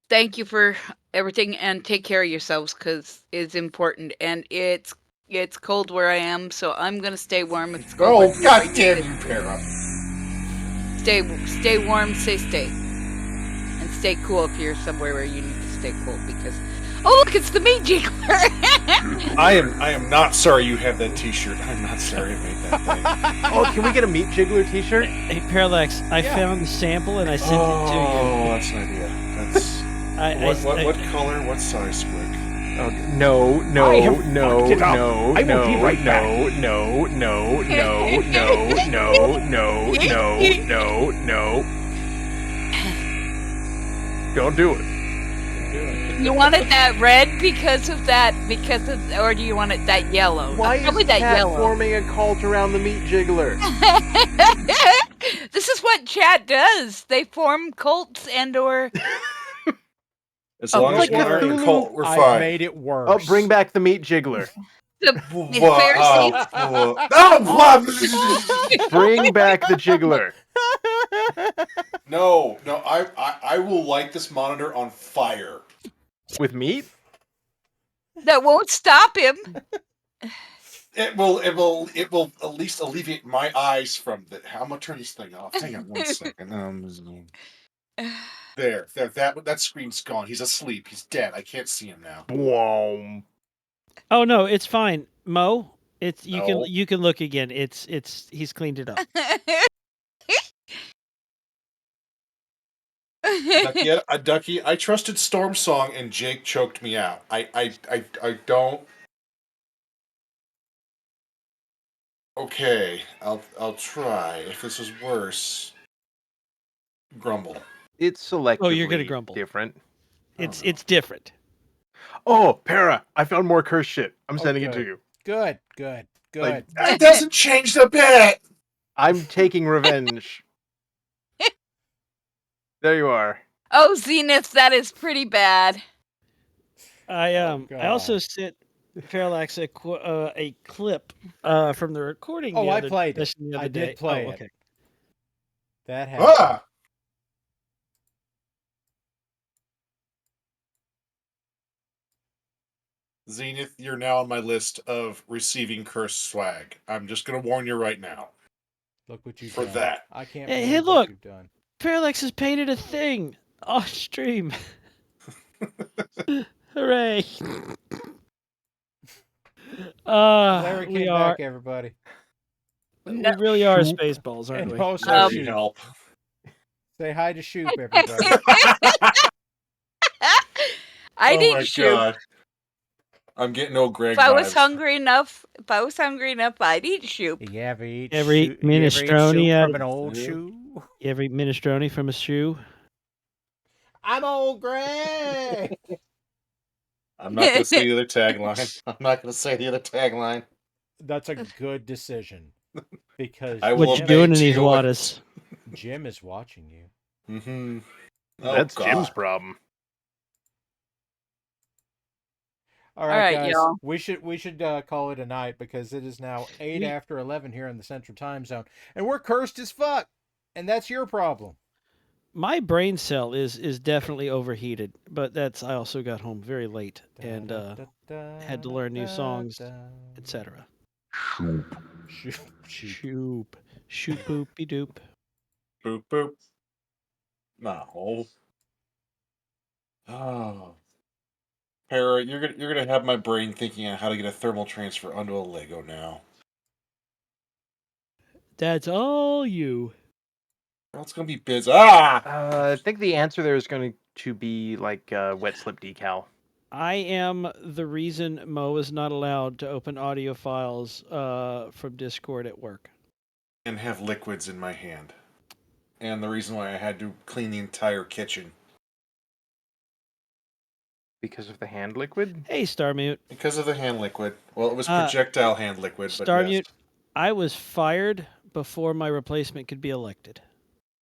Thank you for everything, and take care of yourselves, because it's important. And it's cold where I am, so I'm gonna stay warm. If it's cold, Oh, where you are, goddamn you, Para. stay warm, stay, and stay cool if you're somewhere where you need to stay cool. Because look, it's the meat jiggler. I am not sorry you have that T-shirt. I'm not sorry I made that thing. Oh, can we get a Meat Jiggler t-shirt? Hey, Parallax, I found the sample and I sent it to you. Oh, that's an idea. That's what color? What size, Squick? Oh, no, no, I have no, fucked it up. no, I will no, be right back. no, no, no, no, no, no, no, no, no. Don't do it. You want it that red or do you want it that yellow? Why Probably is that Cat yellow. forming a cult around the Meat Jiggler? This is what chat does. They form cults and/or. As long as like we're in a Cthulhu. cult, we're I've fine. made it worse. Oh, bring back the Meat Jiggler. The Pharisees. Bring back the Jiggler. No, I will light this monitor on fire. With meat? That won't stop him. It will at least alleviate my eyes from the. I'm gonna turn this thing off. Hang on 1 second. There, that screen's gone. He's asleep. He's dead. I can't see him now. Boom. Oh no, it's fine, Mo. It's No. you can look again. It's he's cleaned it up. Ducky, I trusted Storm Song and Jake choked me out. I don't. Okay, I'll try. If this is worse, grumble. It's selectively Oh, you're gonna grumble. different. It's different. Oh, Para, I found more curse shit. I'm Oh, sending it good. to you. Good. Like, that doesn't change the bit. I'm taking revenge. There you are. Oh, Zenith, that is pretty bad. I also God. sent Parallax a clip from the recording. Oh, the I other, played it. session the other I day. did play Oh, it. okay. That happened. Ah! Zenith, you're now on my list of receiving cursed swag. I'm just going to warn you right now. Look what you've For done. that. I can't Hey, believe look. what you've done. Parallax has painted a thing off stream. Hooray! Larry we came are. back, everybody. No. We really are Shoop. Spaceballs, aren't And we? also Larry, Shoop. help. Say hi to Shoop, everybody. I Oh need my soup. god. I'm getting old Greg If I was vibes. hungry enough, I'd eat soup. You ever eat Every shoe- you ever eat minestrone soup out from of- an old Yeah. shoe? Every minestrone from a shoe. I'm old Greg. I'm not going to say the other tagline. That's a good decision because I will What you obey doing in these GOS. waters? Jim is watching you. Mm-hmm. Oh, That's God. Jim's problem. All right, guys. y'all. We should call it a night because it is now 8 after 11 here in the Central Time Zone, and we're cursed as fuck, and that's your problem. My brain cell is definitely overheated, but I also got home very late and had to learn new songs, etc. Shoop. Shoop, shoop, boopy doop. Boop, boop. No. Oh. Para, you're gonna have my brain thinking on how to get a thermal transfer onto a Lego now. That's all you. Well, it's gonna be biz. Ah! I think the answer there is going to be like wet slip decal. I am the reason Mo is not allowed to open audio files from Discord at work. And have liquids in my hand. And the reason why I had to clean the entire kitchen. Because of the hand liquid? Hey, Starmute. Because of the hand liquid. Well, it was projectile hand liquid, but Starmute, yes. I was fired before my replacement could be elected.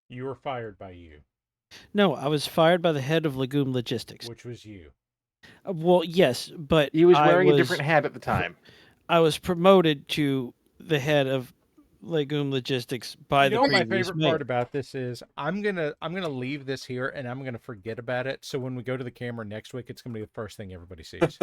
You were fired by you, No, I was fired by the head of Legume Logistics. which was you. Well, yes, but He was I wearing a different hat at the time. I was promoted to the head of Legume Logistics by You know the what my previous favorite mayor. part about this is? I'm gonna leave this here and I'm gonna forget about it. So when we go to the camera next week, it's gonna be the first thing everybody sees.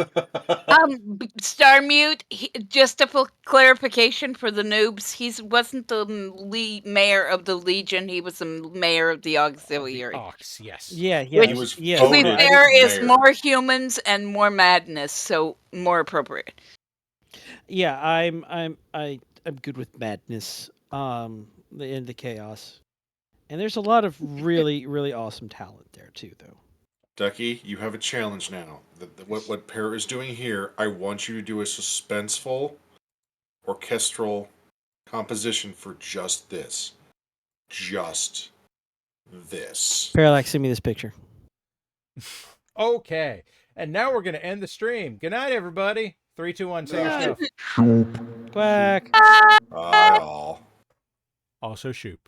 Star Mute, just a full clarification for the noobs, he wasn't the mayor of the Legion, he was the mayor of the Auxiliary. Ox, yes. Yeah, He was yes. To be voted fair, is mayor. more humans and more madness, so more appropriate. Yeah, I'm good with madness. The chaos. And there's a lot of really, really awesome talent there too, though. Ducky, you have a challenge now. What Para is doing here, I want you to do a suspenseful, orchestral composition for just this. Just this. Parallax, send me this picture. Okay. And now we're gonna end the stream. Good night, everybody. 3, 2, 1, say your stuff. Shoop. Quack. Bye all. Also Shoop.